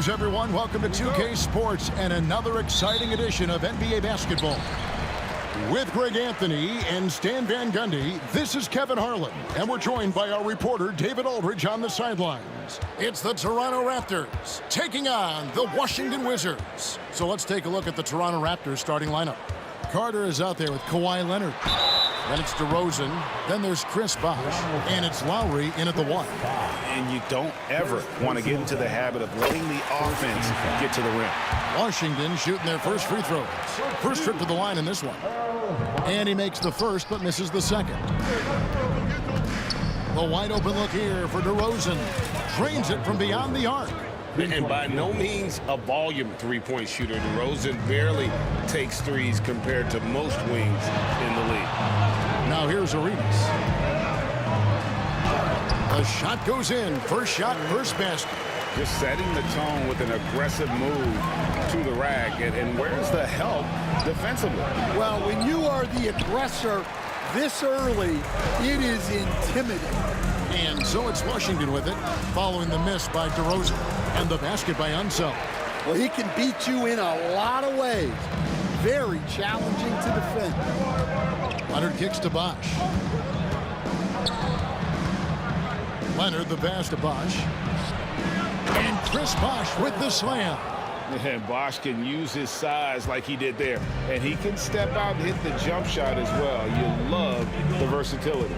Greetings, everyone. Welcome to 2K Sports and another exciting edition of NBA basketball. With Greg Anthony and Stan Van Gundy, this is Kevin Harlan, and we're joined by our reporter David Aldridge on the sidelines. It's the Toronto Raptors taking on the Washington Wizards. So let's take a look at the Toronto Raptors starting lineup. Carter is out there with Kawhi Leonard. Then it's DeRozan. Then there's Chris Bosh. And it's Lowry in at the 1. And you don't ever want to get into the habit of letting the offense get to the rim. Washington shooting their first free throws. First trip to the line in this one. And he makes the first but misses the second. The wide open look here for DeRozan. Drains it from beyond the arc. And by no means a volume three-point shooter. DeRozan barely takes threes compared to most wings in the league. Now here's Arenas. The shot goes in. First shot, first basket. Just setting the tone with an aggressive move to the rack. And where's the help defensively? Well, when you are the aggressor this early, it is intimidating. And so it's Washington with it, following the miss by DeRozan and the basket by Unseld. Well, he can beat you in a lot of ways. Very challenging to defend. Leonard kicks to Bosh. Leonard the pass to Bosh. And Chris Bosh with the slam. And Bosh can use his size like he did there. And he can step out and hit the jump shot as well. You love the versatility.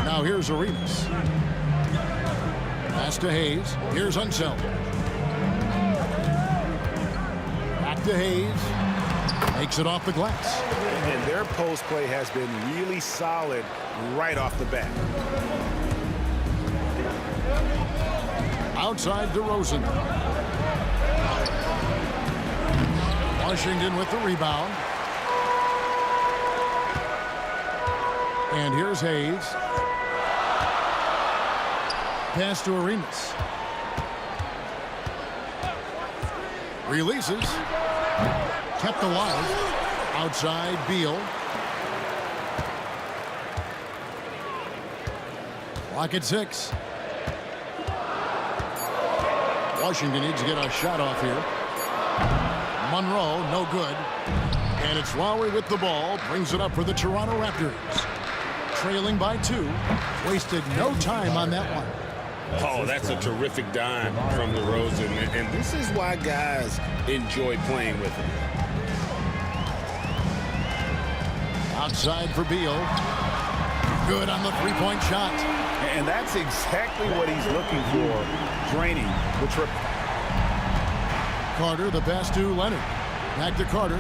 Now here's Arenas. Pass to Hayes. Here's Unseld. Back to Hayes. Makes it off the glass. And their post play has been really solid right off the bat. Outside DeRozan. Washington with the rebound. And here's Hayes. Pass to Arenas. Releases. Kept alive. Outside Beal. Clock at 6. Washington needs to get a shot off here. Monroe, no good. And it's Lowry with the ball. Brings it up for the Toronto Raptors. Trailing by 2. Wasted no time on that one. Oh, that's a terrific dime from DeRozan. And this is why guys enjoy playing with him. Outside for Beal. Good on the three-point shot. And that's exactly what he's looking for, draining the triple. Carter, the pass to Leonard. Back to Carter.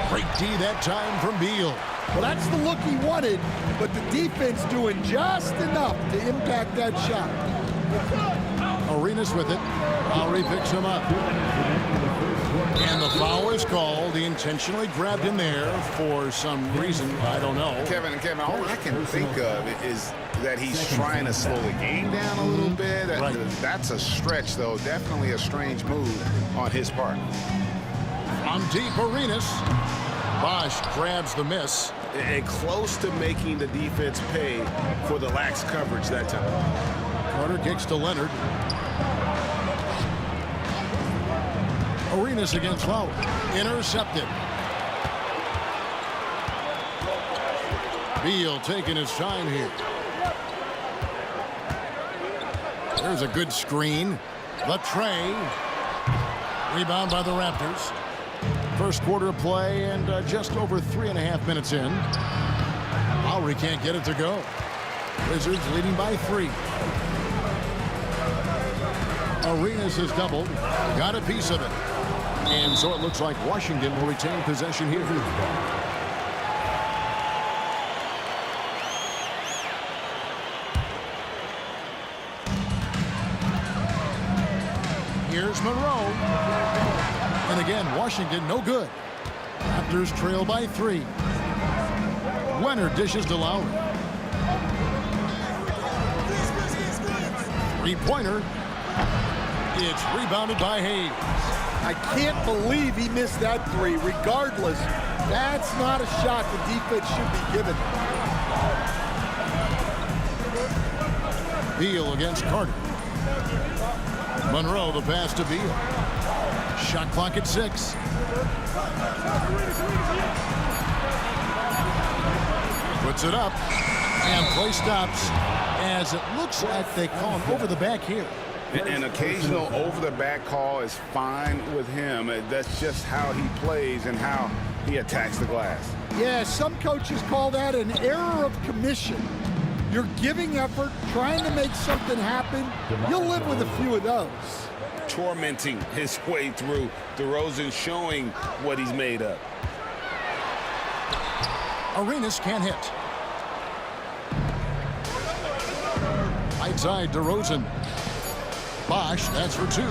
Great D that time from Beal. Well, that's the look he wanted, but the defense doing just enough to impact that shot. Arenas with it. Lowry picks him up. And the foul is called. He intentionally grabbed in there for some reason. I don't know. Kevin, all I can think of is that he's trying to slow the game down a little bit. That's a stretch, though. Definitely a strange move on his part. On deep, Arenas. Bosh grabs the miss. And close to making the defense pay for the lax coverage that time. Carter kicks to Leonard. Arenas against Lowry. Intercepted. Beal taking his time here. There's a good screen. The tray. Rebound by the Raptors. First quarter of play and just over 3.5 minutes in. Lowry can't get it to go. Wizards leading by 3. Arenas has doubled. Got a piece of it. And so it looks like Washington will retain possession here. Here's Monroe. And again, Washington no good. Raptors trail by 3. Leonard dishes to Lowry. Three-pointer. It's rebounded by Hayes. I can't believe he missed that 3. Regardless, that's not a shot the defense should be given. Beal against Carter. Monroe, the pass to Beal. Shot clock at 6. Puts it up. And play stops as it looks like they call him over the back here. An occasional over-the-back call is fine with him. That's just how he plays and how he attacks the glass. Yeah, some coaches call that an error of commission. You're giving effort, trying to make something happen. You'll live with a few of those. Tormenting his way through. DeRozan showing what he's made of. Arenas can't hit. Right side, DeRozan. Bosch, that's for 2.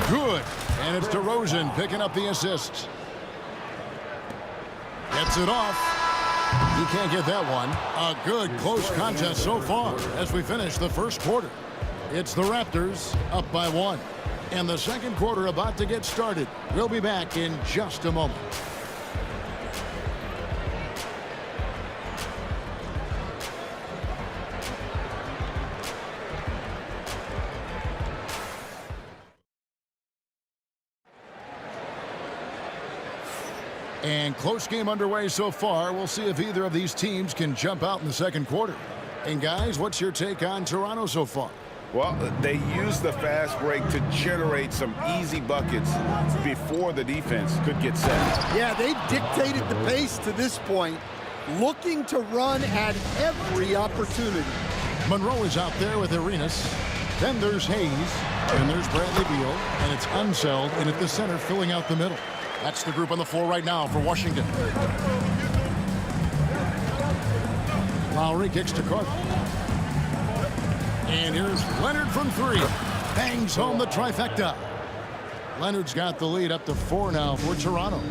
Good. And it's DeRozan picking up the assist. Gets it off. He can't get that one. A good close contest so far as we finish the first quarter. It's the Raptors up by 1. And the second quarter about to get started. We'll be back in just a moment. And close game underway so far. We'll see if either of these teams can jump out in the second quarter. And guys, what's your take on Toronto so far? Well, they use the fast break to generate some easy buckets before the defense could get set. Yeah, they've dictated the pace to this point, looking to run at every opportunity. Monroe is out there with Arenas. Then there's Hayes. And there's Bradley Beal. And it's Unseld in at the center, filling out the middle. That's the group on the floor right now for Washington. Lowry kicks to Carter. And here's Leonard from 3. Bangs home the trifecta. Leonard's got the lead up to 4 now for Toronto.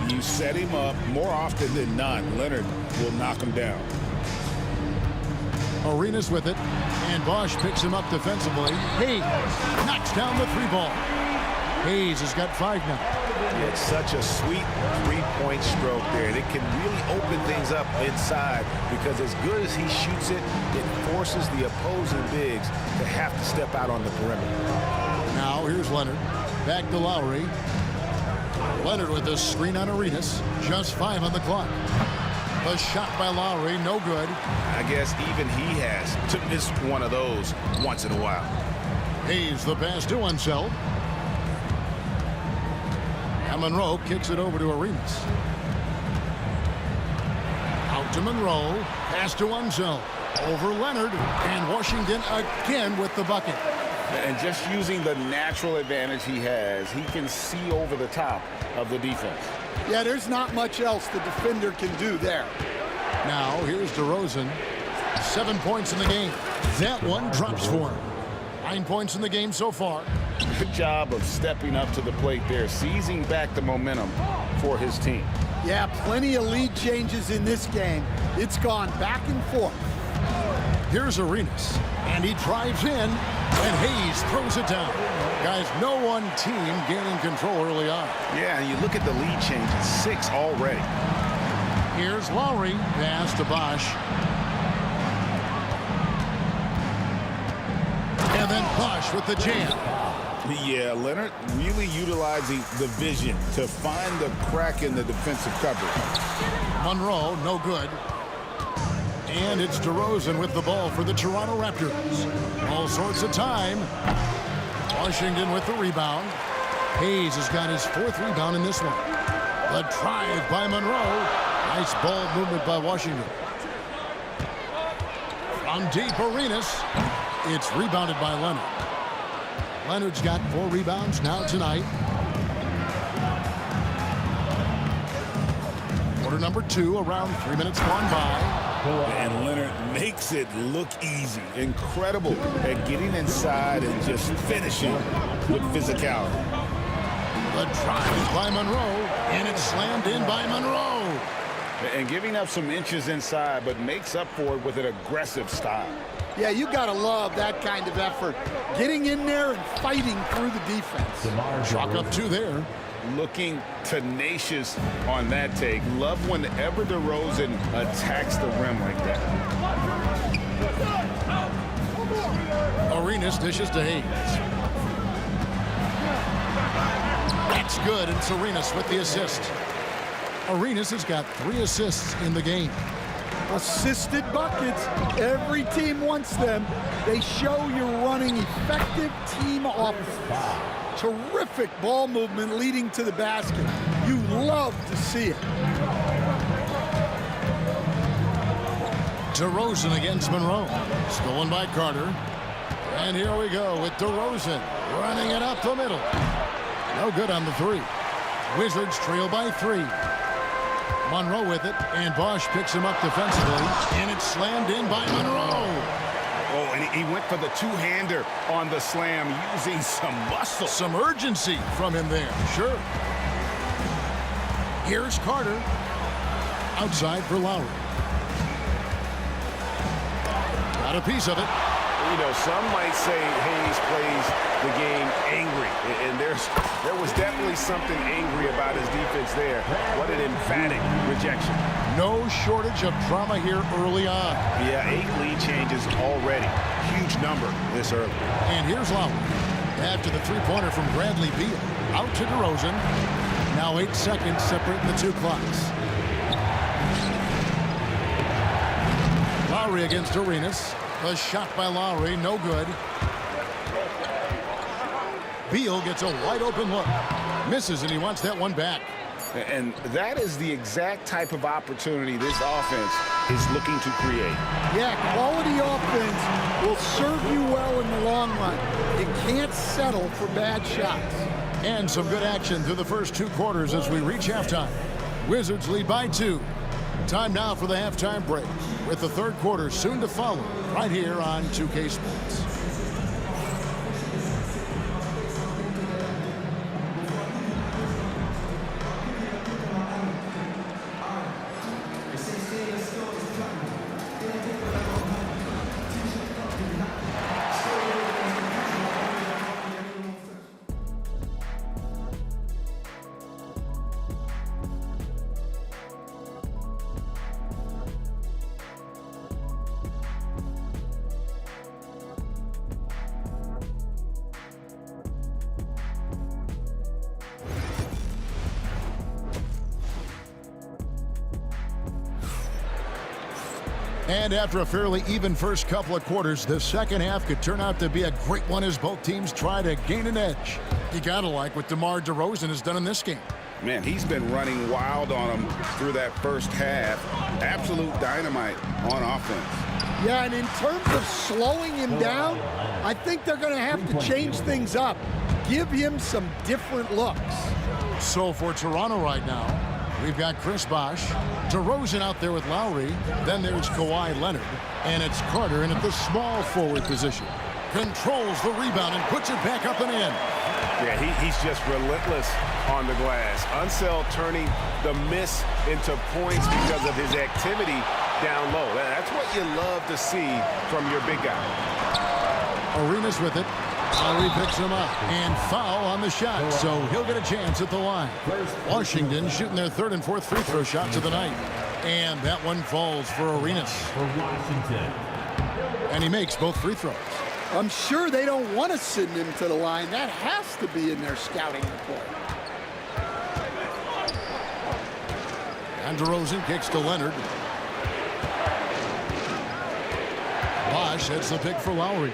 You set him up more often than not. Leonard will knock him down. Arenas with it. And Bosch picks him up defensively. Hayes knocks down the 3-ball. Hayes has got 5 now. It's such a sweet three-point stroke there. It can really open things up inside because as good as he shoots it, it forces the opposing bigs to have to step out on the perimeter. Now here's Leonard. Back to Lowry. Leonard with the screen on Arenas. Just 5 on the clock. The shot by Lowry, no good. I guess even he has to miss one of those once in a while. Hayes the pass to Unseld. Monroe kicks it over to Arenas. Out to Monroe. Pass to Unseld. Over Leonard. And Washington again with the bucket. And just using the natural advantage he has, he can see over the top of the defense. Yeah, there's not much else the defender can do there. Now here's DeRozan. 7 points in the game. That one drops for him. 9 points in the game so far. Good job of stepping up to the plate there, seizing back the momentum for his team. Yeah, plenty of lead changes in this game. It's gone back and forth. Here's Arenas, and he drives in, and Hayes throws it down. Guys, no one team gaining control early on. Yeah, and you look at the lead change, it's 6 already. Here's Lowry, pass to Bosch. And then Bosch with the jam. Yeah, Leonard really utilizing the vision to find the crack in the defensive coverage. Monroe, no good. And it's DeRozan with the ball for the Toronto Raptors. All sorts of time. Washington with the rebound. Hayes has got his 4th rebound in this one. The drive by Monroe. Nice ball movement by Washington. From deep, Arenas. It's rebounded by Leonard. Leonard's got 4 rebounds now tonight. Quarter number 2, around 3 minutes gone by. And Leonard makes it look easy. Incredible at getting inside and just finishing with physicality. The drive by Monroe, and it's slammed in by Monroe. And giving up some inches inside, but makes up for it with an aggressive style. Yeah, you got to love that kind of effort. Getting in there and fighting through the defense. Chalk up 2 there. Looking tenacious on that take. Love whenever DeRozan attacks the rim like that. Arenas dishes to Hayes. That's good, and it's Arenas with the assist. Arenas has got 3 assists in the game. Assisted buckets. Every team wants them. They show you're running effective team offense. Terrific ball movement leading to the basket. You love to see it. DeRozan against Monroe. Stolen by Carter. And here we go with DeRozan running it up the middle. No good on the 3. Wizards trail by 3. Monroe with it, and Bosch picks him up defensively, and it's slammed in by Monroe. Oh, and he went for the two-hander on the slam, using some muscle. Some urgency from him there, sure. Here's Carter. Outside for Lowry. Got a piece of it. You know, some might say Hayes plays the game angry, and there was definitely something angry about his defense there. What an emphatic rejection. No shortage of drama here early on. Yeah, 8 lead changes already. Huge number this early. And here's Lowry. After the three-pointer from Bradley Beal. Out to DeRozan. Now 8 seconds separating the 2 clocks. Lowry against Arenas. A shot by Lowry, no good. Beal gets a wide-open look. Misses, and he wants that one back. And that is the exact type of opportunity this offense is looking to create. Yeah, quality offense will serve you well in the long run. You can't settle for bad shots. And some good action through the first 2 quarters as we reach halftime. Wizards lead by 2. Time now for the halftime break, with the 3rd quarter soon to follow, right here on 2K Sports. And after a fairly even first couple of quarters, the second half could turn out to be a great one as both teams try to gain an edge. You gotta like what DeMar DeRozan has done in this game. Man, he's been running wild on him through that first half. Absolute dynamite on offense. Yeah, and in terms of slowing him down, I think they're going to have to change things up. Give him some different looks. So for Toronto right now, we've got Chris Bosh, DeRozan out there with Lowry, then there's Kawhi Leonard, and it's Carter in at the small forward position. Controls the rebound and puts it back up and in. Yeah, he's just relentless on the glass. Unseld turning the miss into points because of his activity down low. That's what you love to see from your big guy. Arenas with it. Lowry picks him up, and foul on the shot, so he'll get a chance at the line. Washington shooting their 3rd and 4th free throw shots of the night, and that one falls for Arenas. And he makes both free throws. I'm sure they don't want to send him to the line. That has to be in their scouting report. And DeRozan kicks to Leonard. Bosh hits the pick for Lowry.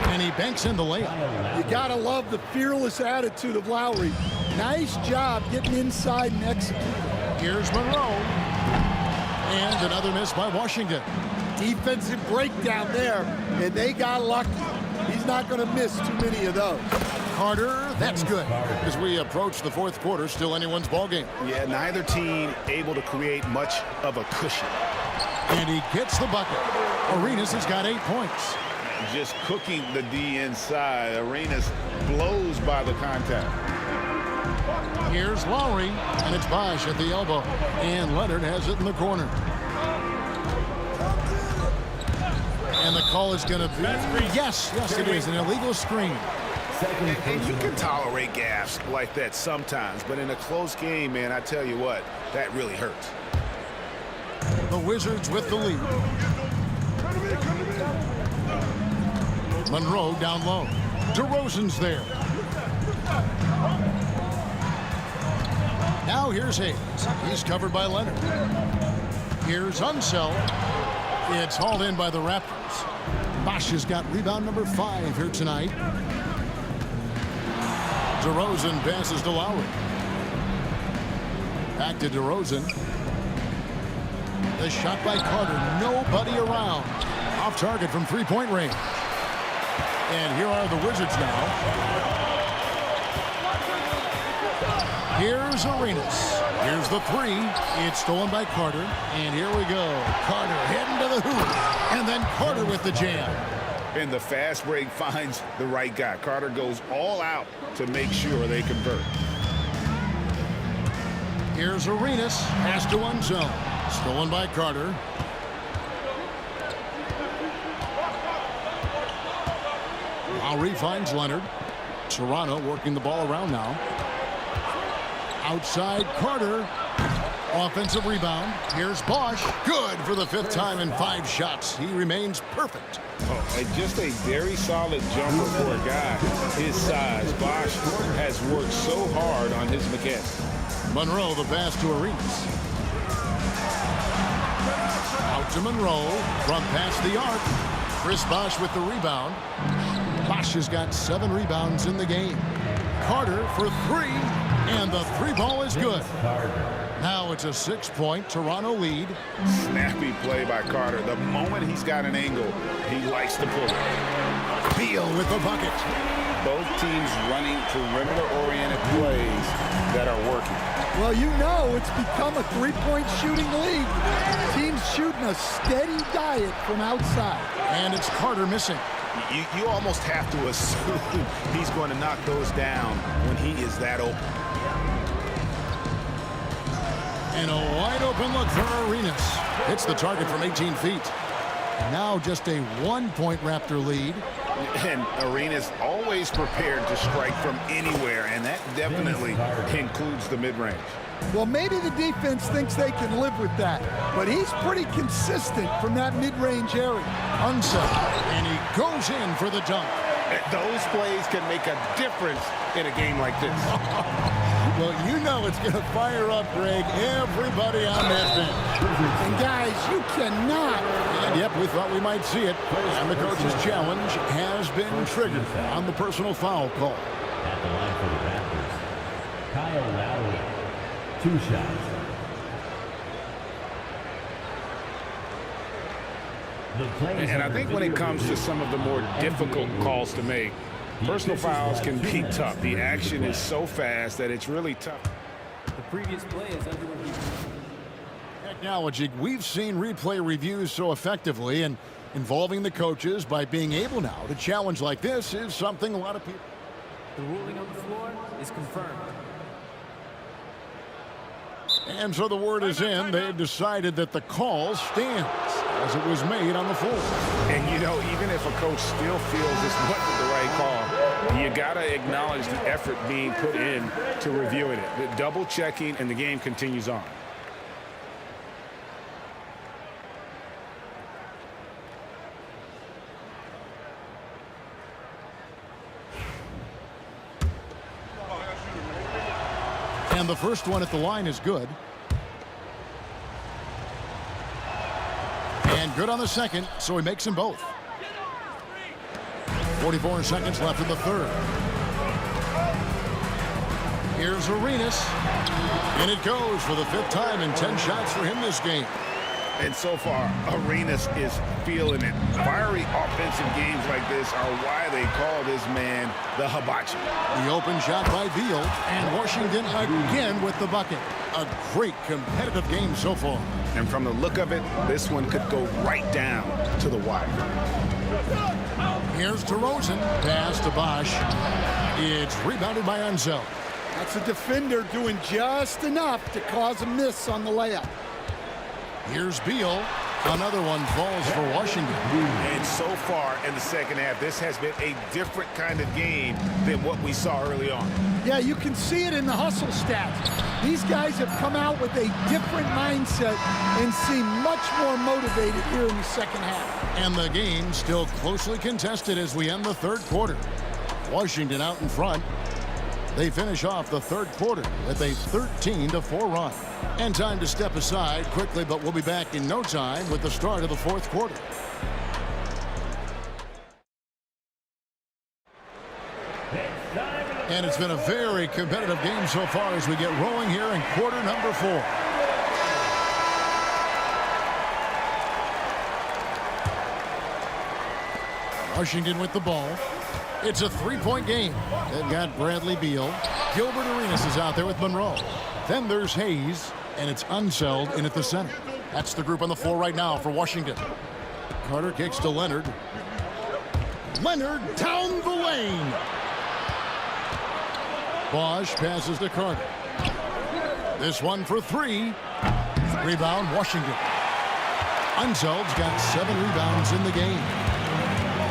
And he banks in the layup. You gotta love the fearless attitude of Lowry. Nice job getting inside and executing. Here's Monroe. And another miss by Washington. Defensive breakdown there, and they got lucky. He's not gonna miss too many of those. Carter, that's good. As we approach the 4th quarter, still anyone's ball game. Yeah, neither team able to create much of a cushion. And he gets the bucket. Arenas has got 8 points. Just cooking the D inside. Arenas blows by the contact. Here's Lowry, and it's Bosh at the elbow. And Leonard has it in the corner. And the call is going to be... Yes, it is. An illegal screen. And you can tolerate gaffes like that sometimes, but in a close game, man, I tell you what, that really hurts. The Wizards with the lead. Monroe down low. DeRozan's there. Now here's Hayes. He's covered by Leonard. Here's Unseld. It's hauled in by the Raptors. Bosch has got rebound number 5 here tonight. DeRozan passes to Lowry. Back to DeRozan. The shot by Carter. Nobody around. Off target from three-point range. And here are the Wizards now. Here's Arenas. Here's the 3. It's stolen by Carter. And here we go. Carter heading to the hoop. And then Carter with the jam. And the fast break finds the right guy. Carter goes all out to make sure they convert. Here's Arenas. Pass to Unseld. Stolen by Carter. Lowry finds Leonard. Toronto working the ball around now. Outside Carter. Offensive rebound. Here's Bosch. Good for the 5th time in 5 shots. He remains perfect. Oh, and just a very solid jumper for a guy his size. Bosch has worked so hard on his mechanics. Monroe, the pass to Arenas. Out to Monroe. From past the arc. Chris Bosch with the rebound. Bosch has got 7 rebounds in the game. Carter for 3. And the 3 ball is good. Now it's a 6-point Toronto lead. Snappy play by Carter. The moment he's got an angle, he likes to pull it. Beal with the bucket. Both teams running perimeter-oriented plays that are working. Well, you know it's become a three-point shooting league. Teams shooting a steady diet from outside. And it's Carter missing. You almost have to assume he's going to knock those down when he is that open. And a wide open look for Arenas. Hits the target from 18 feet. Now just a 1-point Raptor lead. And Arenas always prepared to strike from anywhere, and that definitely includes the mid-range. Well, maybe the defense thinks they can live with that, but he's pretty consistent from that mid-range area. Unseld, and he goes in for the dunk. Those plays can make a difference in a game like this. Well, you know it's going to fire up, Greg, everybody on that bench. And guys, you cannot. And yep, we thought we might see it. And the coach's challenge has been triggered on the personal foul call. At the line for the Raptors, Kyle Lowry, 2 shots. And I think when it comes to some of the more difficult calls to make, personal fouls can be tough. The action is so fast that it's really tough. The previous play is under review. Technology, we've seen replay reviews so effectively, and involving the coaches by being able now to challenge like this is something a lot of people. The ruling on the floor is confirmed. And so the word is in. They've decided that the call stands as it was made on the floor. And, you know, even if a coach still feels this wasn't the right call, you got to acknowledge the effort being put in to reviewing it. The double checking, and the game continues on. And the first one at the line is good. And good on the second, so he makes them both. 44 seconds left in the third. Here's Arenas. And it goes for the 5th time in 10 shots for him this game. And so far, Arenas is feeling it. Fiery offensive games like this are why they call this man the hibachi. The open shot by Beal, and Washington again with the bucket. A great competitive game so far. And from the look of it, this one could go right down to the wire. Here's DeRozan. Pass to Bosch. It's rebounded by Unseld. That's a defender doing just enough to cause a miss on the layup. Here's Beal. Another one falls for Washington. And so far in the second half, this has been a different kind of game than what we saw early on. Yeah, you can see it in the hustle stats. These guys have come out with a different mindset and seem much more motivated here in the second half. And the game still closely contested as we end the third quarter. Washington out in front. They finish off the third quarter with a 13-4 run. And time to step aside quickly, but we'll be back in no time with the start of the fourth quarter. And it's been a very competitive game so far as we get rolling here in quarter number 4. Washington with the ball. It's a three-point game. They've got Bradley Beal. Gilbert Arenas is out there with Monroe. Then there's Hayes, and it's Unseld in at the center. That's the group on the floor right now for Washington. Carter kicks to Leonard. Leonard down the lane. Bosch passes to Carter. This one for 3. Rebound, Washington. Unseld's got 7 rebounds in the game.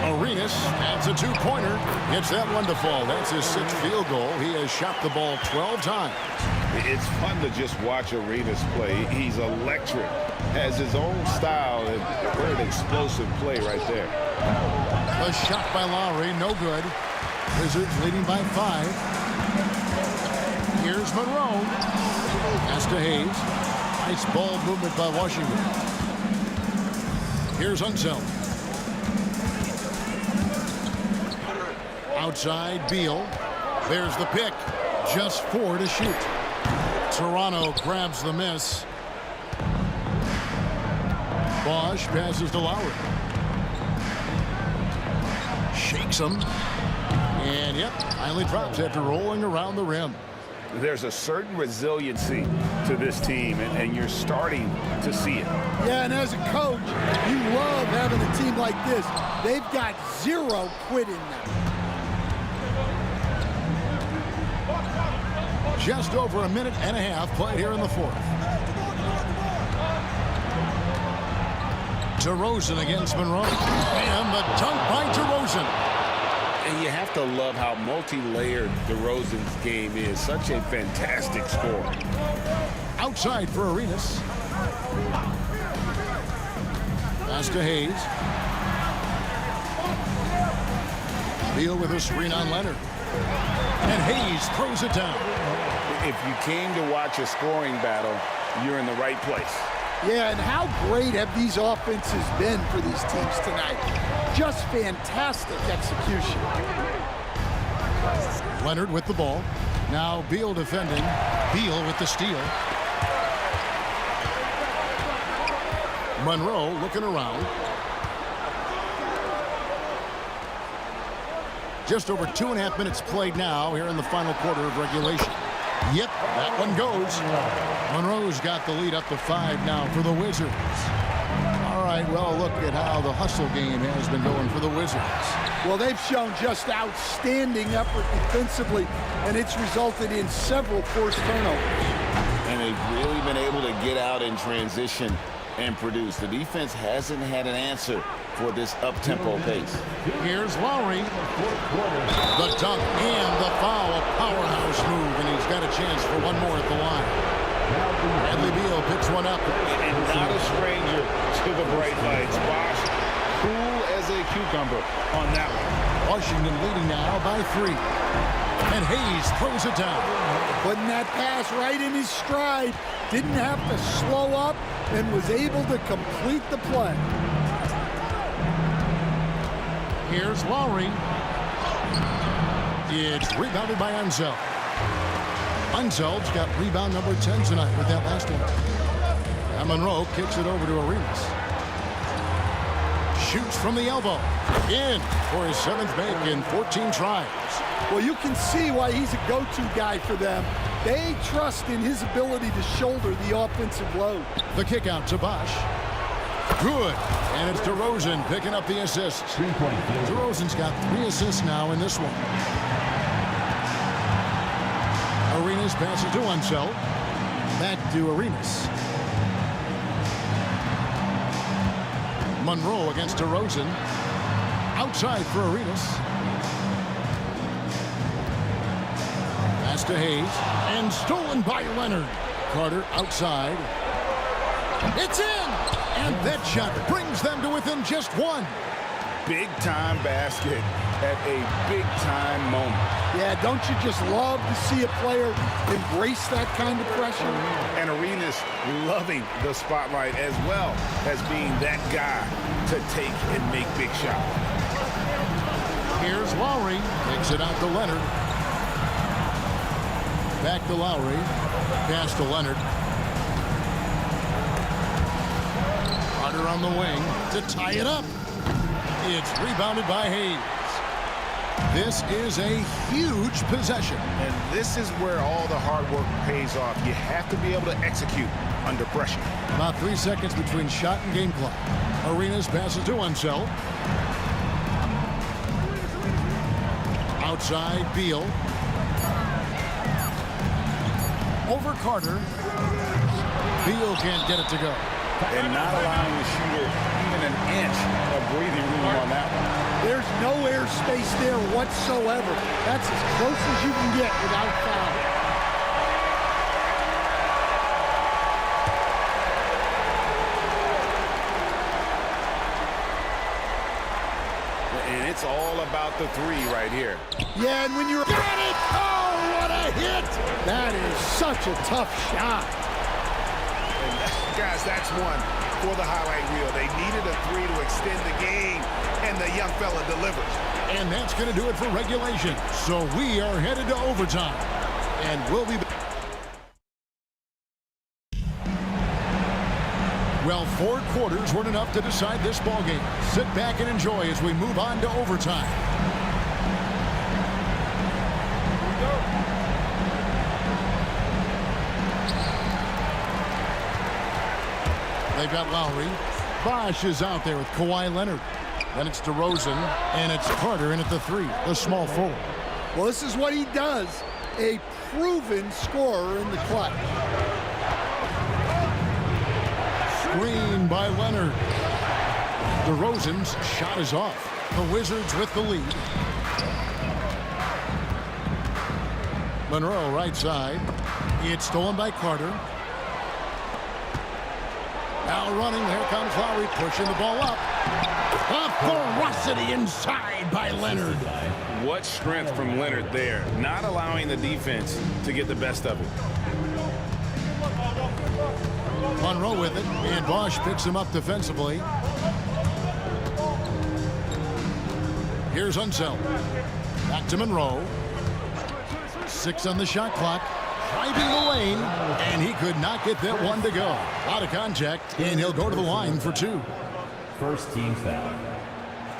Arenas adds a 2-pointer. Gets that one to fall. That's his 6th field goal. He has shot the ball 12 times. It's fun to just watch Arenas play. He's electric. Has his own style, and what an explosive play right there. The shot by Lowry, no good. Wizards leading by 5. Here's Monroe. Pass to Hayes. Nice ball movement by Washington. Here's Unseld. Outside, Beal. There's the pick. Just 4 to shoot. Toronto grabs the miss. Bosch passes to Lowry. Shakes him. And, yep, finally drops after rolling around the rim. There's a certain resiliency to this team, and you're starting to see it. Yeah, and as a coach, you love having a team like this. They've got 0 quit in them. Just over a minute and a half played here in the fourth. DeRozan against Monroe. And the dunk by DeRozan. And you have to love how multi-layered DeRozan's game is. Such a fantastic scorer. Outside for Arenas. Pass to Hayes. Beal with a screen on Leonard. And Hayes throws it down. If you came to watch a scoring battle, you're in the right place. Yeah, and how great have these offenses been for these teams tonight? Just fantastic execution. Leonard with the ball. Now Beal defending. Beal with the steal. Monroe looking around. Just over 2.5 minutes played now here in the final quarter of regulation. Yep, that one goes. Monroe's got the lead up to 5 now for the Wizards. All right, well, look at how the hustle game has been going for the Wizards. Well, they've shown just outstanding effort defensively, and it's resulted in several forced turnovers. And they've really been able to get out in transition and produce. The defense hasn't had an answer for this up-tempo pace. Here's Lowry. The dunk and the foul. A powerhouse move, and he's got a chance for one more at the line. Bradley Beal picks one up. And not a stranger to the bright lights. Bosch, cool as a cucumber on that one. Washington leading now by 3. And Hayes throws it down. Putting that pass right in his stride. Didn't have to slow up and was able to complete the play. Here's Lowry. It's rebounded by Unseld. Unseld's got rebound number 10 tonight with that last one. And Monroe kicks it over to Arenas. Shoots from the elbow. In for his 7th make in 14 tries. Well, you can see why he's a go-to guy for them. They trust in his ability to shoulder the offensive load. The kick out to Bosch. Good. And it's DeRozan picking up the assists. DeRozan's got 3 assists now in this one. Arenas passes to Unseld. Back to Arenas. Monroe against DeRozan. Outside for Arenas. Pass to Hayes. And stolen by Leonard. Carter outside. It's in! And that shot brings them to within just one. Big-time basket at a big-time moment. Yeah, don't you just love to see a player embrace that kind of pressure? And Arenas loving the spotlight as well as being that guy to take and make big shots. Here's Lowry. Takes it out to Leonard. Back to Lowry. Pass to Leonard. Carter on the wing to tie it up. It's rebounded by Hayes. This is a huge possession. And this is where all the hard work pays off. You have to be able to execute under pressure. About 3 seconds between shot and game clock. Arenas passes to Unseld. Outside, Beal. Over Carter. Beal can't get it to go. And not allowing the shooter even an inch of breathing room on that one. There's no air space there whatsoever. That's as close as you can get without foul. And it's all about the three right here. Yeah, and when you're... Got it! Oh, what a hit! That is such a tough shot. Guys, that's one for the highlight reel. They needed a three to extend the game, and the young fella delivers. And that's going to do it for regulation. So we are headed to overtime. And we'll be back. Well, 4 quarters weren't enough to decide this ballgame. Sit back and enjoy as we move on to overtime. They've got Lowry. Bosch is out there with Kawhi Leonard. Then it's DeRozan, and it's Carter in at the 3, the small forward. Well, this is what he does. A proven scorer in the clutch. Screen by Leonard. DeRozan's shot is off. The Wizards with the lead. Monroe right side. It's stolen by Carter. Now running, here comes Lowry, pushing the ball up. A ferocity inside by Leonard. What strength from Leonard there, not allowing the defense to get the best of it. Monroe with it, and Bosch picks him up defensively. Here's Unseld. Back to Monroe. 6 on the shot clock. Driving the lane, and he could not get that one to go. Out of contact, and he'll go to the line for 2. First team foul.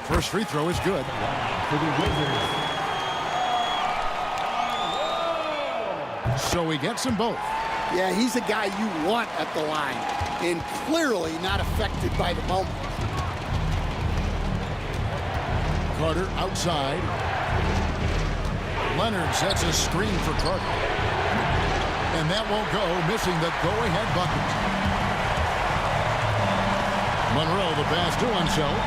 First free throw is good. For the Wizards. So he gets them both. Yeah, he's a guy you want at the line, and clearly not affected by the moment. Carter outside. Leonard sets a screen for Carter. And that won't go, missing the go-ahead bucket. Monroe, the pass to Unseld.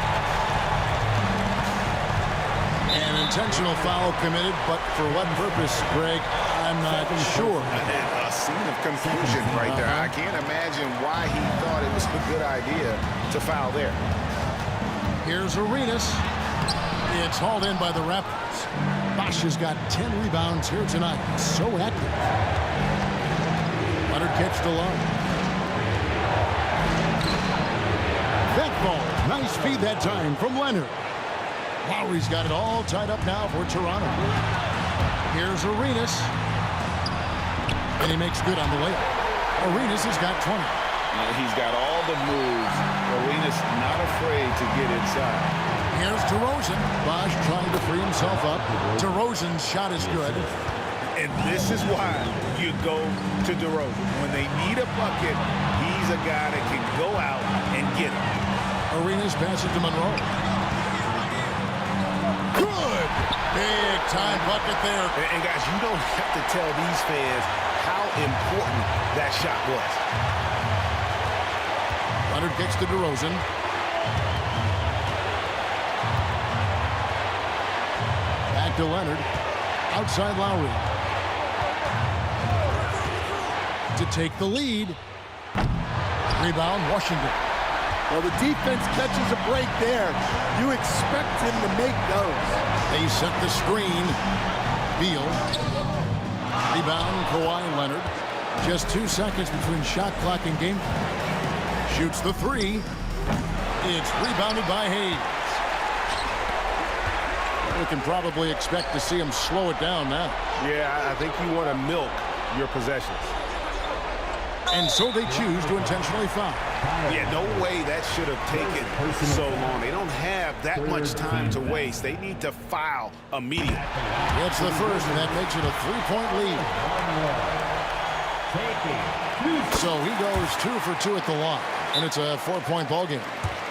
An intentional foul committed, but for what purpose, Greg, I'm not sure. A scene of confusion right there. I can't imagine why he thought it was a good idea to foul there. Here's Arenas. It's hauled in by the Raptors. Bosch has got 10 rebounds here tonight. So active. Leonard catch to low. That ball. Nice feed that time from Leonard. Lowry's got it all tied up now for Toronto. Here's Arenas. And he makes good on the layup. Arenas has got 20. He's got all the moves. Arenas not afraid to get inside. Here's DeRozan. Bosch trying to free himself up. DeRozan's shot is good. And this is why you go to DeRozan. When they need a bucket, he's a guy that can go out and get it. Arenas pass it to Monroe. Good! Big time bucket there. And guys, you don't have to tell these fans how important that shot was. Leonard kicks to DeRozan. to Leonard. Outside Lowry. To take the lead. Rebound, Washington. Well, the defense catches a break there. You expect him to make those. They set the screen. Beal. Rebound, Kawhi Leonard. Just 2 seconds between shot clock and game. Shoots the three. It's rebounded by Hayes. We can probably expect to see him slow it down now. Yeah, I think you want to milk your possessions. And so they choose to intentionally foul. Yeah, no way that should have taken so long. They don't have that much time to waste. They need to foul immediately. It's the first, and that makes it a 3-point lead. So he goes 2 for 2 at the line, and it's a 4-point ball game.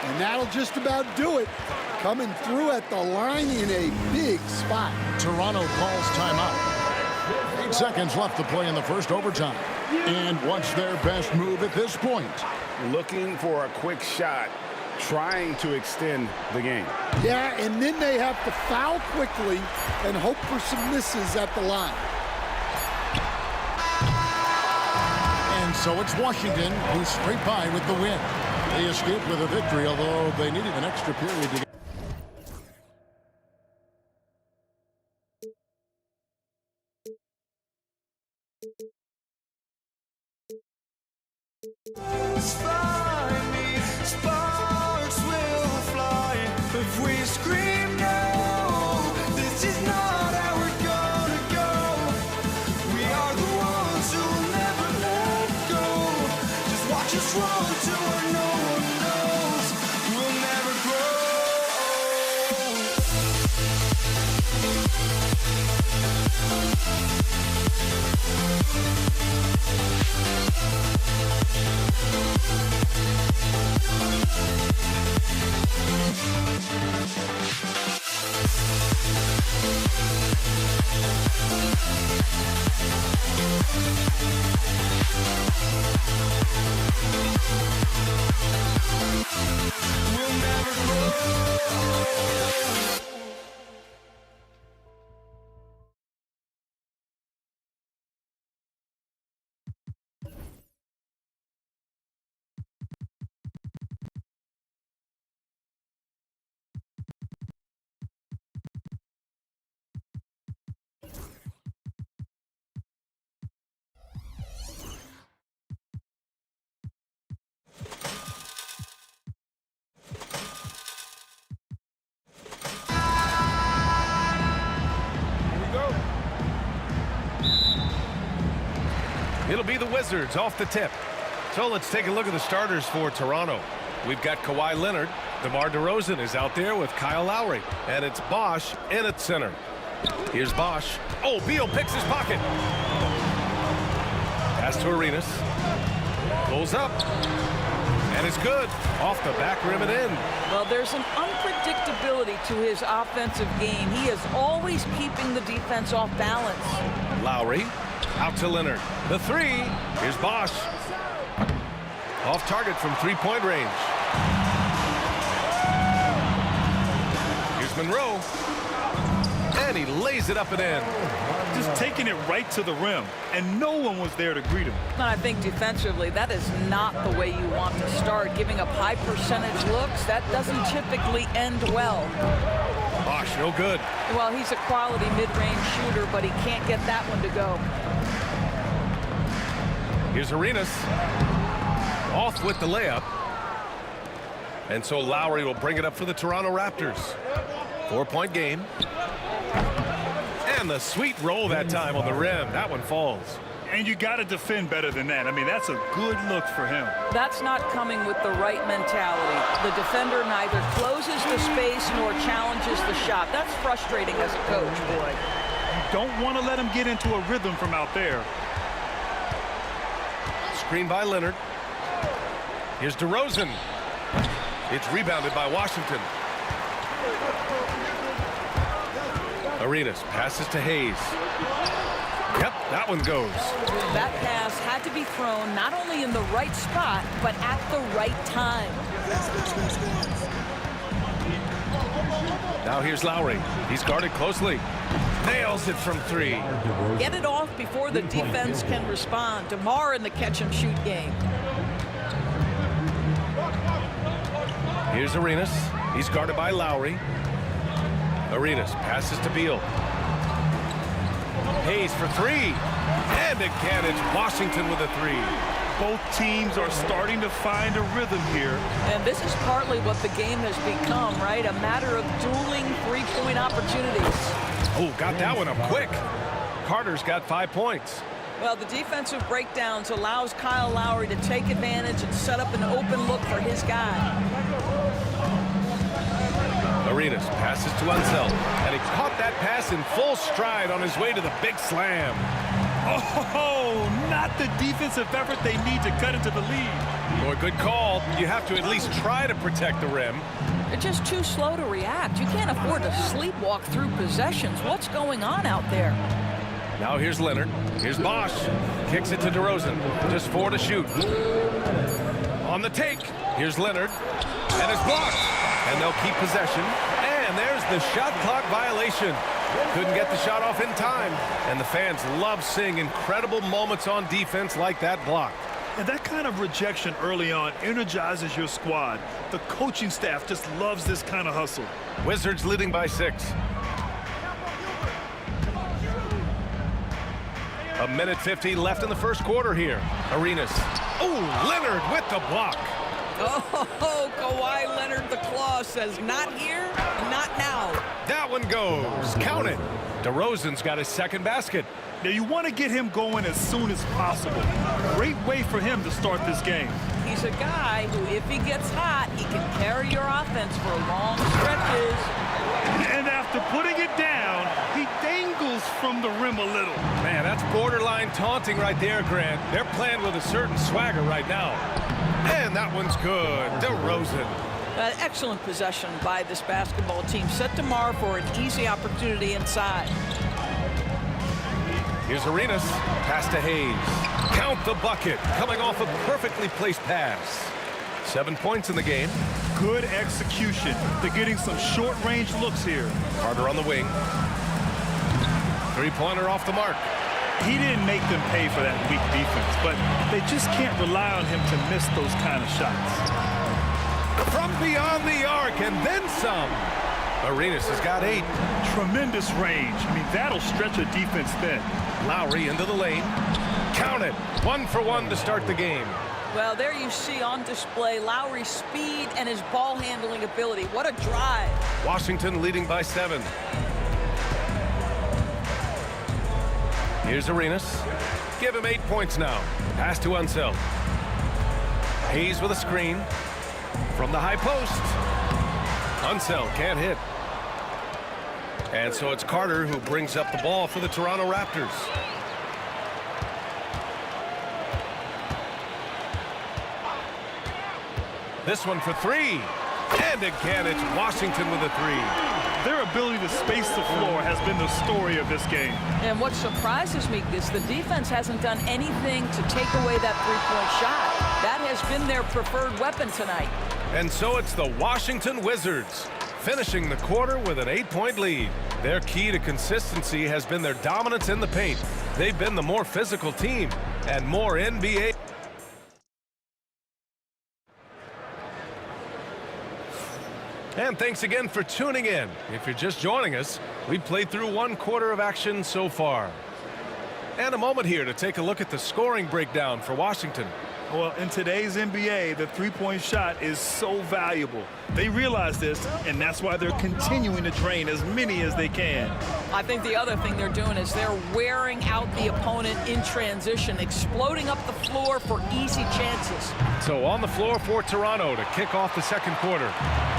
And that'll just about do it. Coming through at the line in a big spot. Toronto calls timeout. 8 seconds left to play in the first overtime. And what's their best move at this point? Looking for a quick shot, trying to extend the game. Yeah, and then they have to foul quickly and hope for some misses at the line. And so it's Washington who scrape by with the win. They escaped with a victory, although they needed an extra period to get. Sparks will fly if we scream no. This is not how we're gonna go. We are the ones who will never let go. Just watch us run to where no one knows. We'll never grow. We'll never grow. It'll be the Wizards off the tip. So let's take a look at the starters for Toronto. We've got Kawhi Leonard. DeMar DeRozan is out there with Kyle Lowry. And it's Bosch in at center. Here's Bosch. Oh, Beal picks his pocket. Pass to Arenas. Pulls up. And it's good. Off the back rim and in. Well, there's an unpredictability to his offensive game. He is always keeping the defense off balance. Lowry. Out to Leonard. The three. Here's Bosch. Off target from three-point range. Here's Monroe. And he lays it up and in. Just taking it right to the rim, and no one was there to greet him. And I think defensively, that is not the way you want to start. Giving up high percentage looks, that doesn't typically end well. Bosch, no good. Well, he's a quality mid-range shooter, but he can't get that one to go. Here's Arenas. Off with the layup. And so Lowry will bring it up for the Toronto Raptors. 4-point game. And the sweet roll that time on the rim. That one falls. And you got to defend better than that. I mean, that's a good look for him. That's not coming with the right mentality. The defender neither closes the space nor challenges the shot. That's frustrating as a coach, boy. You don't want to let him get into a rhythm from out there. Screen by Leonard. Here's DeRozan. It's rebounded by Washington. Arenas passes to Hayes. Yep, that one goes. That pass had to be thrown not only in the right spot, but at the right time. Now Now here's Lowry. He's guarded closely. Nails it from 3. Get it off before the defense can respond. DeMar in the catch-and-shoot game. Here's Arenas. He's guarded by Lowry. Arenas passes to Beal. Hayes for 3. And again, it's Washington with a 3. Both teams are starting to find a rhythm here. And this is partly what the game has become, right? A matter of dueling three-point opportunities. Oh, got that one up quick. Carter's got 5 points. Well, the defensive breakdowns allows Kyle Lowry to take advantage and set up an open look for his guy. Arenas passes to Unseld, and he caught that pass in full stride on his way to the big slam. Oh, not the defensive effort they need to cut into the lead. Boy, good call. You have to at least try to protect the rim. They're just too slow to react. You can't afford to sleepwalk through possessions. What's going on out there? Now here's Leonard. Here's Bosch. Kicks it to DeRozan. Just 4 to shoot. On the take. Here's Leonard. And it's blocked. And they'll keep possession. And there's the shot clock violation. Couldn't get the shot off in time. And the fans love seeing incredible moments on defense like that block. And that kind of rejection early on energizes your squad. The coaching staff just loves this kind of hustle. Wizards leading by 6. A minute 50 left in the first quarter here. Arenas. Oh, Leonard with the block. Oh, Kawhi Leonard, the claw says, not here, not now. That one goes. Count it. DeRozan's got his second basket. Now you want to get him going as soon as possible. Great way for him to start this game. He's a guy who, if he gets hot, he can carry your offense for long stretches. And after putting it down, he dangles from the rim a little. Man, that's borderline taunting right there, Grant. They're playing with a certain swagger right now. And that one's good. DeRozan. Excellent possession by this basketball team. Set DeMar for an easy opportunity inside. Here's Arenas. Pass to Hayes. Count the bucket. Coming off a perfectly placed pass. 7 points in the game. Good execution. They're getting some short-range looks here. Carter on the wing. Three-pointer off the mark. He didn't make them pay for that weak defense, but they just can't rely on him to miss those kind of shots. From beyond the arc, and then some. Arenas has got 8. Tremendous range. I mean, that'll stretch a defense thin. Lowry into the lane. Count it. 1 for 1 to start the game. Well, there you see on display Lowry's speed and his ball handling ability. What a drive. Washington leading by 7. Here's Arenas. Give him 8 points now. Pass to Unseld. Hayes with a screen. From the high post. Unseld can't hit. And so it's Carter who brings up the ball for the Toronto Raptors. This one for 3. And again, it's Washington with a 3. Their ability to space the floor has been the story of this game. And what surprises me is the defense hasn't done anything to take away that three-point shot. That has been their preferred weapon tonight. And so it's the Washington Wizards finishing the quarter with an 8-point lead. Their key to consistency has been their dominance in the paint. They've been the more physical team and more NBA. And thanks again for tuning in. If you're just joining us, we've played through 1 quarter of action so far. And a moment here to take a look at the scoring breakdown for Washington. Well, in today's NBA, the three-point shot is so valuable. They realize this, and that's why they're continuing to drain as many as they can. I think the other thing they're doing is they're wearing out the opponent in transition, exploding up the floor for easy chances. So on the floor for Toronto to kick off the second quarter.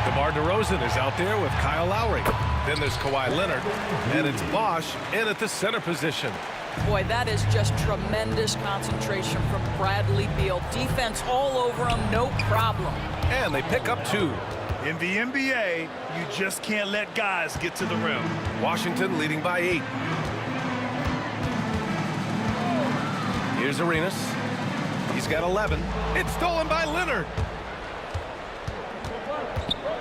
DeMar DeRozan is out there with Kyle Lowry. Then there's Kawhi Leonard, and it's Bosch in at the center position. Boy, that is just tremendous concentration from Bradley Beal. Defense all over him, no problem. And they pick up 2. In the NBA, you just can't let guys get to the rim. Washington leading by 8. Here's Arenas. He's got 11. It's stolen by Leonard.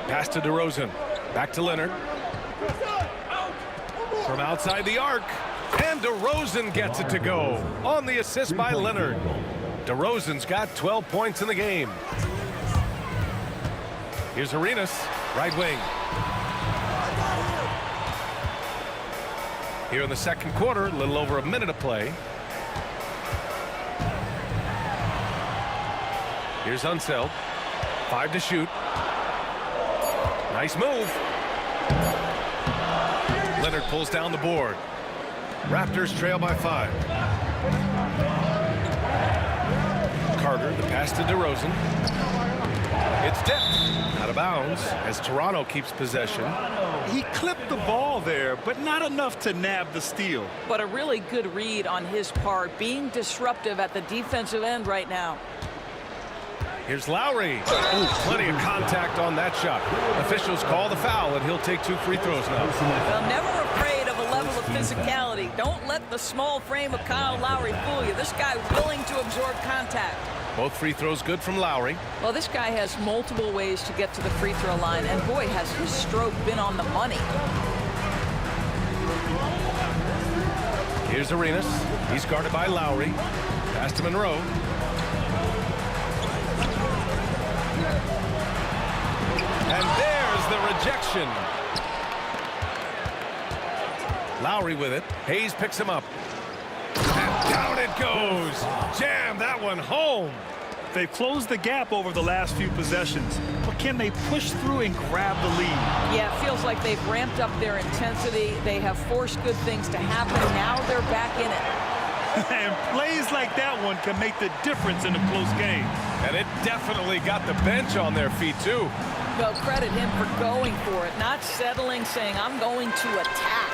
Pass to DeRozan. Back to Leonard. From outside the arc, and DeRozan gets it to go on the assist by Leonard. DeRozan's got 12 points in the game. Here's Arenas, right wing. Here in the second quarter, a little over a minute of play. Here's Unseld. 5 to shoot. Nice move. Leonard pulls down the board. Raptors trail by 5. Carter, the pass to DeRozan. It's tipped. Out of bounds as Toronto keeps possession. He clipped the ball there, but not enough to nab the steal. But a really good read on his part, being disruptive at the defensive end right now. Here's Lowry. Ooh, plenty of contact on that shot. Officials call the foul, and he'll take 2 free throws now. Well, never afraid of a level of physicality. Don't let the small frame of Kyle Lowry fool you. This guy willing to absorb contact. Both free throws good from Lowry. Well, this guy has multiple ways to get to the free throw line, and boy, has his stroke been on the money. Here's Arenas. He's guarded by Lowry. Pass to Monroe. And there's the rejection. Lowry with it. Hayes picks him up. And down it goes. Jam that one home. They've closed the gap over the last few possessions, but can they push through and grab the lead? Yeah, it feels like they've ramped up their intensity. They have forced good things to happen. Now they're back in it. And plays like that one can make the difference in a close game. And it definitely got the bench on their feet, too. Well, credit him for going for it, not settling, saying, I'm going to attack.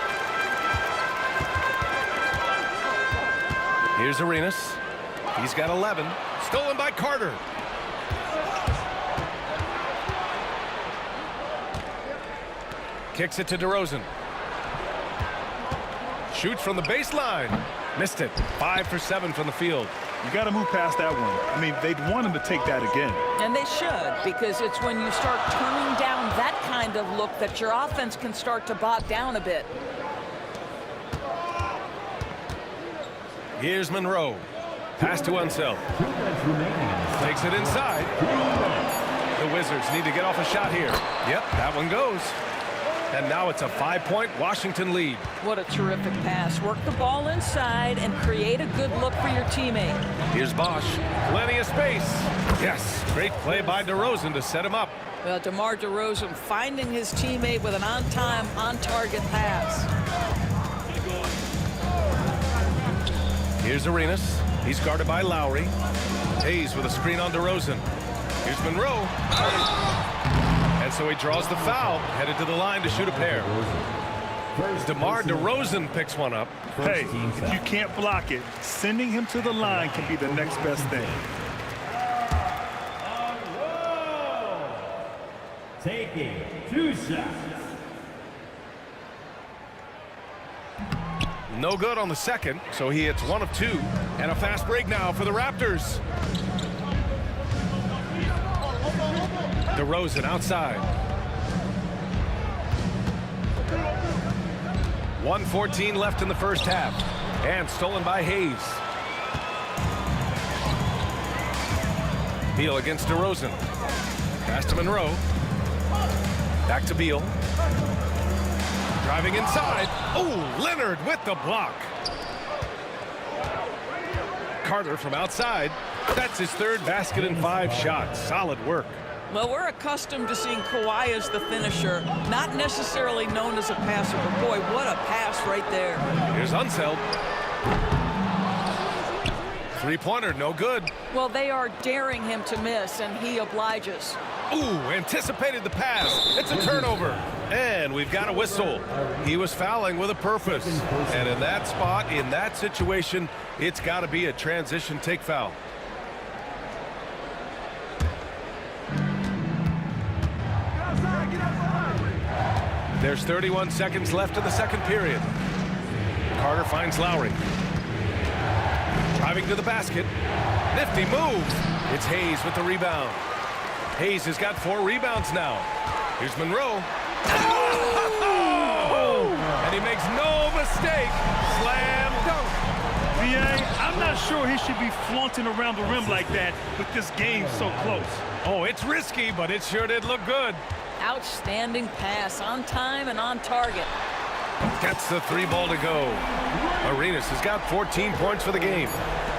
Here's Arenas. He's got 11. Stolen by Carter. Kicks it to DeRozan. Shoots from the baseline. Missed it. 5 for 7 from the field. You got to move past that one. I mean, they'd want him to take that again. And they should, because it's when you start turning down that kind of look that your offense can start to bog down a bit. Here's Monroe. Pass to Unseld. Takes it inside. The Wizards need to get off a shot here. Yep, that one goes. And now it's a 5-point Washington lead. What a terrific pass. Work the ball inside and create a good look for your teammate. Here's Bosch. Plenty of space. Yes, great play by DeRozan to set him up. Well, DeMar DeRozan finding his teammate with an on-time, on-target pass. Here's Arenas. He's guarded by Lowry. Hayes with a screen on DeRozan. Here's Monroe. And so he draws the foul, headed to the line to shoot a pair. DeMar DeRozan picks one up. Hey, if you can't block it, sending him to the line can be the next best thing. Taking 2 shots. No good on the second, so he hits 1 of 2. And a fast break now for the Raptors. DeRozan outside. 1:14 left in the first half. And stolen by Hayes. Beal against DeRozan. Pass to Monroe. Back to Beal. Driving inside. Oh, Leonard with the block. Carter from outside. That's his 3rd basket in 5 shots. Solid work. Well, we're accustomed to seeing Kawhi as the finisher, not necessarily known as a passer, but boy, what a pass right there. Here's Unseld. 3-pointer, no good. Well, they are daring him to miss, and he obliges. Ooh, anticipated the pass. It's a turnover. And we've got a whistle. He was fouling with a purpose. And in that spot, in that situation, it's got to be a transition take foul. There's 31 seconds left in the second period. Carter finds Lowry. Driving to the basket. Nifty move. It's Hayes with the rebound. Hayes has got 4 rebounds now. Here's Monroe. Oh! not sure he should be flaunting around the rim like that with this game so close. Oh, it's risky, but it sure did look good. Outstanding pass, on time and on target. Gets the 3 ball to go. Arenas has got 14 points for the game.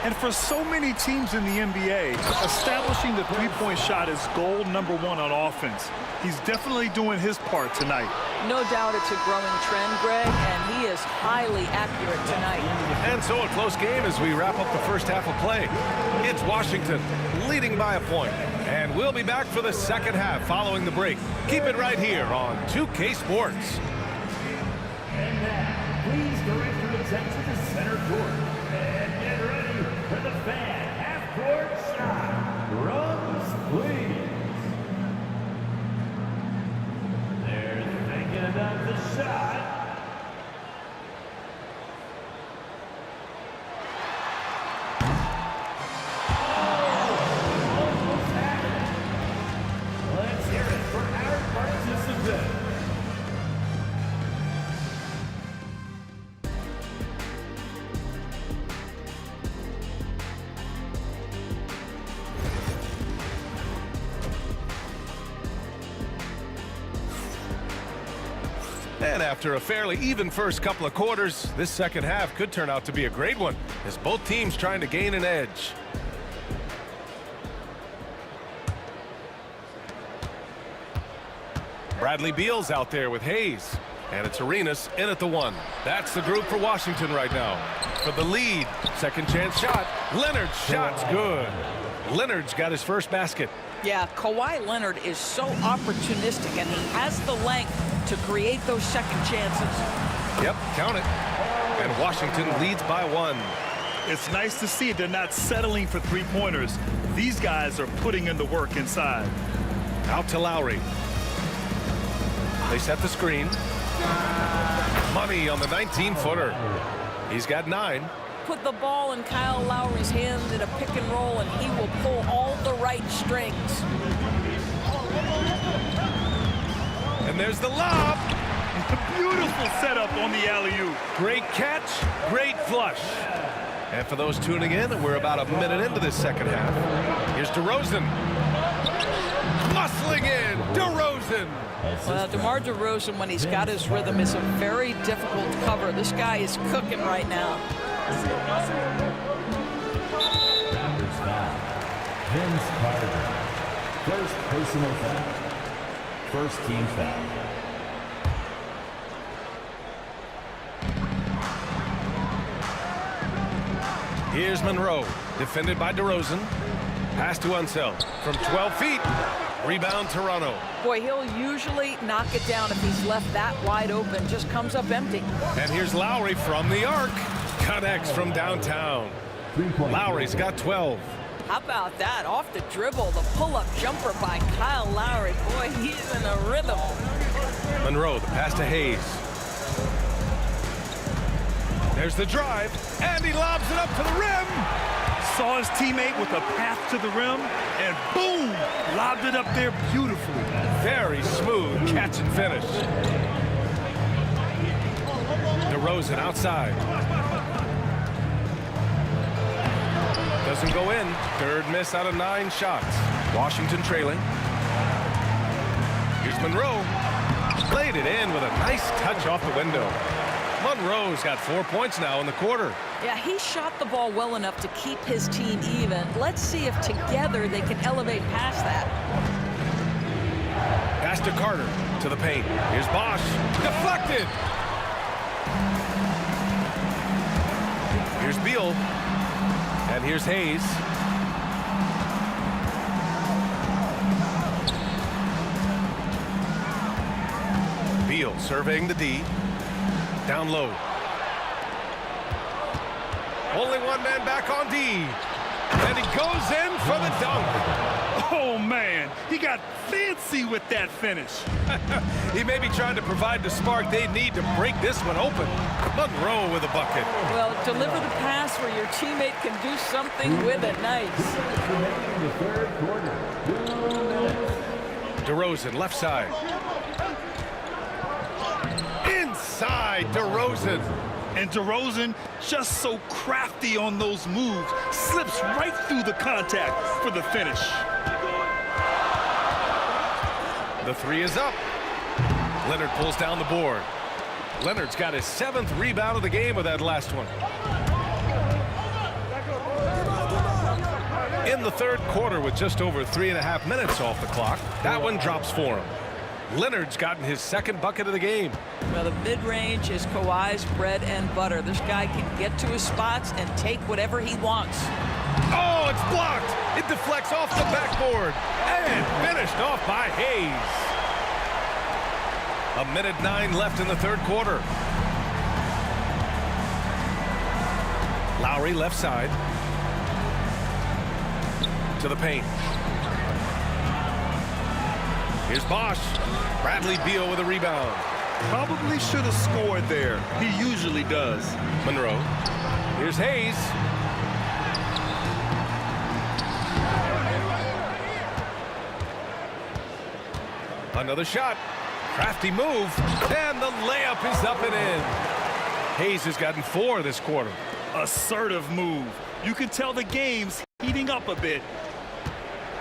And for so many teams in the NBA, establishing the three-point shot is goal number 1 on offense. He's definitely doing his part tonight. No doubt it's a growing trend, Greg, and he is highly accurate tonight. And so a close game as we wrap up the first half of play. It's Washington leading by a point. And we'll be back for the second half following the break. Keep it right here on 2K Sports. And now, please direct your attention to center court. And get ready for the fan half-court shot. Runs, please. They're thinking about the shot. Almost had it. Let's hear it for our participant. And after a fairly even first couple of quarters, this second half could turn out to be a great one as both teams trying to gain an edge. Bradley Beal's out there with Hayes. And it's Arenas in at the 1. That's the group for Washington right now. For the lead, second chance shot. Leonard's shot's good. Leonard's got his first basket. Yeah, Kawhi Leonard is so opportunistic, and he has the length to create those second chances. Yep, count it. And Washington leads by 1. It's nice to see they're not settling for three-pointers. These guys are putting in the work inside. Out to Lowry. They set the screen. Money on the 19-footer. He's got 9. Put the ball in Kyle Lowry's hands in a pick and roll, and he will pull all the right strings. And there's the lob. Beautiful setup on the alley-oop. Great catch, great flush. And for those tuning in, we're about a minute into this second half. Here's DeRozan. Muscling in, DeRozan. Well, DeMar DeRozan, when he's got his rhythm, is a very difficult cover. This guy is cooking right now. Raptors foul. Vince Carter. First personal foul. First team foul. Here's Monroe, defended by DeRozan. Pass to Unseld from 12 feet. Rebound Toronto. Boy, he'll usually knock it down if he's left that wide open. Just comes up empty. And here's Lowry from the arc. Connects from downtown. Lowry's got 12. How about that? Off the dribble, the pull-up jumper by Kyle Lowry. Boy, he's in a rhythm. Monroe, the pass to Hayes. There's the drive, and he lobs it up to the rim. Saw his teammate with a path to the rim, and boom, lobbed it up there beautifully. Very smooth catch and finish. DeRozan outside. Doesn't go in. Third miss out of 9 shots. Washington trailing. Here's Monroe. Played it in with a nice touch off the window. Monroe's got 4 points now in the quarter. Yeah, he shot the ball well enough to keep his team even. Let's see if together they can elevate past that. Pass to Carter to the paint. Here's Bosch. Deflected. Here's Beal. And here's Hayes. Beal surveying the D. Down low. Only one man back on D. And he goes in for the dunk. Oh, man, he got fancy with that finish. He may be trying to provide the spark they need to break this one open. Monroe with a bucket. Well, deliver the pass where your teammate can do something with it. Nice. The third quarter. 2 minutes. DeRozan, left side. Inside, DeRozan. And DeRozan, just so crafty on those moves, slips right through the contact for the finish. The three is up. Leonard pulls down the board. Leonard's got his 7th rebound of the game with that last one. In the third quarter with just over 3.5 minutes off the clock, that one drops for him. Leonard's gotten his 2nd bucket of the game. Well, the mid-range is Kawhi's bread and butter. This guy can get to his spots and take whatever he wants. Oh, it's blocked. It deflects off the backboard and finished off by Hayes. 1:09 left in the third quarter. Lowry left side. To the paint. Here's Bosch. Bradley Beal with a rebound. Probably should have scored there. He usually does. Monroe. Here's Hayes. Another shot. Crafty move. And the layup is up and in. Hayes has gotten 4 this quarter. Assertive move. You can tell the game's heating up a bit.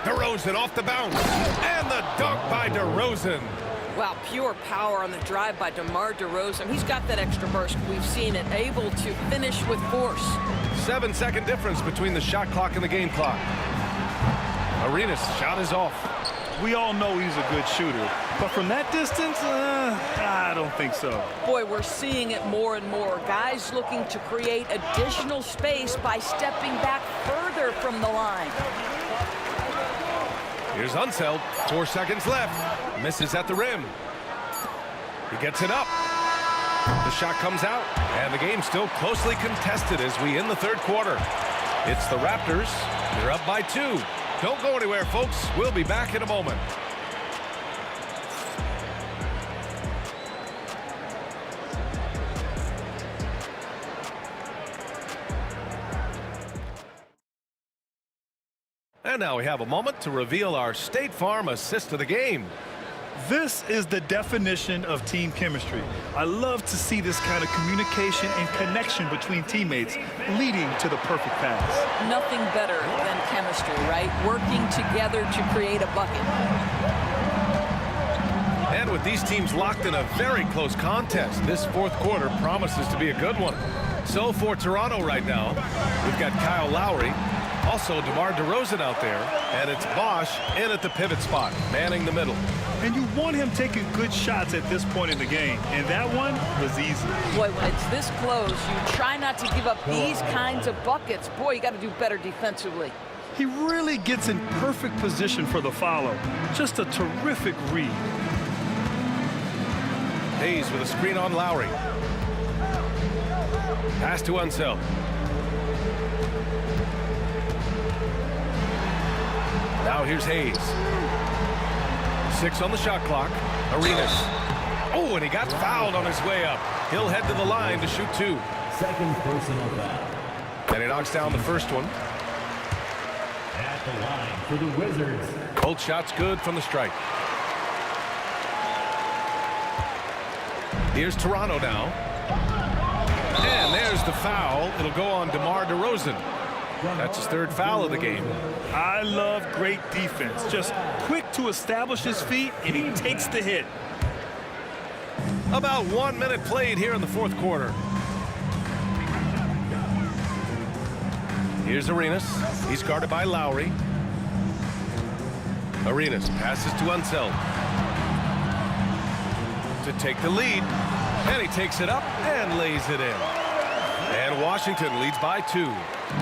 DeRozan off the bounce. And the dunk by DeRozan. Wow, pure power on the drive by DeMar DeRozan. He's got that extra burst. We've seen it, able to finish with force. 7-second difference between the shot clock and the game clock. Arenas' shot is off. We all know he's a good shooter, but from that distance, I don't think so. Boy, we're seeing it more and more. Guys looking to create additional space by stepping back further from the line. Here's Unseld. 4 seconds left. Misses at the rim. He gets it up. The shot comes out, and the game's still closely contested as we end the third quarter. It's the Raptors. They're up by 2. Don't go anywhere, folks. We'll be back in a moment. And now we have a moment to reveal our State Farm assist of the game. This is the definition of team chemistry. I love to see this kind of communication and connection between teammates leading to the perfect pass. Nothing better than chemistry, right? Working together to create a bucket. And with these teams locked in a very close contest, this fourth quarter promises to be a good one. So for Toronto right now, we've got Kyle Lowry, also DeMar DeRozan out there, and it's Bosch in at the pivot spot, manning the middle. And you want him taking good shots at this point in the game, and that one was easy. Boy, when it's this close, you try not to give up these kinds of buckets. Boy, you got to do better defensively. He really gets in perfect position for the follow. Just a terrific read. Hayes with a screen on Lowry. Pass to Unseld. Now here's Hayes. 6 on the shot clock. Arenas. Oh, and he got fouled on his way up. He'll head to the line to shoot 2. Second personal foul. And he knocks down the first one. At the line for the Wizards. Both shots good from the strike. Here's Toronto now. And there's the foul. It'll go on DeMar DeRozan. That's his 3rd foul of the game. I love great defense. Just quick to establish his feet, and he takes the hit. About 1 minute played here in the fourth quarter. Here's Arenas. He's guarded by Lowry. Arenas passes to Unseld to take the lead. And he takes it up and lays it in. And Washington leads by 2.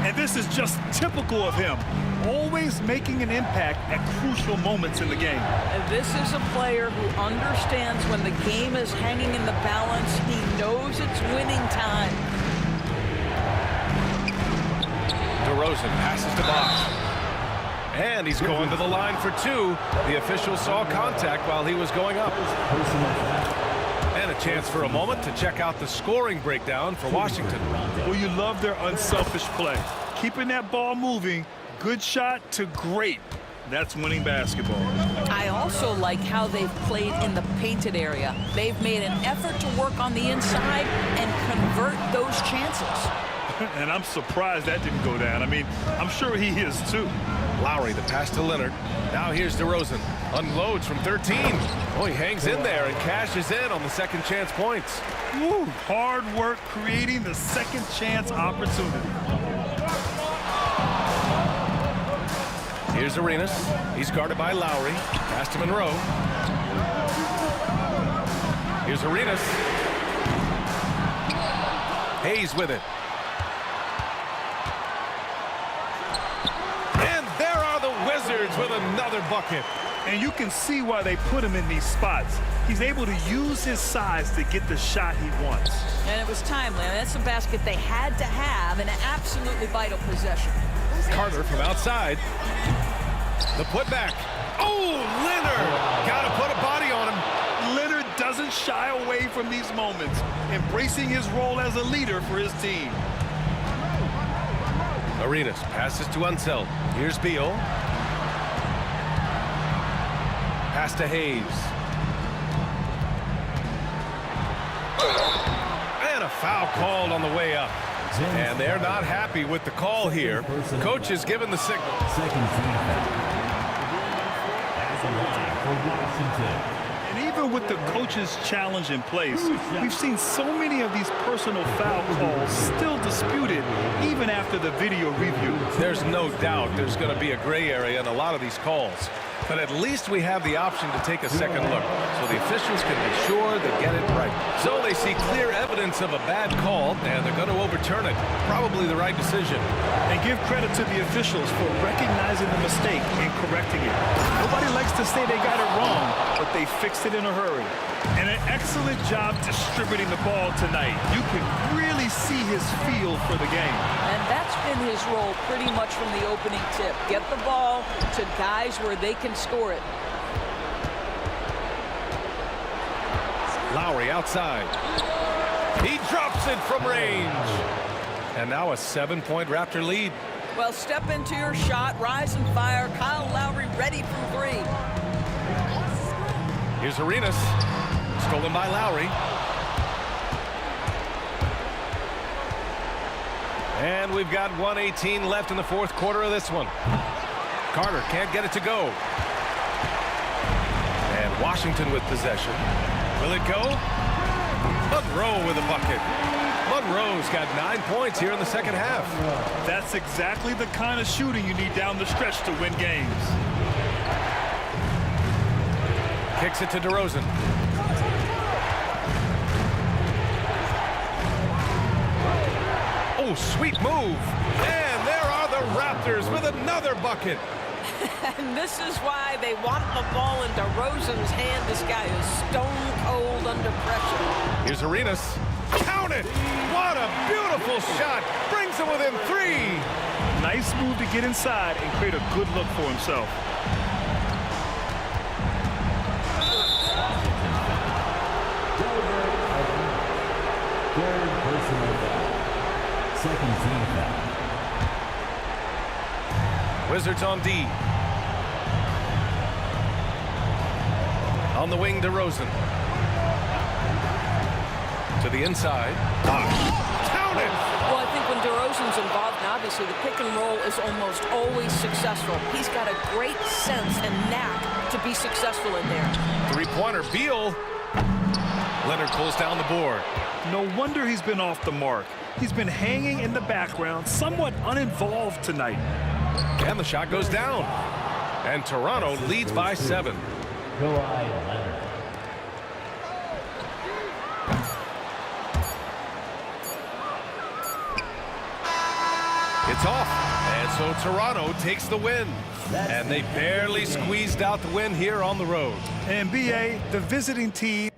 And this is just typical of him. Always making an impact at crucial moments in the game. This is a player who understands when the game is hanging in the balance. He knows it's winning time. DeRozan passes to Bosch. And he's going to the line for 2. The official saw contact while he was going up. And a chance for a moment to check out the scoring breakdown for Washington. Well, you love their unselfish play. Keeping that ball moving, good shot to great. That's winning basketball. I also like how they've played in the painted area. They've made an effort to work on the inside and convert those chances. And I'm surprised that didn't go down. I mean, I'm sure he is too. Lowry, the pass to Leonard. Now here's DeRozan. Unloads from 13. Oh, he hangs in there and cashes in on the second chance points. Woo, hard work creating the second chance opportunity. Here's Arenas. He's guarded by Lowry. Pass to Monroe. Here's Arenas. Hayes with it. And there are the Wizards with another bucket. And you can see why they put him in these spots. He's able to use his size to get the shot he wants. And it was timely. I mean, that's a basket they had to have in an absolutely vital possession. Carter from outside. The putback. Oh, Leonard! Got to put a body on him. Leonard doesn't shy away from these moments, embracing his role as a leader for his team. Arenas passes to Unseld. Here's Beal. Pass to Hayes. And a foul called on the way up. And they're not happy with the call here. Coach has given the signal. Second team foul. As a line for Washington. And even with the coach's challenge in place, we've seen so many of these personal foul calls still disputed even after the video review. There's no doubt there's going to be a gray area in a lot of these calls. But at least we have the option to take a second look, so the officials can be sure they get it right. So they see clear evidence of a bad call, and they're going to overturn it. Probably the right decision. And give credit to the officials for recognizing the mistake and correcting it. Nobody likes to say they got it wrong, but they fixed it in a hurry. And an excellent job distributing the ball tonight. You can really see his feel for the game. And that's been his role pretty much from the opening tip. Get the ball to guys where they can score it. Lowry outside. He drops it from range. And now a 7-point Raptor lead. Well, step into your shot, rise and fire. Kyle Lowry ready from three. Here's Arenas. Stolen by Lowry. And we've got 1:18 left in the fourth quarter of this one. Carter can't get it to go. And Washington with possession. Will it go? Monroe with a bucket. Monroe's got 9 points here in the second half. That's exactly the kind of shooting you need down the stretch to win games. Kicks it to DeRozan. Oh, sweet move. And there are the Raptors with another bucket. And this is why they want the ball in DeRozan's hand. This guy is stone cold under pressure. Here's Arenas. Count it! What a beautiful shot. Brings him within 3. Nice move to get inside and create a good look for himself. Third personal foul. Second team foul. Wizards on D. On the wing, DeRozan. To the inside. Count it! Well, I think when DeRozan's involved, and obviously the pick and roll is almost always successful. He's got a great sense and knack to be successful in there. Three-pointer, Beal. Leonard pulls down the board. No wonder he's been off the mark. He's been hanging in the background, somewhat uninvolved tonight. And the shot goes down. And Toronto leads by 7. Kawhi Leonard. It's off. And so Toronto takes the win. And they barely squeezed out the win here on the road. And BA, the visiting team.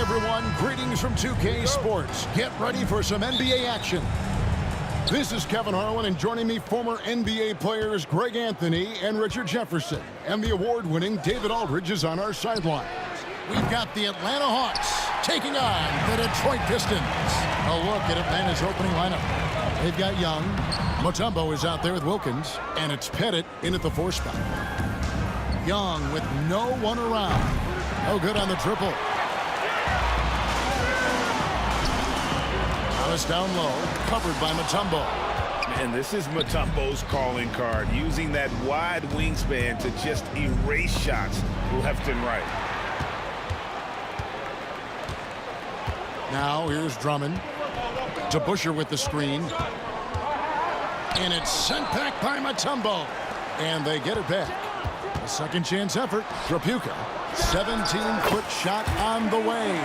everyone. Greetings from 2K Sports. Get ready for some NBA action. This is Kevin Harlan, and joining me, former NBA players Greg Anthony and Richard Jefferson. And the award-winning David Aldridge is on our sideline. We've got the Atlanta Hawks taking on the Detroit Pistons. A look at Atlanta's opening lineup. They've got Young. Mutombo is out there with Wilkins, and it's Pettit in at the 4 spot. Young with no one around. No good on the triple. Thomas down low, covered by Mutombo. And this is Mutombo's calling card, using that wide wingspan to just erase shots left and right. Now here's Drummond to Busher with the screen. And it's sent back by Mutombo. And they get it back. A second chance effort. Trapuka, 17-foot shot on the way.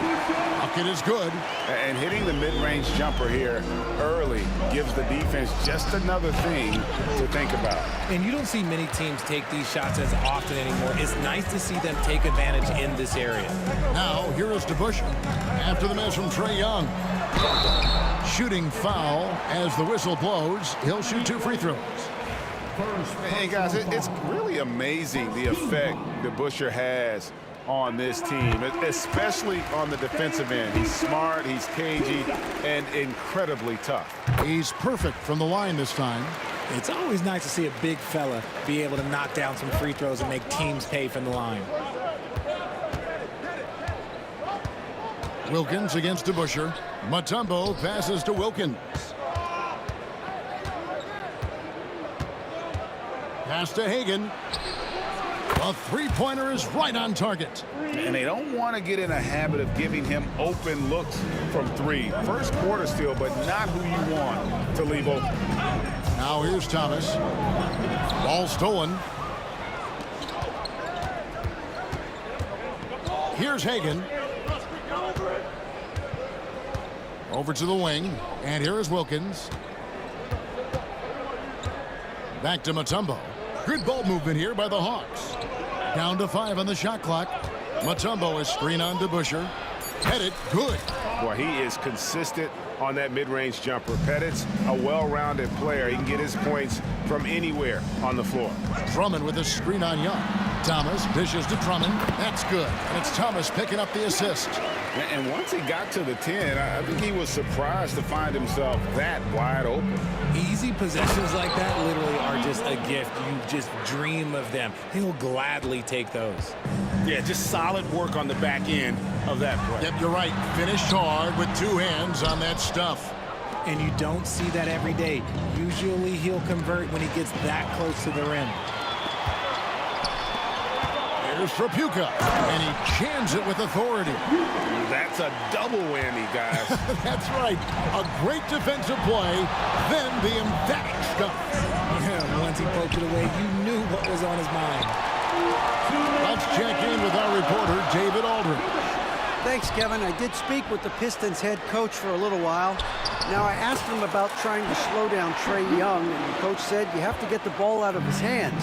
Bucket is good. And hitting the mid-range jumper here early gives the defense just another thing to think about. And you don't see many teams take these shots as often anymore. It's nice to see them take advantage in this area. Now, here is DeBusschere. After the miss from Trae Young. Shooting foul as the whistle blows. He'll shoot 2 free throws. Hey, guys, it's really amazing the effect DeBusschere has on this team, especially on the defensive end. He's smart, he's cagey, and incredibly tough. He's perfect from the line this time. It's always nice to see a big fella be able to knock down some free throws and make teams pay from the line. Wilkins against DeBusschere. Mutombo passes to Wilkins. Pass to Hagan. A three-pointer is right on target. And they don't want to get in a habit of giving him open looks from three. First quarter still, but not who you want to leave open. Now here's Thomas. Ball stolen. Here's Hagan. Over to the wing. And here is Wilkins. Back to Mutombo. Good ball movement here by the Hawks. Down to 5 on the shot clock. Mutombo is screen on DeBusschere. Pettit, good. Boy, he is consistent on that mid-range jumper. Pettit's a well-rounded player. He can get his points from anywhere on the floor. Drummond with a screen on Young. Thomas dishes to Drummond. That's good. And it's Thomas picking up the assist. And once he got to the 10, I think he was surprised to find himself that wide open. Easy possessions like that literally are just a gift. You just dream of them. He'll gladly take those. Yeah, just solid work on the back end of that play. Yep, you're right. Finished hard with 2 hands on that stuff. And you don't see that every day. Usually he'll convert when he gets that close to the rim. Here's Trapuka, and he jams it with authority. That's a double whammy, guys. That's right. A great defensive play, then the emphatic stuff. Yeah, once he poked it away, you knew what was on his mind. Let's check in with our reporter, David Aldridge. Thanks, Kevin. I did speak with the Pistons head coach for a little while. Now, I asked him about trying to slow down Trae Young, and the coach said you have to get the ball out of his hands.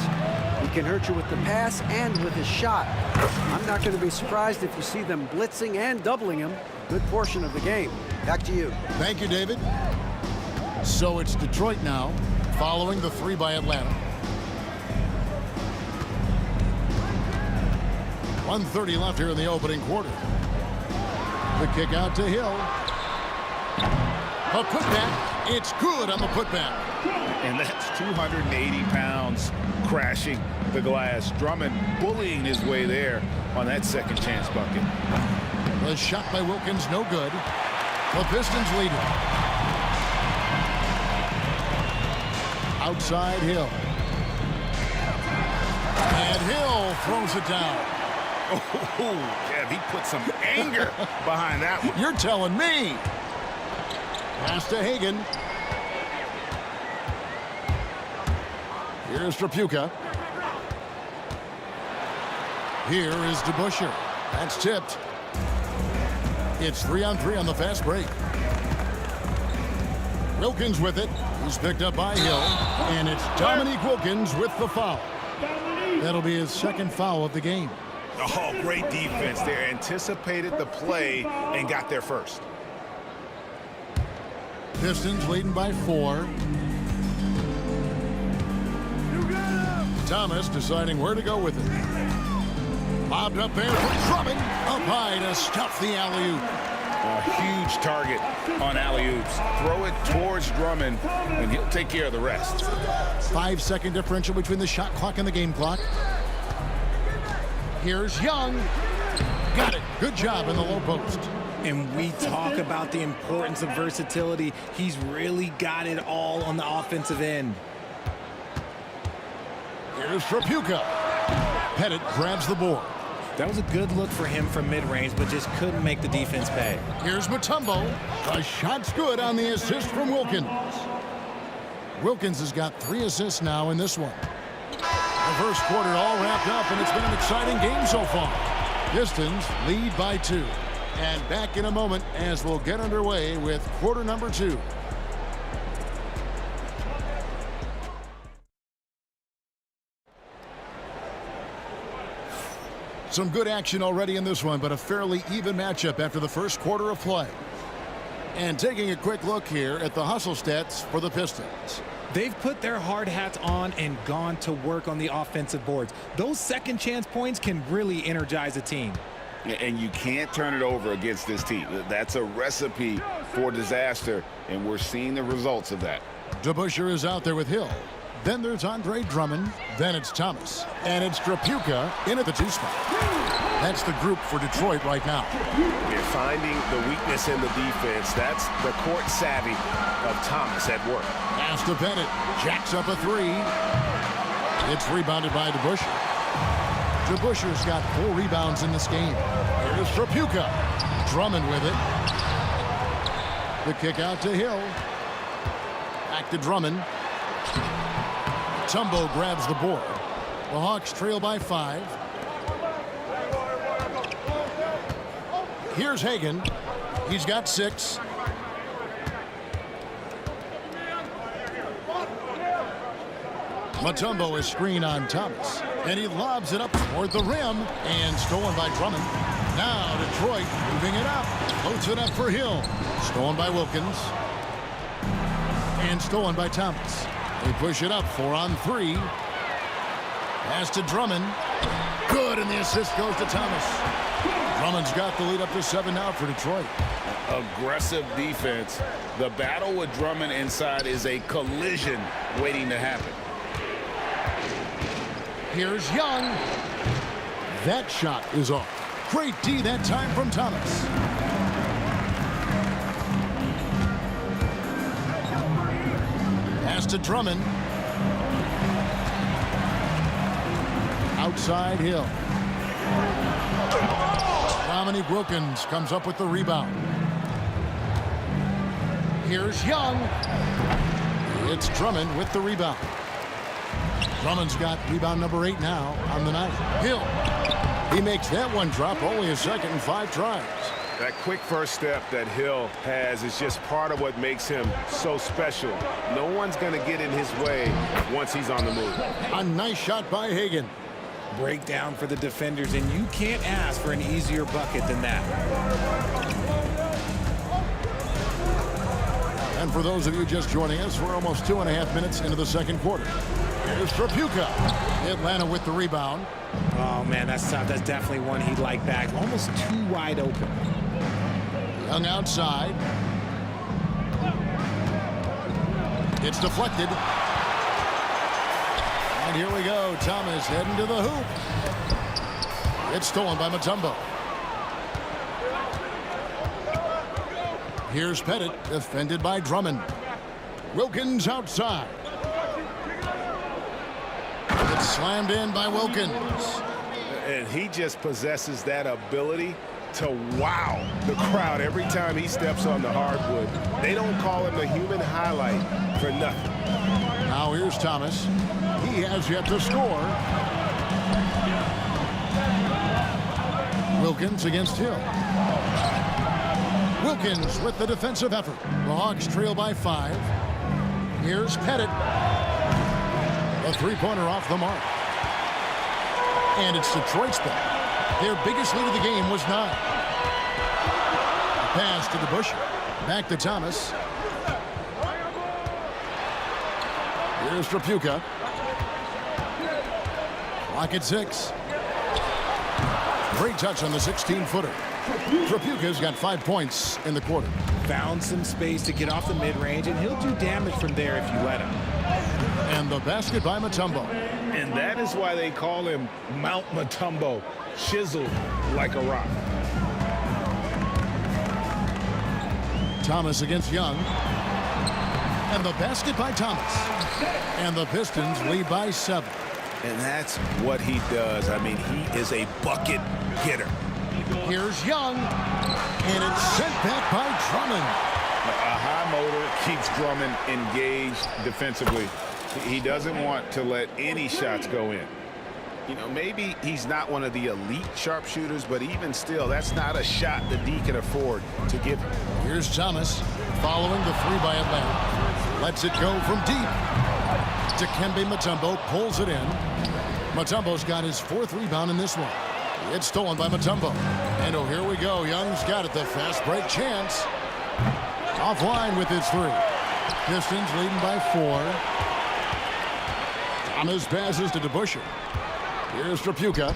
He can hurt you with the pass and with his shot. I'm not going to be surprised if you see them blitzing and doubling him a good portion of the game. Back to you. Thank you, David. So it's Detroit now, following the 3 by Atlanta. 1:30 left here in the opening quarter. The kick out to Hill. A putback. It's good on the putback. And that's 280 pounds crashing the glass. Drummond bullying his way there on that second chance bucket. The shot by Wilkins, no good. The Pistons lead it. Outside Hill. And Hill throws it down. Oh, yeah, he put some anger behind that one. You're telling me. Pass to Hagan. Here's Trapuka. Here is DeBusschere. That's tipped. It's 3-on-3 on the fast break. Wilkins with it. He's picked up by Hill. And it's Dominique Wilkins with the foul. That'll be his second foul of the game. Oh, great defense there. Anticipated the play and got there first. Pistons leading by 4. Thomas deciding where to go with it. Bobbed up there for Drummond. Up high to stuff the alley-oop. A huge target on alley-oops. Throw it towards Drummond, and he'll take care of the rest. 5-second differential between the shot clock and the game clock. Here's Young. Got it. Good job in the low post. And we talk about the importance of versatility. He's really got it all on the offensive end. Here's Trapuka. Pettit grabs the board. That was a good look for him from mid-range, but just couldn't make the defense pay. Here's Mutombo. The shot's good on the assist from Wilkins. Wilkins has got 3 assists now in this one. The first quarter all wrapped up, and it's been an exciting game so far. Pistons lead by 2. And back in a moment as we'll get underway with quarter number 2. Some good action already in this one, but a fairly even matchup after the first quarter of play. And taking a quick look here at the hustle stats for the Pistons. They've put their hard hats on and gone to work on the offensive boards. Those second chance points can really energize a team. And you can't turn it over against this team. That's a recipe for disaster, and we're seeing the results of that. DeBusschere is out there with Hill. Then there's Andre Drummond. Then it's Thomas. And it's Strapuka in at the 2 spot. That's the group for Detroit right now. You're finding the weakness in the defense. That's the court savvy of Thomas at work. Pass to Bennett. Jacks up a 3. It's rebounded by DeBusschere. DeBusschere's got 4 rebounds in this game. Here's Strapuka. Drummond with it. The kick out to Hill. Back to Drummond. Tumbo grabs the board. The Hawks trail by 5. Here's Hagan. He's got 6. Mutombo is screened on Thomas. And he lobs it up toward the rim. And stolen by Drummond. Now Detroit moving it up. Floats it up for Hill. Stolen by Wilkins. And stolen by Thomas. They push it up 4 on 3. Pass to Drummond. Good, and the assist goes to Thomas. Drummond's got the lead up to 7 now for Detroit. Aggressive defense. The battle with Drummond inside is a collision waiting to happen. Here's Young. That shot is off. Great D that time from Thomas. Pass to Drummond. Outside Hill. Dominique Wilkins comes up with the rebound. Here's Young. It's Drummond with the rebound. Drummond's got rebound number 8 now on the night. Hill. He makes that one drop, only a second and 5 tries. That quick first step that Hill has is just part of what makes him so special. No one's going to get in his way once he's on the move. A nice shot by Hagan. Breakdown for the defenders, and you can't ask for an easier bucket than that. And for those of you just joining us, we're almost 2.5 minutes into the second quarter. Here's Strapuka. Atlanta with the rebound. Oh, man, that's tough. That's definitely one he'd like back. Almost too wide open. Young outside. It's deflected. And here we go. Thomas heading to the hoop. It's stolen by Mutombo. Here's Pettit, defended by Drummond. Wilkins outside. It's slammed in by Wilkins. And he just possesses that ability to wow the crowd every time he steps on the hardwood. They don't call him the human highlight for nothing. Now here's Thomas. He has yet to score. Wilkins against Hill. Wilkins with the defensive effort. The Hawks trail by 5. Here's Pettit. A 3-pointer off the mark. And it's Detroit's ball. Their biggest lead of the game was 9. Pass to DeBusschere. Back to Thomas. Here's Strapuka. Clock at 6. Great touch on the 16-footer. Strapuka's got 5 points in the quarter. Found some space to get off the mid-range, and he'll do damage from there if you let him. And the basket by Mutombo. And that is why they call him Mount Mutombo, chiseled like a rock. Thomas against Young. And the basket by Thomas. And the Pistons lead by 7. And that's what he does. I mean, he is a bucket getter. Here's Young. And it's sent back by Drummond. A high motor keeps Drummond engaged defensively. He doesn't want to let any shots go in. You know, maybe he's not one of the elite sharpshooters, but even still, that's not a shot the D can afford to give him. Here's Thomas following the 3 by Atlanta. Lets it go from deep. Dikembe Mutombo pulls it in. Mutombo's got his 4th rebound in this one. It's stolen by Mutombo. And oh, here we go. Young's got it. The fast break chance. Offline with his 3. Pistons leading by 4. Thomas passes to DeBusschere. Here's Strapuka.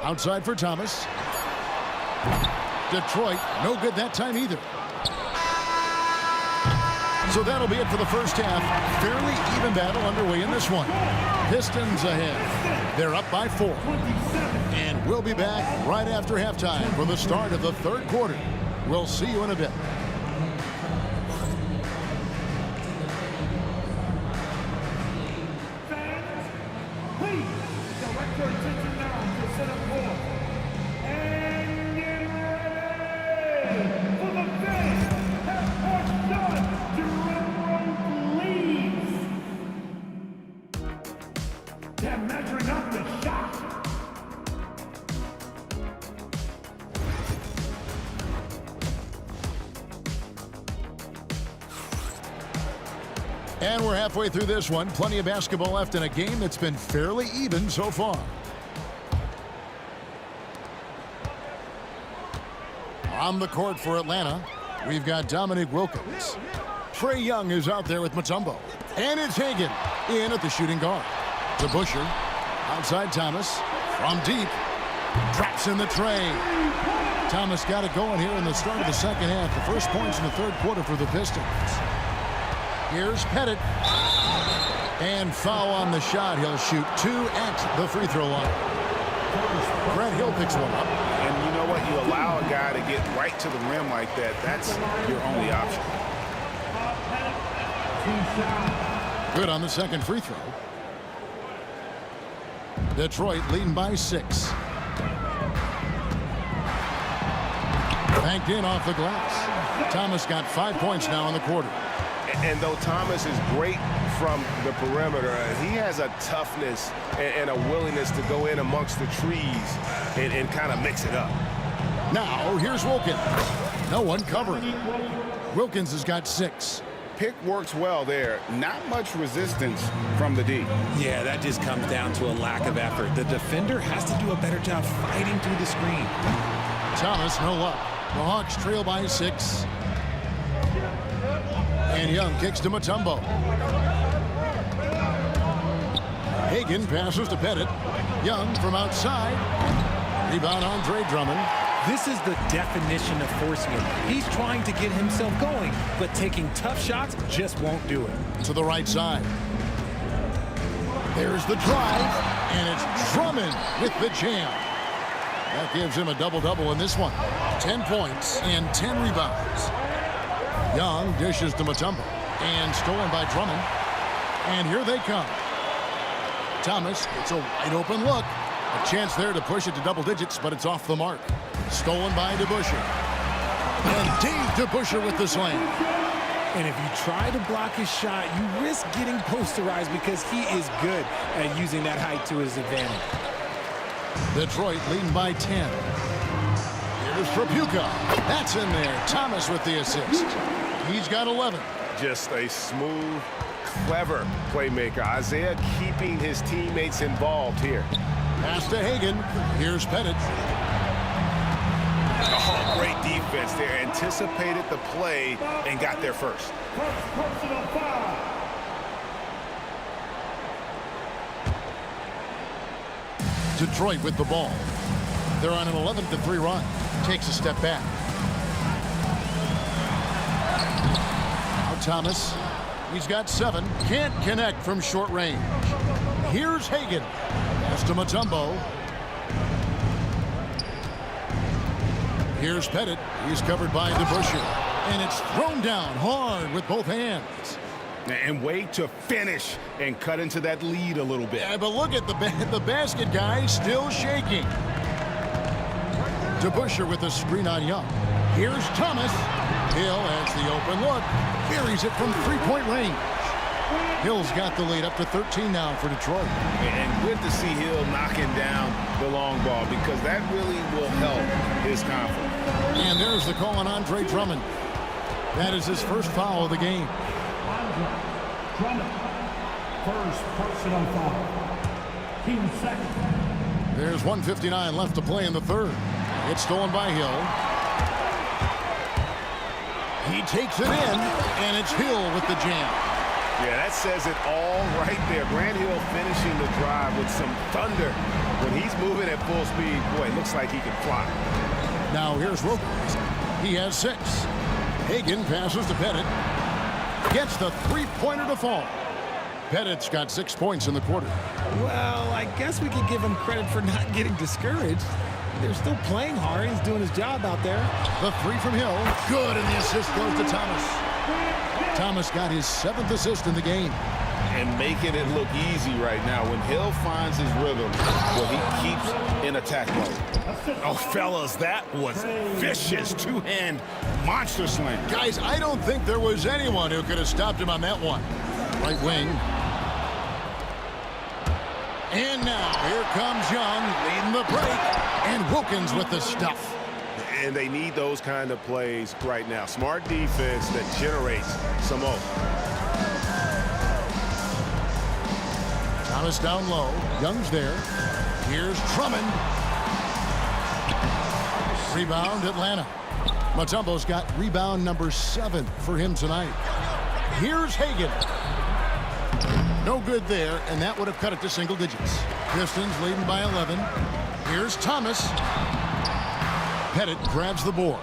Outside for Thomas. Detroit, no good that time either. So that'll be it for the first half. Fairly even battle underway in this one. Pistons ahead. They're up by 4. And we'll be back right after halftime for the start of the third quarter. We'll see you in a bit. Please direct your attention now to center court. And get ready for the finish. Half-court shot. Drum roll, please. They're measuring up the shot. And we're halfway through this one. Plenty of basketball left in a game that's been fairly even so far. On the court for Atlanta, we've got Dominic Wilkins. Trae Young is out there with Mutombo. And it's Hagan in at the shooting guard. To Busher. Outside Thomas. From deep. Drops in the tray. Thomas got it going here in the start of the second half. The first points in the third quarter for the Pistons. Here's Pettit. And foul on the shot. He'll shoot 2 at the free throw line. Grant Hill picks one up. And you know what? You allow a guy to get right to the rim like that. That's your only option. Good on the second free throw. Detroit leading by 6. Banked in off the glass. Thomas got 5 points now in the quarter. And though Thomas is great from the perimeter, he has a toughness and a willingness to go in amongst the trees and kind of mix it up. Now, here's Wilkins. No one covering. Wilkins has got 6. Pick works well there. Not much resistance from the D. Yeah, that just comes down to a lack of effort. The defender has to do a better job fighting through the screen. Thomas, no luck. The Hawks trail by 6. And Young kicks to Mutombo. Hagan passes to Pettit. Young from outside. Rebound Andre Drummond. This is the definition of forcing it. He's trying to get himself going, but taking tough shots just won't do it. To the right side. There's the drive, and it's Drummond with the jam. That gives him a double-double in this one. 10 points and 10 rebounds. Young dishes to Mutombo, and stolen by Drummond. And here they come. Thomas gets a wide open look. A chance there to push it to double digits, but it's off the mark. Stolen by DeBusschere. And Dave DeBusschere with the slam. And if you try to block his shot, you risk getting posterized because he is good at using that height to his advantage. Detroit leading by 10. Here's Trapuka. That's in there. Thomas with the assist. He's got 11. Just a smooth, clever playmaker. Isaiah keeping his teammates involved here. Pass to Hagan. Here's Pettit. Oh, great defense there. Anticipated the play and got there first. Personal foul. Detroit with the ball. They're on an 11-3 run. Takes a step back. Now Thomas. He's got 7. Can't connect from short range. Here's Hagan. Pass to Mutombo. Here's Pettit. He's covered by DeBusschere. And it's thrown down hard with both hands. And way to finish and cut into that lead a little bit. Yeah, but look at the basket guy still shaking. DeBusschere with a screen on Young. Here's Thomas. Hill has the open look. Buries it from three-point range. Hill's got the lead up to 13 now for Detroit. And good to see Hill knocking down the long ball because that really will help his confidence. And there's the call on Andre Drummond. That is his first foul of the game. Drummond. First personal foul. Team second. There's 1:59 left to play in the third. It's stolen by Hill. He takes it in, and it's Hill with the jam. Yeah, that says it all right there. Grant Hill finishing the drive with some thunder. When he's moving at full speed, boy, it looks like he can fly. Now here's Wilkins. He has 6. Hagan passes to Pettit. Gets the three-pointer to fall. Pettit's got 6 points in the quarter. Well, I guess we could give him credit for not getting discouraged. They're still playing hard. He's doing his job out there. The 3 from Hill. Good, and the assist goes to Thomas. Thomas got his 7th assist in the game. And making it look easy right now. When Hill finds his rhythm, well, he keeps in attack mode. Oh, fellas, that was vicious. Two-hand monster slam. Guys, I don't think there was anyone who could have stopped him on that one. Right wing. And now, here comes Young leading the break. And Wilkins with the stuff. And they need those kind of plays right now. Smart defense that generates some more. Thomas down low. Young's there. Here's Drummond. Rebound, Atlanta. Mutombo's got rebound number 7 for him tonight. Here's Hagan. No good there, and that would have cut it to single digits. Pistons leading by 11. Here's Thomas. Pettit grabs the board.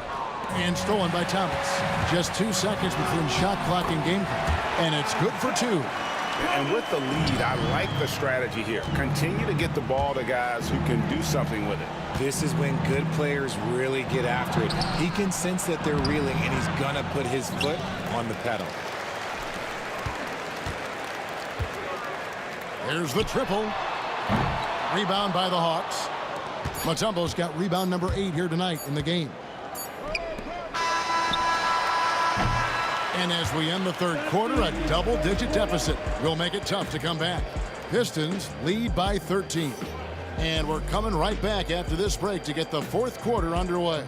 And stolen by Thomas. Just 2 seconds between shot clock and game clock. And it's good for 2. And with the lead, I like the strategy here. Continue to get the ball to guys who can do something with it. This is when good players really get after it. He can sense that they're reeling, and he's going to put his foot on the pedal. There's the triple. Rebound by the Hawks. Mutombo's got rebound number 8 here tonight in the game. And as we end the 3rd quarter, a double-digit deficit will make it tough to come back. Pistons lead by 13. And we're coming right back after this break to get the 4th quarter underway.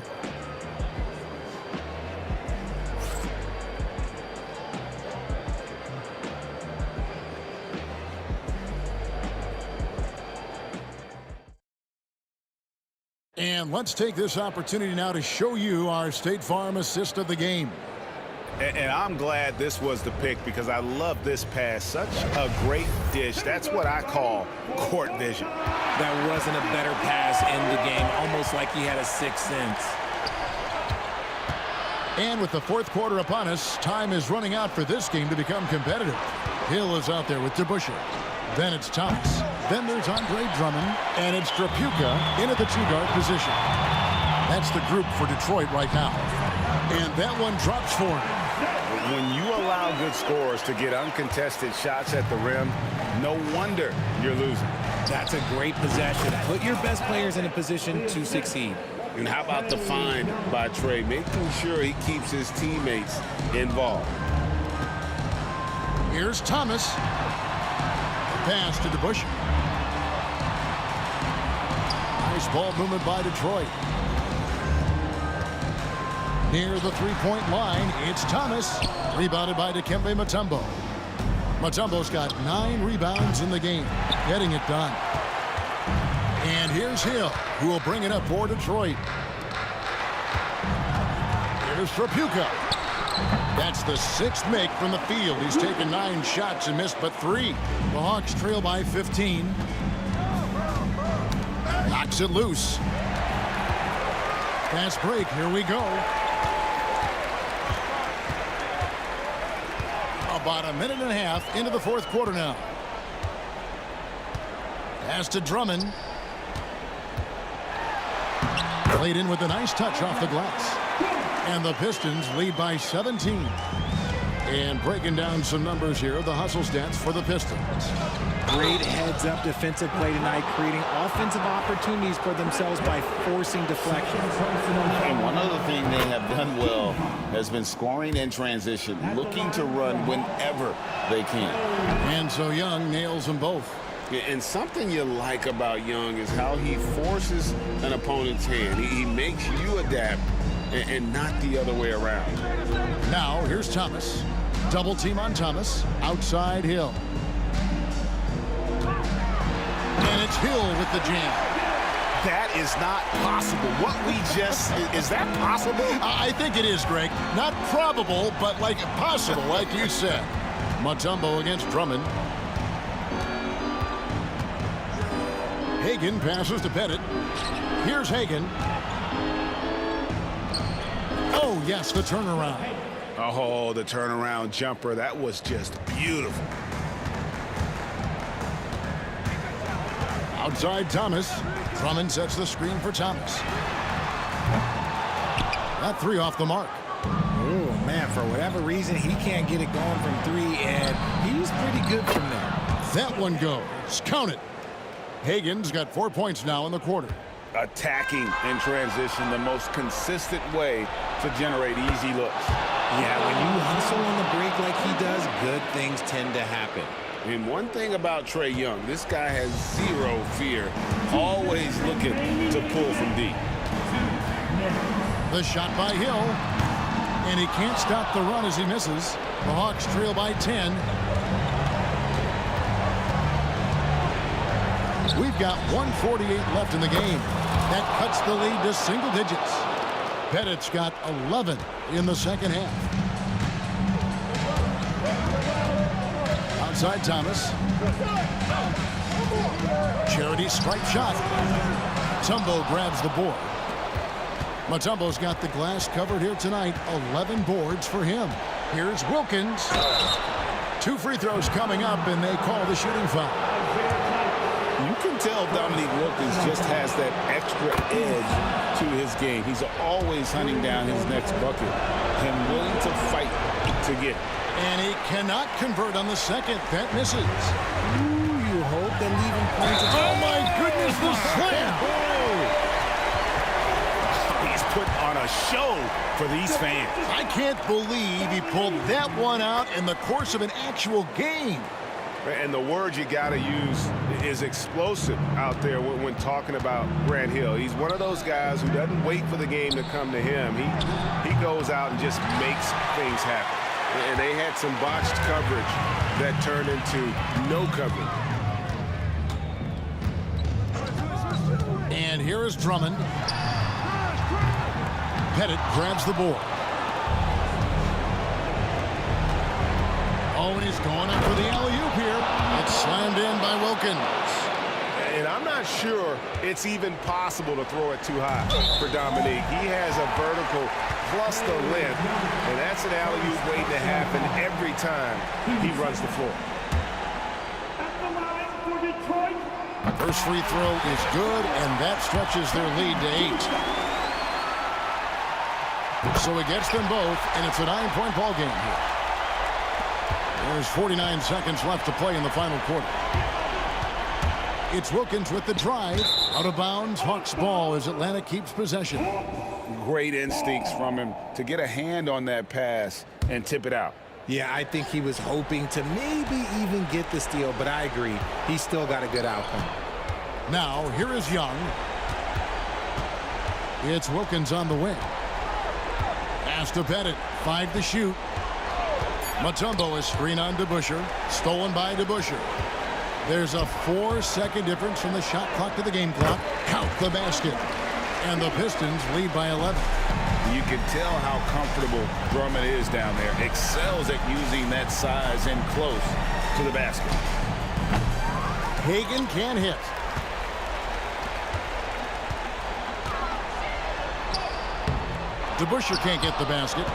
And let's take this opportunity now to show you our State Farm assist of the game. And I'm glad this was the pick because I love this pass. Such a great dish. That's what I call court vision. That wasn't a better pass in the game, almost like he had a 6th sense. And with the 4th quarter upon us, time is running out for this game to become competitive. Hill is out there with DeBusschere. Then it's Thomas. Then there's Andre Drummond. And it's Trapuka into the 2-guard position. That's the group for Detroit right now. And that one drops for him. When you allow good scorers to get uncontested shots at the rim, no wonder you're losing. That's a great possession. Put your best players in a position to succeed. And how about the find by Trey, making sure he keeps his teammates involved. Here's Thomas. Pass to DeBusschere. Nice ball movement by Detroit. Near the 3-point line, it's Thomas. Rebounded by Dikembe Mutombo. Mutombo's got 9 rebounds in the game, getting it done. And here's Hill, who will bring it up for Detroit. Here's Trapuka. That's the 6th make from the field. He's taken 9 shots and missed but 3. The Hawks trail by 15. Knocks it loose. Fast break, here we go. About a minute and a half into the 4th quarter now. Pass to Drummond. Played in with a nice touch off the glass. And the Pistons lead by 17. And breaking down some numbers here, the hustle stats for the Pistons. Great heads-up defensive play tonight, creating offensive opportunities for themselves by forcing deflections. And one other thing they have done well has been scoring in transition, looking to run whenever they can. And so Young nails them both. And something you like about Young is how he forces an opponent's hand. He makes you adapt and not the other way around. Now, here's Thomas. Double team on Thomas. Outside Hill. And it's Hill with the jam. That is not possible. What we just, is that possible? I think it is, Greg. Not probable, but like possible, like you said. Mutombo against Drummond. Hagan passes to Pettit. Here's Hagan. Oh, yes, the turnaround. Oh, the turnaround jumper. That was just beautiful. Outside Thomas. Drummond sets the screen for Thomas. That three off the mark. Oh, man, for whatever reason, he can't get it going from three, and he's pretty good from there. That one goes. Count it. Hagen's got 4 points now in the quarter. Attacking in transition, the most consistent way to generate easy looks. Yeah, when you hustle on the break like he does, good things tend to happen. And one thing about Trae Young, this guy has zero fear, always looking to pull from deep. The shot by Hill, and he can't stop the run as he misses. The Hawks trail by 10. We've got 1:48 left in the game. That cuts the lead to single digits. Pettit's got 11 in the second half. Outside Thomas. Charity stripe shot. Mutombo grabs the board. Mutombo's got the glass covered here tonight. 11 boards for him. Here's Wilkins. 2 free throws coming up, and they call the shooting foul. You can tell Dominique Wilkins just has that extra edge to his game. He's always hunting down his next bucket and willing to fight to get it. And he cannot convert on the second. That misses. Ooh, you hope they're leaving points. Oh, my goodness, the slam. He's put on a show for these fans. I can't believe he pulled that one out in the course of an actual game. And the word you got to use is explosive out there when talking about Grant Hill. He's one of those guys who doesn't wait for the game to come to him. He goes out and just makes things happen. And they had some botched coverage that turned into no coverage. And here is Drummond. Pettit grabs the board. Oh, and he's going up for the alley-oop here. It's slammed in by Wilkins. And I'm not sure it's even possible to throw it too high for Dominique. He has a vertical plus the length, and that's an alley-oop waiting to happen every time he runs the floor. First free throw is good, and that stretches their lead to 8. So he gets them both, and it's a 9-point ball game here. There's 49 seconds left to play in the final quarter. It's Wilkins with the drive. Out of bounds, Hawks ball as Atlanta keeps possession. Great instincts from him to get a hand on that pass and tip it out. Yeah, I think he was hoping to maybe even get the steal, but I agree. He's still got a good outcome. Now, here is Young. It's Wilkins on the wing. Pass to Pettit. 5 to shoot. Mutombo is screen on DeBusschere. Stolen by DeBusschere. There's a 4-second difference from the shot clock to the game clock. Count the basket. And the Pistons lead by 11. You can tell how comfortable Drummond is down there. Excels at using that size in close to the basket. Hagen can't hit. DeBusschere can't get the basket.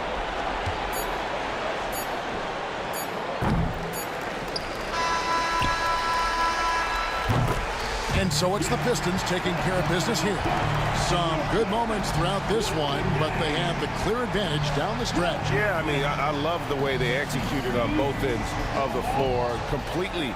And so it's the Pistons taking care of business here. Some good moments throughout this one, but they have the clear advantage down the stretch. Yeah, I mean, I love the way they executed on both ends of the floor. Completely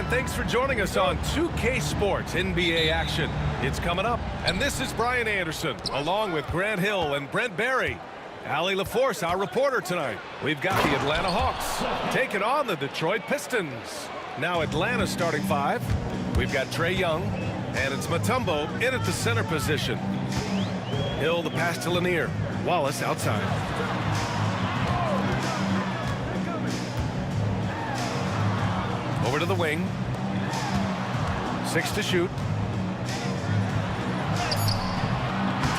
and thanks for joining us on 2K Sports NBA action. It's coming up, and this is Brian Anderson, along with Grant Hill and Brent Barry. Allie LaForce, our reporter tonight. We've got the Atlanta Hawks taking on the Detroit Pistons. Now Atlanta's starting five. We've got Trae Young, and it's Mutombo in at the center position. Hill the pass to Lanier. Wallace outside. Over to the wing. 6 to shoot.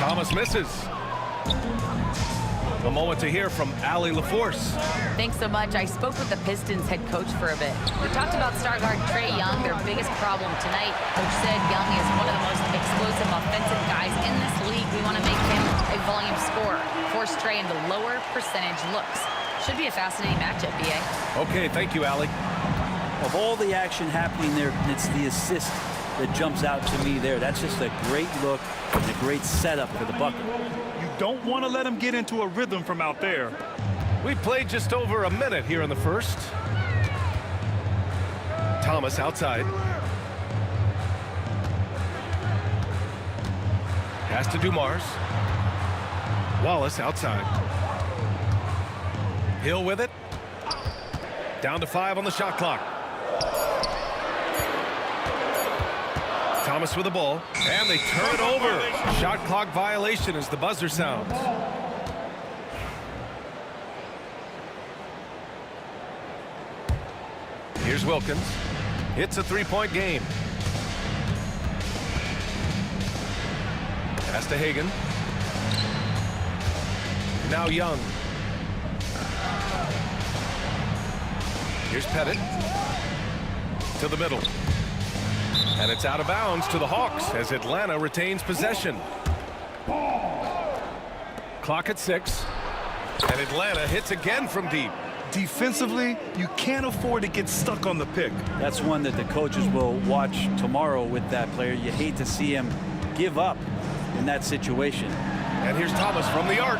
Thomas misses. A moment to hear from Allie LaForce. Thanks so much. I spoke with the Pistons head coach for a bit. We talked about star guard Trae Young, their biggest problem tonight. Coach said Young is one of the most explosive offensive guys in this league. We want to make him a volume scorer, force Trae into lower percentage looks. Should be a fascinating matchup, B.A. Okay, thank you, Allie. Of all the action happening there, it's the assist that jumps out to me there. That's just a great look and a great setup for the bucket. You don't want to let him get into a rhythm from out there. We've played just over a minute here in the first. Thomas outside. Pass to Dumars. Wallace outside. Hill with it. Down to 5 on the shot clock. Thomas with the ball, and they turn it over. Shot clock violation as the buzzer sounds. Here's Wilkins. It's a three-point game. Pass to Hagan. Now Young. Here's Pettit. To the middle. And it's out of bounds to the Hawks as Atlanta retains possession. Clock at 6. And Atlanta hits again from deep. Defensively, you can't afford to get stuck on the pick. That's one that the coaches will watch tomorrow with that player. You hate to see him give up in that situation. And here's Thomas from the arc.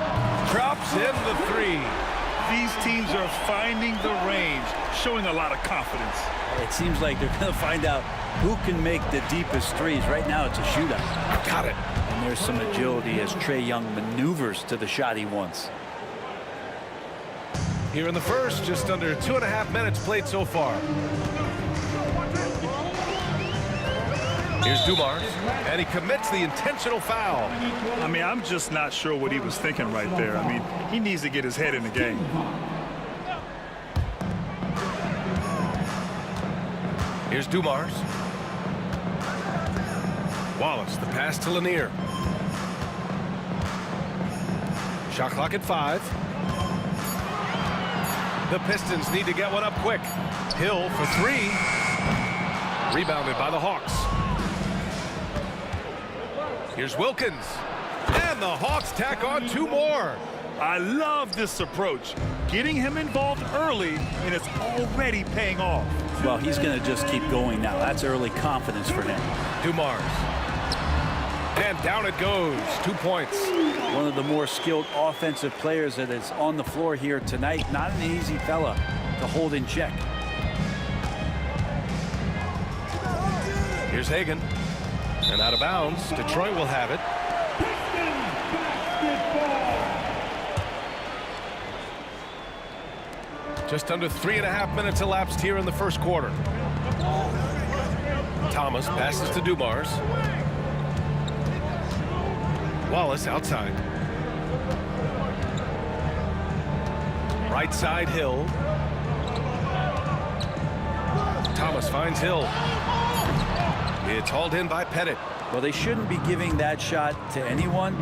Drops in the 3. These teams are finding the range, showing a lot of confidence. It seems like they're going to find out who can make the deepest threes. Right now, it's a shootout. Got it. And there's some agility as Trae Young maneuvers to the shot he wants. Here in the first, just under 2.5 minutes played so far. Here's Dumars, and he commits the intentional foul. I mean, I'm just not sure what he was thinking right there. I mean, he needs to get his head in the game. Here's Dumars. Wallace, the pass to Lanier. Shot clock at 5. The Pistons need to get one up quick. Hill for 3. Rebounded by the Hawks. Here's Wilkins. And the Hawks tack on 2 more. I love this approach. Getting him involved early, and it's already paying off. Well, he's going to just keep going now. That's early confidence for him. Dumars. And down it goes. 2 points. One of the more skilled offensive players that is on the floor here tonight. Not an easy fella to hold in check. Here's Hagan. And out of bounds. Detroit will have it. Just under 3.5 minutes elapsed here in the first quarter. Thomas passes to Dumars. Wallace outside. Right side, Hill. Thomas finds Hill. It's hauled in by Pettit. Well, they shouldn't be giving that shot to anyone,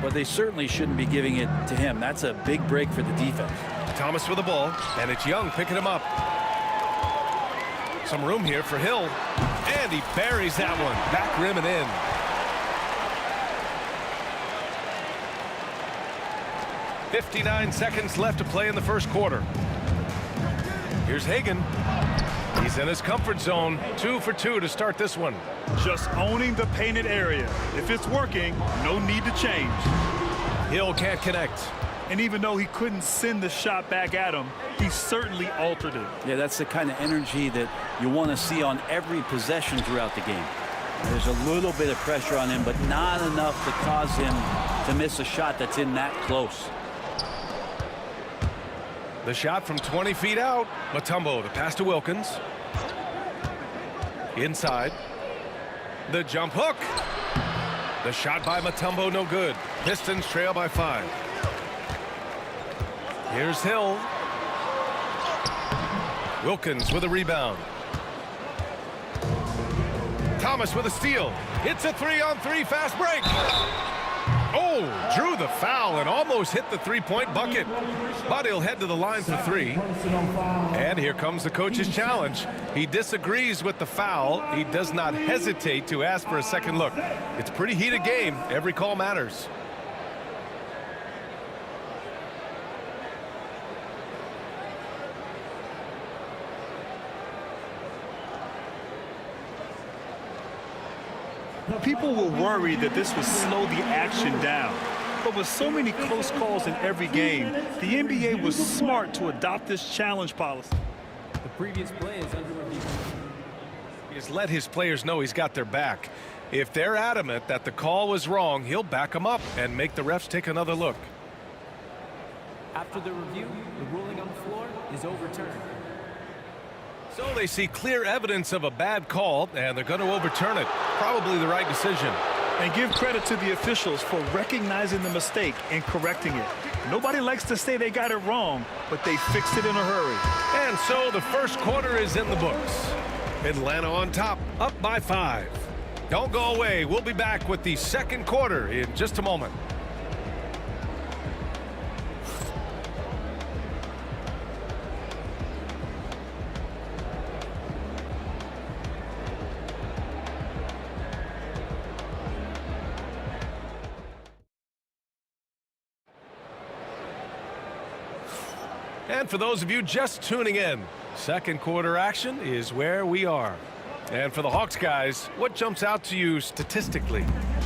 but they certainly shouldn't be giving it to him. That's a big break for the defense. Thomas with the ball, and it's Young picking him up. Some room here for Hill, and he buries that one. Back rim and in. .59 seconds left to play in the first quarter. Here's Hagan. He's in his comfort zone. 2 for 2 to start this one. Just owning the painted area. If it's working, no need to change. Hill can't connect. And even though he couldn't send the shot back at him, he certainly altered it. Yeah, that's the kind of energy that you want to see on every possession throughout the game. There's a little bit of pressure on him, but not enough to cause him to miss a shot that's in that close. The shot from 20 feet out. Mutombo to pass to Wilkins. Inside. The jump hook. The shot by Mutombo, no good. Pistons trail by 5. Here's Hill. Wilkins with a rebound. Thomas with a steal. It's a 3-on-3 fast break. Oh, drew the foul and almost hit the three-point bucket. But he'll head to the line for 3. And here comes the coach's challenge. He disagrees with the foul. He does not hesitate to ask for a second look. It's a pretty heated game. Every call matters. People were worried that this would slow the action down. But with so many close calls in every game, the NBA was smart to adopt this challenge policy. The previous play is under review. He has let his players know he's got their back. If they're adamant that the call was wrong, he'll back them up and make the refs take another look. After the review, the ruling on the floor is overturned. So they see clear evidence of a bad call, and they're going to overturn it. Probably the right decision. And give credit to the officials for recognizing the mistake and correcting it. Nobody likes to say they got it wrong, but they fixed it in a hurry. And so the first quarter is in the books. Atlanta on top, up by 5. Don't go away. We'll be back with the second quarter in just a moment. And for those of you just tuning in, second quarter action is where we are. And for the Hawks guys, what jumps out to you statistically?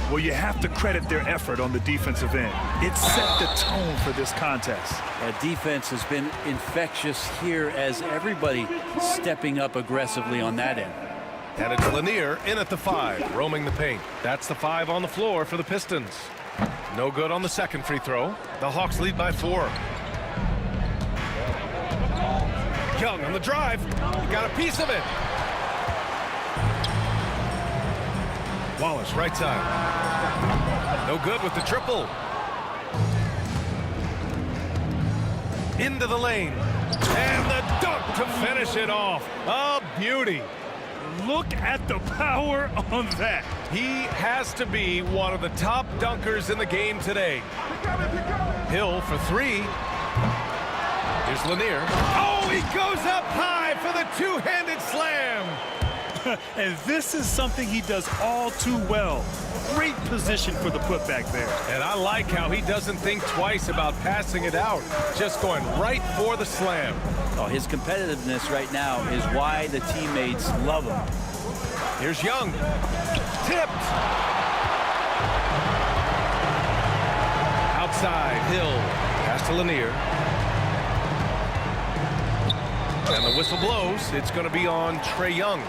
Well, you have to credit their effort on the defensive end. It set the tone for this contest. Defense has been infectious here as everybody stepping up aggressively on that end. And it's Lanier in at the 5, roaming the paint. That's the 5 on the floor for the Pistons. No good on the second free throw. The Hawks lead by 4. Young on the drive. He got a piece of it. Wallace, right side. No good with the triple. Into the lane. And the dunk to finish it off. A beauty. Look at the power on that. He has to be one of the top dunkers in the game today. Hill for 3. Here's Lanier. Oh, he goes up high for the two-handed slam. And this is something he does all too well. Great position for the putback there. And I like how he doesn't think twice about passing it out. Just going right for the slam. Oh, his competitiveness right now is why the teammates love him. Here's Young. Tipped. Outside, Hill. Pass to Lanier. And the whistle blows. It's going to be on Trae Young.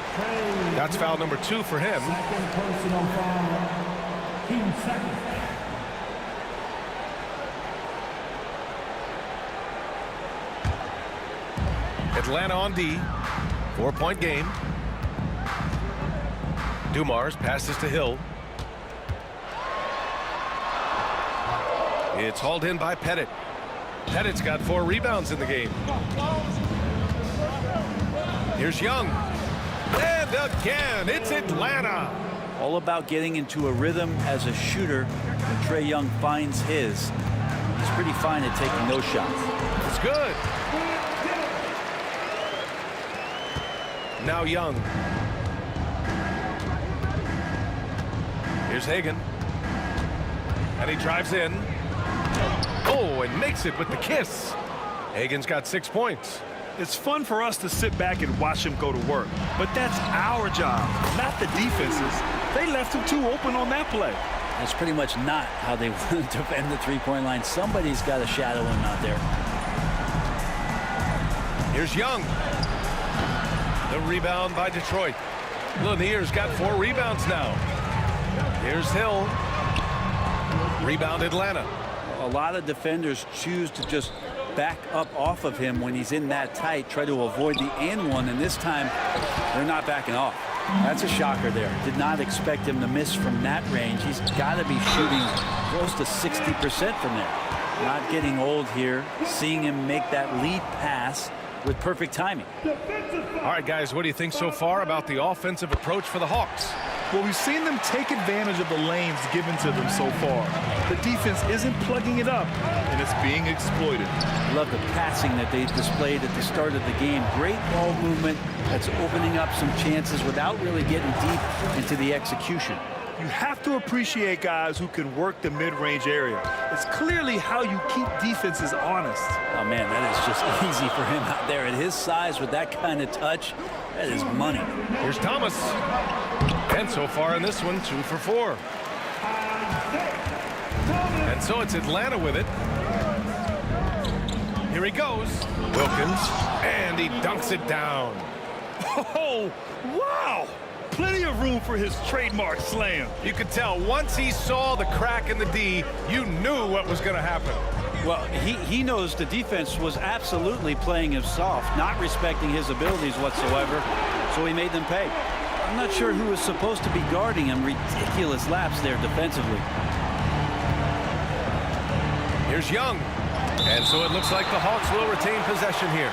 That's foul number 2 for him. Second personal foul. Team second. Atlanta on D. 4-point game. Dumars passes to Hill. It's hauled in by Pettit. Pettit's got 4 rebounds in the game. Here's Young. And again, it's Atlanta. All about getting into a rhythm as a shooter. When Trae Young finds his, he's pretty fine at taking those shots. It's good. Now Young. Here's Hagan. And he drives in. Oh, and makes it with the kiss. Hagan's got 6 points. It's fun for us to sit back and watch him go to work. But that's our job, not the defense's. They left him too open on that play. That's pretty much not how they want to defend the three-point line. Somebody's got to shadow him out there. Here's Young. The rebound by Detroit. Lanier's got 4 rebounds now. Here's Hill. Rebound Atlanta. A lot of defenders choose to just back up off of him when he's in that tight, try to avoid the and one, and this time they're not backing off. That's a shocker there. Did not expect him to miss from that range. He's got to be shooting close to 60% from there. Not getting old here. Seeing him make that lead pass with perfect timing. All right, guys, what do you think so far about the offensive approach for the Hawks? Well, we've seen them take advantage of the lanes given to them so far. The defense isn't plugging it up, and it's being exploited. Love the passing that they displayed at the start of the game. Great ball movement that's opening up some chances without really getting deep into the execution. You have to appreciate guys who can work the mid-range area. It's clearly how you keep defenses honest. Oh, man, that is just easy for him out there. At his size, with that kind of touch, that is money. Here's Thomas. And so far in this one, 2 for 4. And so it's Atlanta with it. Here he goes. Wilkins. And he dunks it down. Oh, wow! Plenty of room for his trademark slam. You could tell once he saw the crack in the D, you knew what was going to happen. Well, he knows the defense was absolutely playing him soft, not respecting his abilities whatsoever, so he made them pay. I'm not sure who was supposed to be guarding him. Ridiculous lapse there defensively. Here's Young. And so it looks like the Hawks will retain possession here.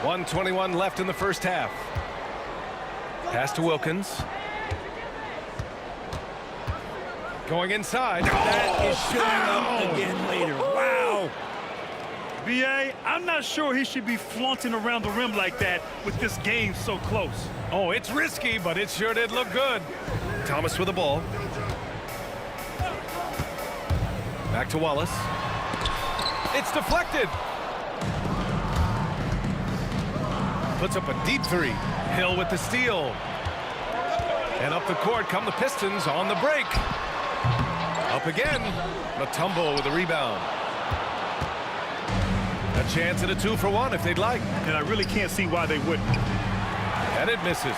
.121 left in the first half. Pass to Wilkins. Going inside. That is showing up again later. Wow. B.A., I'm not sure he should be flaunting around the rim like that with this game so close. Oh, it's risky, but it sure did look good. Thomas with the ball. Back to Wallace. It's deflected. Puts up a deep 3. Hill with the steal. And up the court come the Pistons on the break. Up again. Mutombo with the rebound. A chance at a 2 for 1 if they'd like. And I really can't see why they wouldn't. And it misses.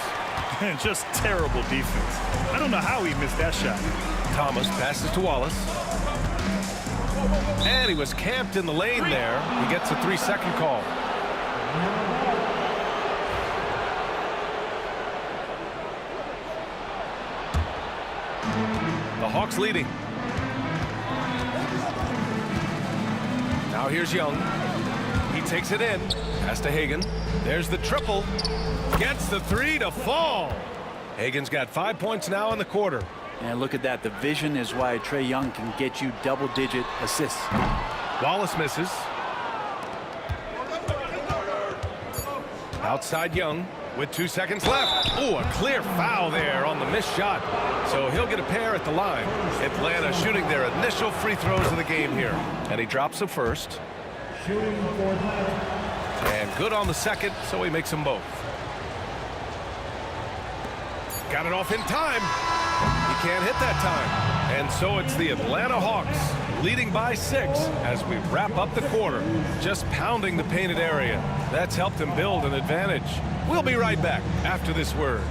And just terrible defense. I don't know how he missed that shot. Thomas passes to Wallace. And he was camped in the lane there. He gets a 3-second call. The Hawks leading. Now here's Young. He takes it in. Pass to Hagan. There's the triple. Gets the 3 to fall. Hagan's got 5 points now in the quarter. And look at that. The vision is why Trae Young can get you double-digit assists. Wallace misses. Outside Young with 2 seconds left. Oh, a clear foul there on the missed shot. So he'll get a pair at the line. Atlanta shooting their initial free throws of the game here. And he drops the first. And good on the second, so he makes them both. Got it off in time. He can't hit that time. And so it's the Atlanta Hawks leading by 6 as we wrap up the quarter. Just pounding the painted area. That's helped them build an advantage. We'll be right back after this word.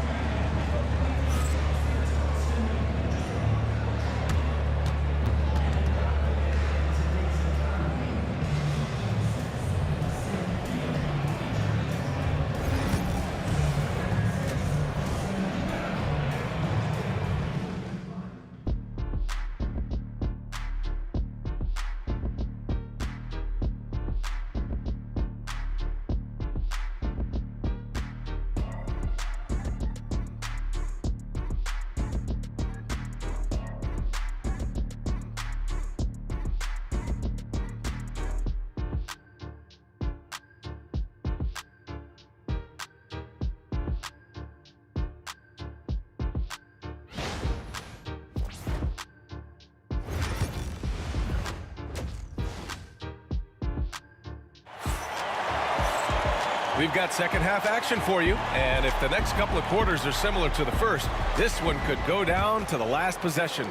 We've got second half action for you, and if the next couple of quarters are similar to the first, this one could go down to the last possession.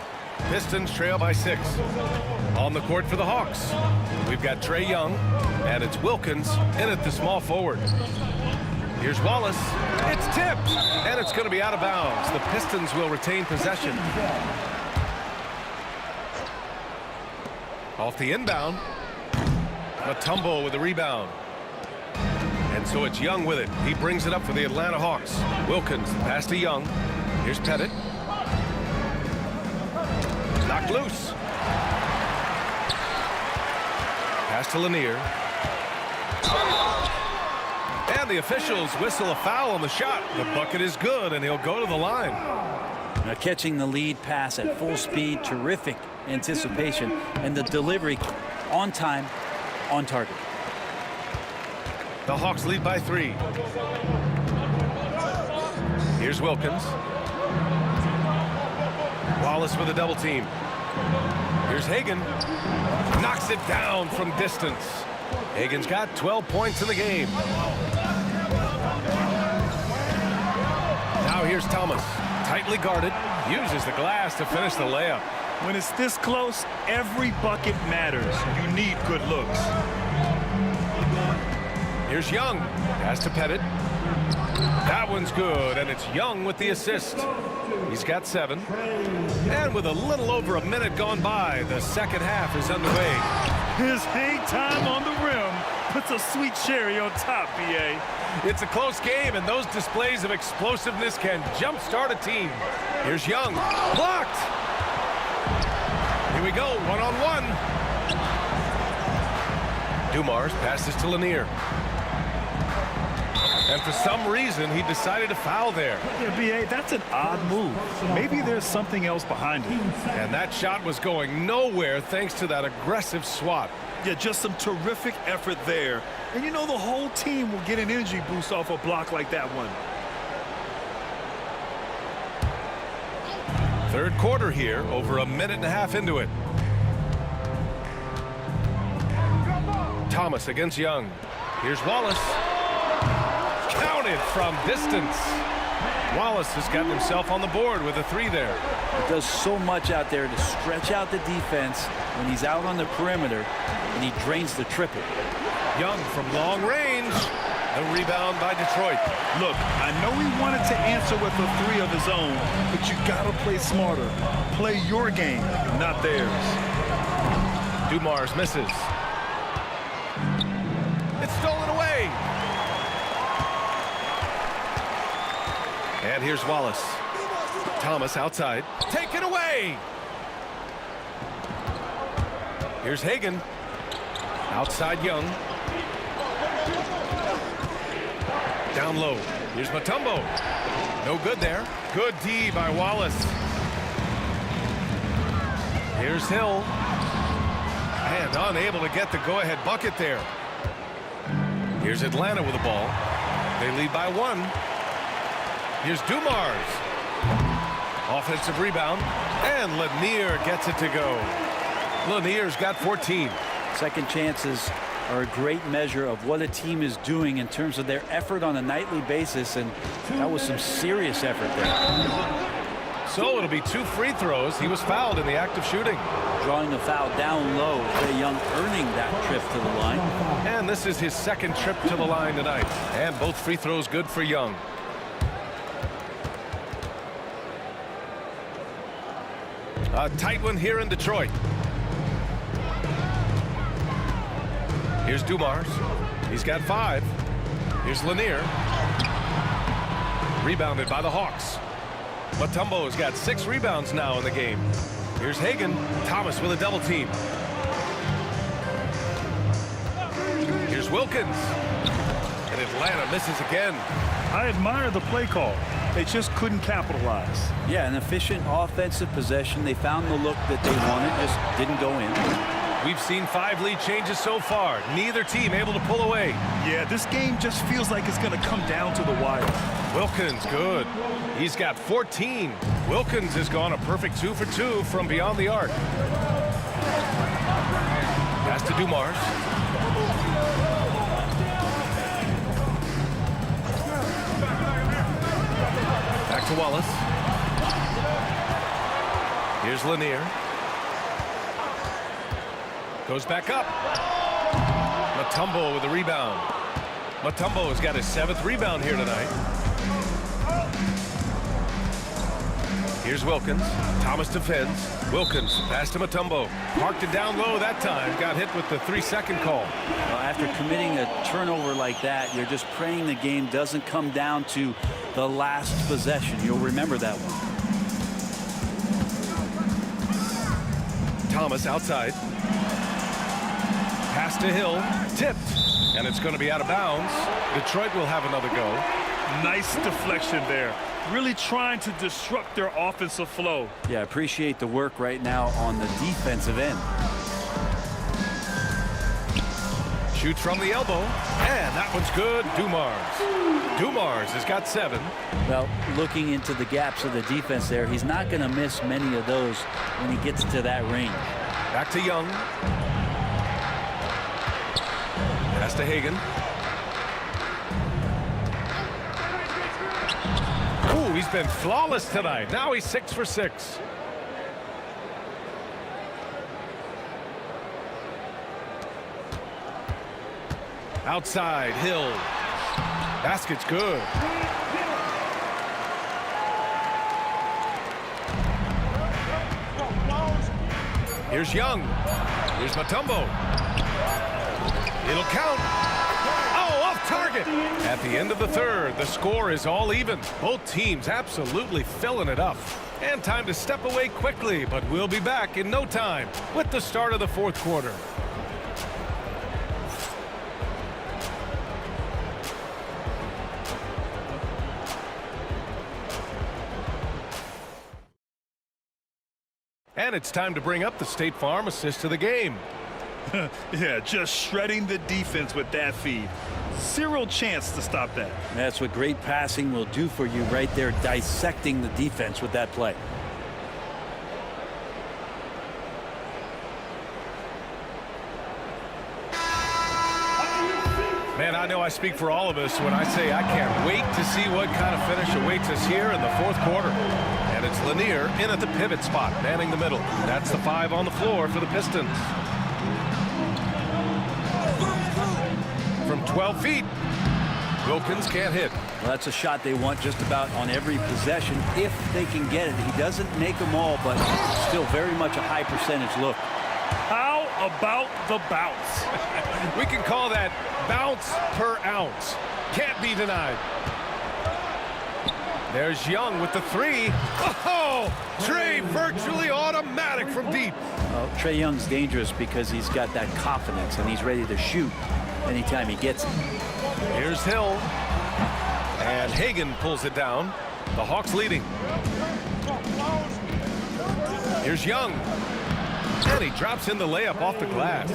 Pistons trail by 6. On the court for the Hawks, we've got Trae Young, and it's Wilkins in at the small forward. Here's Wallace. It's tipped, and it's going to be out of bounds. The Pistons will retain possession. Off the inbound, Mutombo with the rebound. And so it's Young with it. He brings it up for the Atlanta Hawks. Wilkins pass to Young. Here's Pettit. Knocked loose. Pass to Lanier. And the officials whistle a foul on the shot. The bucket is good, and he'll go to the line. Now catching the lead pass at full speed, terrific anticipation, and the delivery on time, on target. The Hawks lead by 3. Here's Wilkins. Wallace with a double team. Here's Hagan. Knocks it down from distance. Hagan's got 12 points in the game. Now here's Thomas. Tightly guarded. Uses the glass to finish the layup. When it's this close, every bucket matters. You need good looks. Here's Young. Pass to Pettit. That one's good, and it's Young with the assist. He's got 7. And with a little over a minute gone by, the second half is underway. His hang time on the rim puts a sweet cherry on top, B.A. It's a close game, and those displays of explosiveness can jumpstart a team. Here's Young. Blocked. Here we go, one-on-one. Dumars passes to Lanier. And for some reason, he decided to foul there. Yeah, B.A., that's an odd move. Maybe there's something else behind it. And that shot was going nowhere thanks to that aggressive swat. Yeah, just some terrific effort there. And you know the whole team will get an energy boost off a block like that one. Third quarter here, over a minute and a half into it. Thomas against Young. Here's Wallace. Counted from distance. Wallace has gotten himself on the board with a 3 there. He does so much out there to stretch out the defense when he's out on the perimeter, and he drains the triple. Young from long range. The rebound by Detroit. Look, I know he wanted to answer with a 3 of his own, but you gotta play smarter. Play your game, not theirs. Dumars misses. It's stolen away. And here's Wallace. Thomas outside. Taken away. Here's Hagan. Outside Young. Down low. Here's Mutombo. No good there. Good D by Wallace. Here's Hill. And unable to get the go-ahead bucket there. Here's Atlanta with the ball. They lead by 1. Here's Dumars. Offensive rebound. And Lanier gets it to go. Lanier's got 14. Second chances are a great measure of what a team is doing in terms of their effort on a nightly basis, and that was some serious effort there. So it'll be 2 free throws. He was fouled in the act of shooting. Drawing the foul down low. Trae Young earning that trip to the line. And this is his second trip to the line tonight. And both free throws good for Young. A tight one here in Detroit. Here's Dumars. He's got 5. Here's Lanier. Rebounded by the Hawks. Mutombo's got 6 rebounds now in the game. Here's Hagan. Thomas with a double team. Here's Wilkins. And Atlanta misses again. I admire the play call. They just couldn't capitalize. Yeah, an efficient offensive possession. They found the look that they wanted, just didn't go in. We've seen 5 lead changes so far. Neither team able to pull away. Yeah, this game just feels like it's going to come down to the wire. Wilkins, good. He's got 14. Wilkins has gone a perfect 2 for 2 from beyond the arc. Pass to Dumars. Here's Lanier. Goes back up. Mutombo with the rebound. Mutombo has got his 7th rebound here tonight. Here's Wilkins. Thomas defends. Wilkins pass to Mutombo. Parked it down low that time. Got hit with the 3-second call. Well, after committing a turnover like that, you're just praying the game doesn't come down to the last possession. You'll remember that one. Thomas outside. Pass to Hill. Tipped. And it's going to be out of bounds. Detroit will have another go. Nice deflection there. Really trying to disrupt their offensive flow. Yeah, appreciate the work right now on the defensive end. Shoots from the elbow. And that one's good. Dumars has got 7. Well, looking into the gaps of the defense there, he's not going to miss many of those when he gets to that range. Back to Young. Pass to Hagan. Ooh, he's been flawless tonight. Now he's 6 for 6. Outside, Hill. Basket's good. Here's Young. Here's Mutombo. It'll count. Oh, off target. At the end of the third, the score is all even. Both teams absolutely filling it up. And time to step away quickly, but we'll be back in no time with the start of the fourth quarter. And it's time to bring up the State Farm assist of the game. Yeah, just shredding the defense with that feed. Zero chance to stop that. That's what great passing will do for you right there, dissecting the defense with that play. Man, I know I speak for all of us when I say I can't wait to see what kind of finish awaits us here in the fourth quarter. And it's Lanier in at the pivot spot, manning the middle. That's the 5 on the floor for the Pistons. From 12 feet, Wilkins can't hit. Well, that's a shot they want just about on every possession if they can get it. He doesn't make them all, but still very much a high percentage look. How about the bounce? We can call that bounce per ounce. Can't be denied. There's Young with the 3. Oh, Trey virtually automatic from deep. Well, Trey Young's dangerous because he's got that confidence and he's ready to shoot anytime he gets it. Here's Hill. And Hagan pulls it down. The Hawks leading. Here's Young. And he drops in the layup off the glass.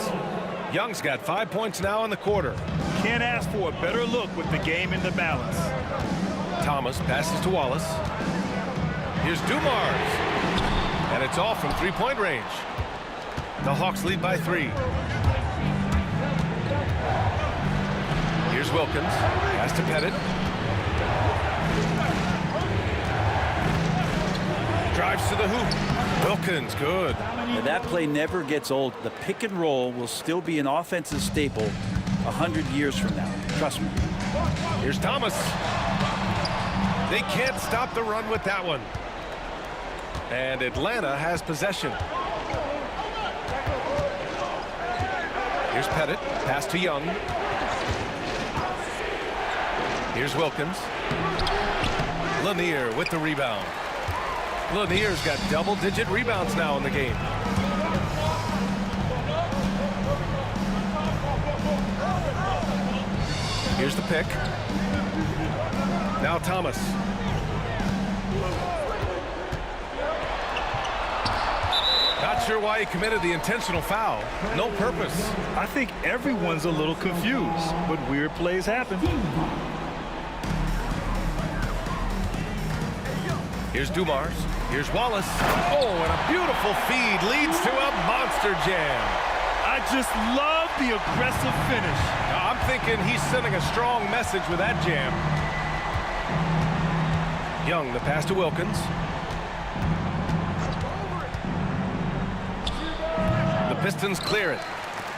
Young's got 5 points now in the quarter. Can't ask for a better look with the game in the balance. Thomas passes to Wallace. Here's Dumars. And it's off from 3-point range. The Hawks lead by 3. Here's Wilkins. Pass to Pettit. Drives to the hoop. Wilkins, good. Now that play never gets old. The pick and roll will still be an offensive staple 100 years from now. Trust me. Here's Thomas. They can't stop the run with that one. And Atlanta has possession. Here's Pettit. Pass to Young. Here's Wilkins. Lanier with the rebound. Lanier's got double-digit rebounds now in the game. Here's the pick. Now Thomas. Not sure why he committed the intentional foul. No purpose. I think everyone's a little confused, but weird plays happen. Here's Dumars. Here's Wallace. Oh, and a beautiful feed leads to a monster jam. I just love the aggressive finish. I'm thinking he's sending a strong message with that jam. Young, the pass to Wilkins. Pistons clear it.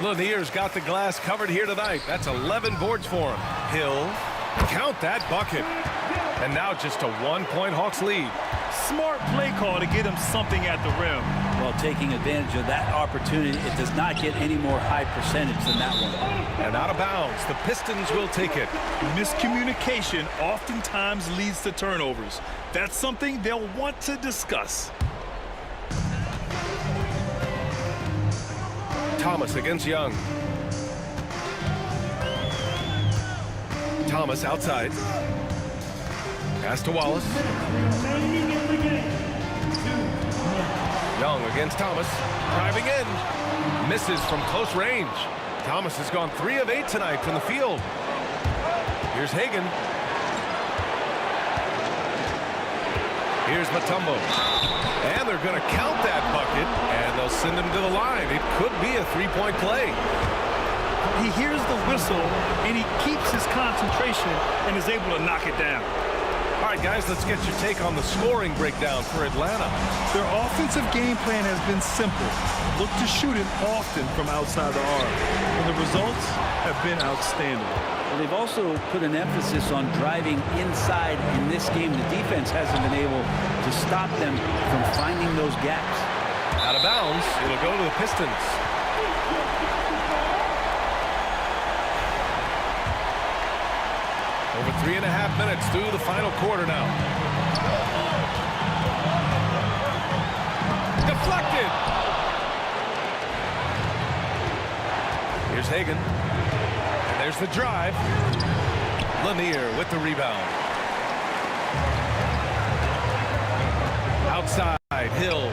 Lanier's got the glass covered here tonight. That's 11 boards for him. Hill, count that bucket. And now just a 1-point Hawks lead. Smart play call to get him something at the rim. Well, taking advantage of that opportunity, it does not get any more high percentage than that one. And out of bounds, the Pistons will take it. Miscommunication oftentimes leads to turnovers. That's something they'll want to discuss. Thomas against Young. Thomas outside. Pass to Wallace. Young against Thomas. Driving in. Misses from close range. Thomas has gone 3 of 8 tonight from the field. Here's Hagan. Here's Mutombo. And they're going to count that bucket, and they'll send him to the line. It could be a 3-point play. He hears the whistle, and he keeps his concentration and is able to knock it down. All right, guys, let's get your take on the scoring breakdown for Atlanta. Their offensive game plan has been simple. Look to shoot it often from outside the arc. And the results have been outstanding. Well, they've also put an emphasis on driving inside in this game. The defense hasn't been able to stop them from finding those gaps. Out of bounds, it'll go to the Pistons. Over 3.5 minutes through the final quarter now. Deflected. Here's Hagan. And there's the drive. Lanier with the rebound. Outside, Hill.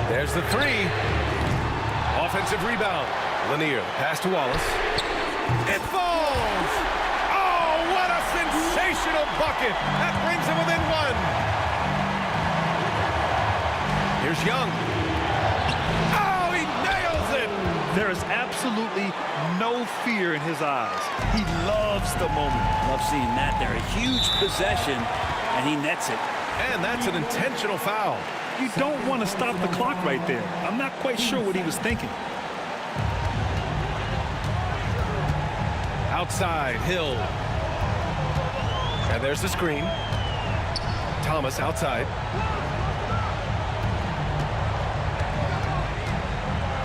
There's the 3. Offensive rebound. Lanier, pass to Wallace. It falls! Oh, what a sensational bucket! That brings him within 1. Here's Young. Oh, he nails it! There is absolutely no fear in his eyes. He loves the moment. Love seeing that there. A huge possession, and he nets it. And that's an intentional foul. You don't want to stop the clock right there. I'm not quite sure what he was thinking. Outside, Hill. And there's the screen. Thomas outside.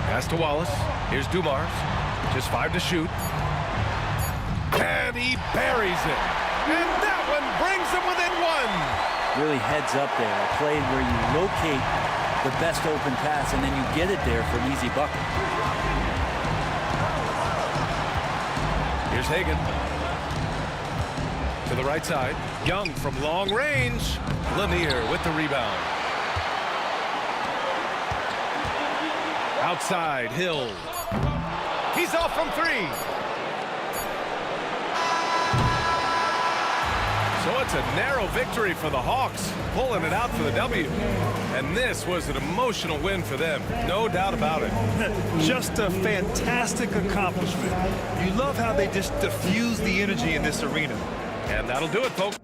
Pass to Wallace. Here's Dumars. Just 5 to shoot. And he buries it. And that one brings him within 1. Really heads up there. A play where you locate the best open pass and then you get it there for an easy bucket. Here's Hagan. To the right side. Young from long range. Lanier with the rebound. Outside, Hill. He's off from 3. So it's a narrow victory for the Hawks, pulling it out for the W. And this was an emotional win for them, no doubt about it. Just a fantastic accomplishment. You love how they just diffuse the energy in this arena. And that'll do it, folks.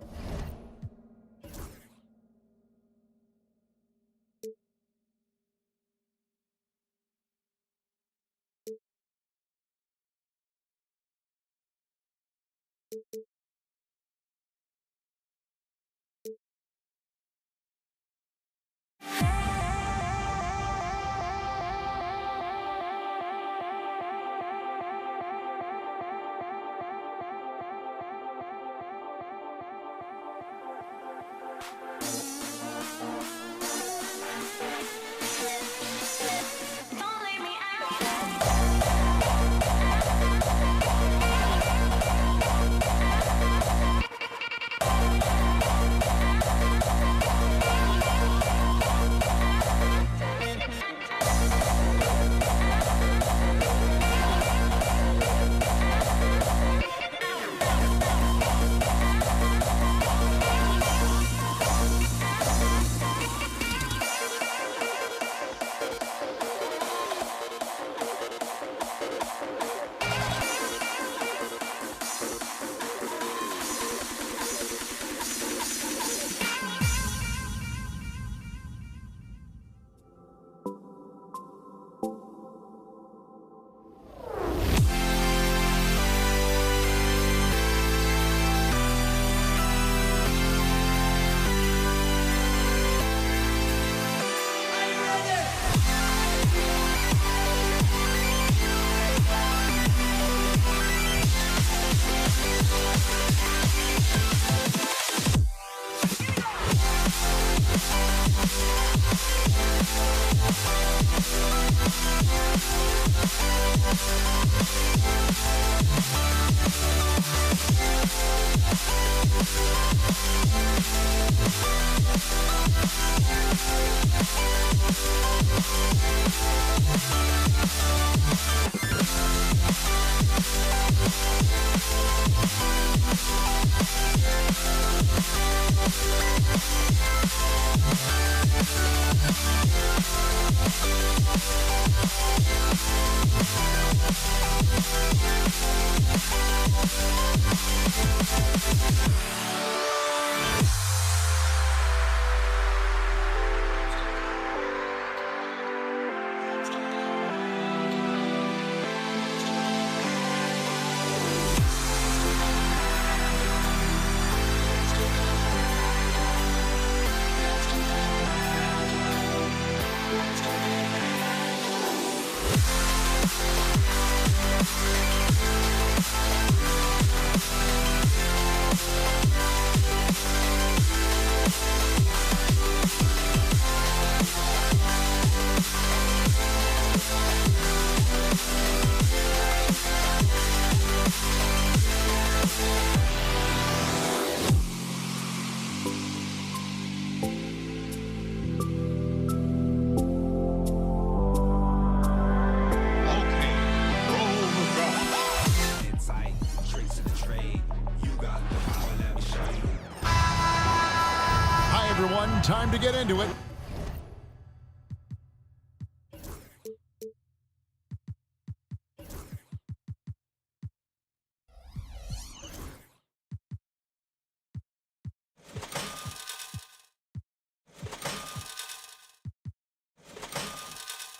Everyone, time to get into it.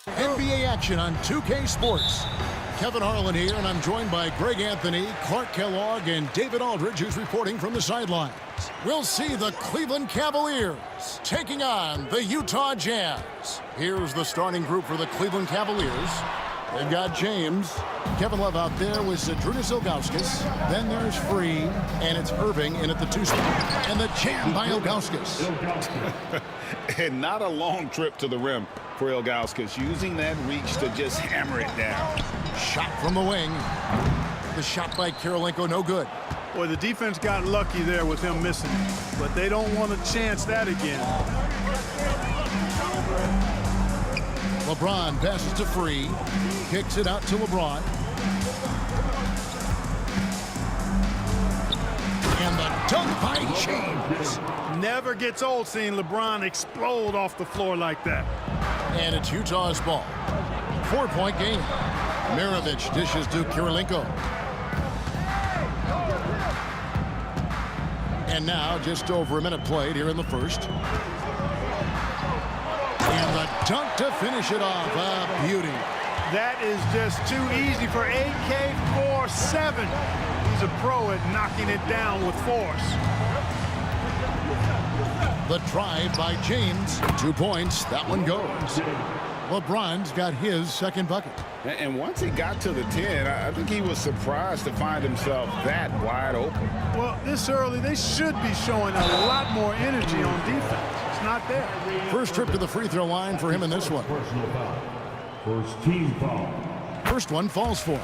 NBA action on 2K Sports. Kevin Harlan here, and I'm joined by Greg Anthony, Clark Kellogg, and David Aldridge, who's reporting from the sidelines. We'll see the Cleveland Cavaliers taking on the Utah Jazz. Here's the starting group for the Cleveland Cavaliers. They've got James, Kevin Love out there with Zydrunas Ilgauskas. Then there's Free, and it's Irving in at the 2 spot. And the jam by Ilgauskas. And not a long trip to the rim for Ilgauskas, using that reach to just hammer it down. Shot from the wing. The shot by Kirilenko, no good. Boy, the defense got lucky there with him missing it, but they don't want to chance that again. LeBron passes to Free, kicks it out to LeBron. And the dunk by James. Never gets old seeing LeBron explode off the floor like that. And it's Utah's ball. 4-point game. Maravich dishes to Kirilenko. And now just over a minute played here in the first. And the dunk to finish it off. A beauty. That is just too easy for AK-47. He's a pro at knocking it down with force. The drive by James. 2 points. That one goes. LeBron's got his second bucket. And once he got to the 10, I think he was surprised to find himself that wide open. Well, this early, they should be showing a lot more energy on defense. It's not there. First trip to the free throw line for him in this one. First team foul. First one falls for him.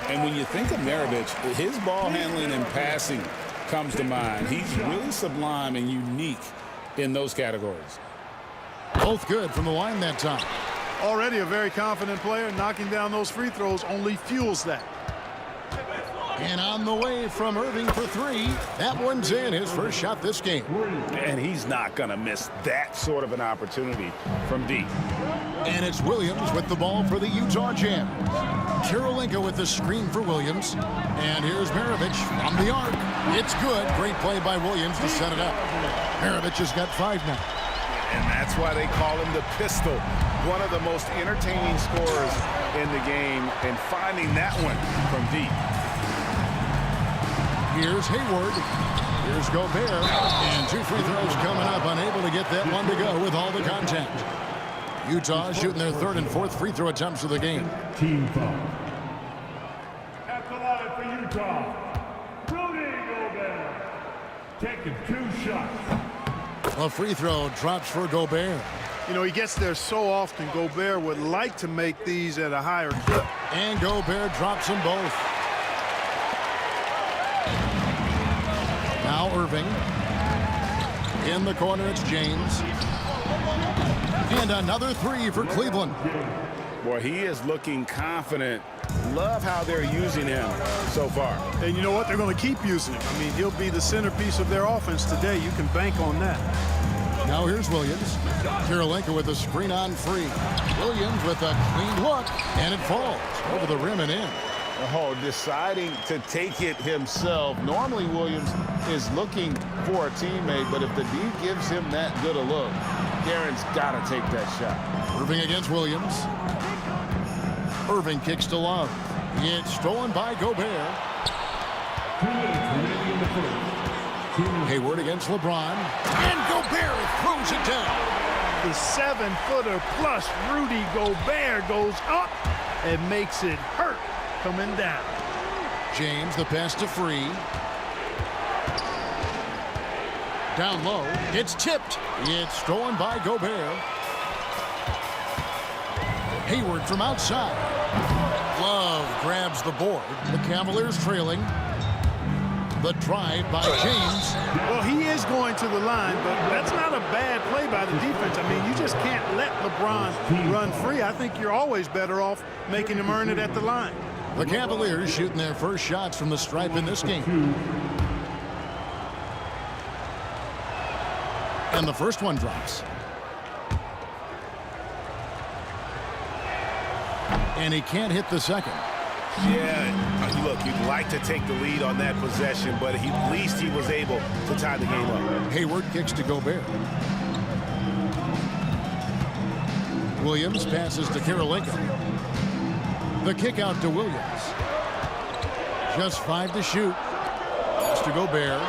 And when you think of Maravich, his ball handling and passing comes to mind. He's really sublime and unique in those categories. Both good from the line that time. Already a very confident player. Knocking down those free throws only fuels that. And on the way from Irving for 3. That one's in, his first shot this game. And he's not going to miss that sort of an opportunity from deep. And it's Williams with the ball for the Utah Jazz. Kirilenko with the screen for Williams. And here's Maravich from the arc. It's good. Great play by Williams to set it up. Maravich has got 5 now. And that's why they call him the pistol. One of the most entertaining scorers in the game, and finding that one from deep. Here's Hayward. Here's Gobert. And 2 free throws coming up, unable to get that one to go with all the contact. Utah shooting their 3rd and 4th free throw attempts of the game. Team foul. At the line for Utah, Rudy Gobert. Taking 2 shots. A free throw drops for Gobert. You know, he gets there so often. Gobert would like to make these at a higher clip. And Gobert drops them both. Now Irving. In the corner, it's James. And another 3 for Cleveland. Boy, he is looking confident. Love how they're using him so far. And you know what? They're going to keep using him. I mean, he'll be the centerpiece of their offense today. You can bank on that. Now here's Williams. Kirilenko with a screen on free. Williams with a clean look, and it falls over the rim and in. Oh, deciding to take it himself. Normally, Williams is looking for a teammate, but if the D gives him that good a look, Garen's got to take that shot. Irving against Williams. Irving kicks to Love. It's stolen by Gobert. Hayward against LeBron. And Gobert throws it down. The 7-footer plus Rudy Gobert goes up and makes it hurt coming down. James, the pass to Free. Down low. It's tipped. It's stolen by Gobert. Hayward from outside. Love grabs the board. The Cavaliers trailing. The drive by James. Well, he is going to the line, but that's not a bad play by the defense. I mean, you just can't let LeBron run free. I think you're always better off making him earn it at the line. The Cavaliers shooting their first shots from the stripe in this game. And the first one drops. And he can't hit the second. Yeah, look, you'd like to take the lead on that possession, but at least he was able to tie the game up. Hayward kicks to Gobert. Williams passes to Kirilenko. The kick out to Williams. Just 5 to shoot. Pass to Gobert.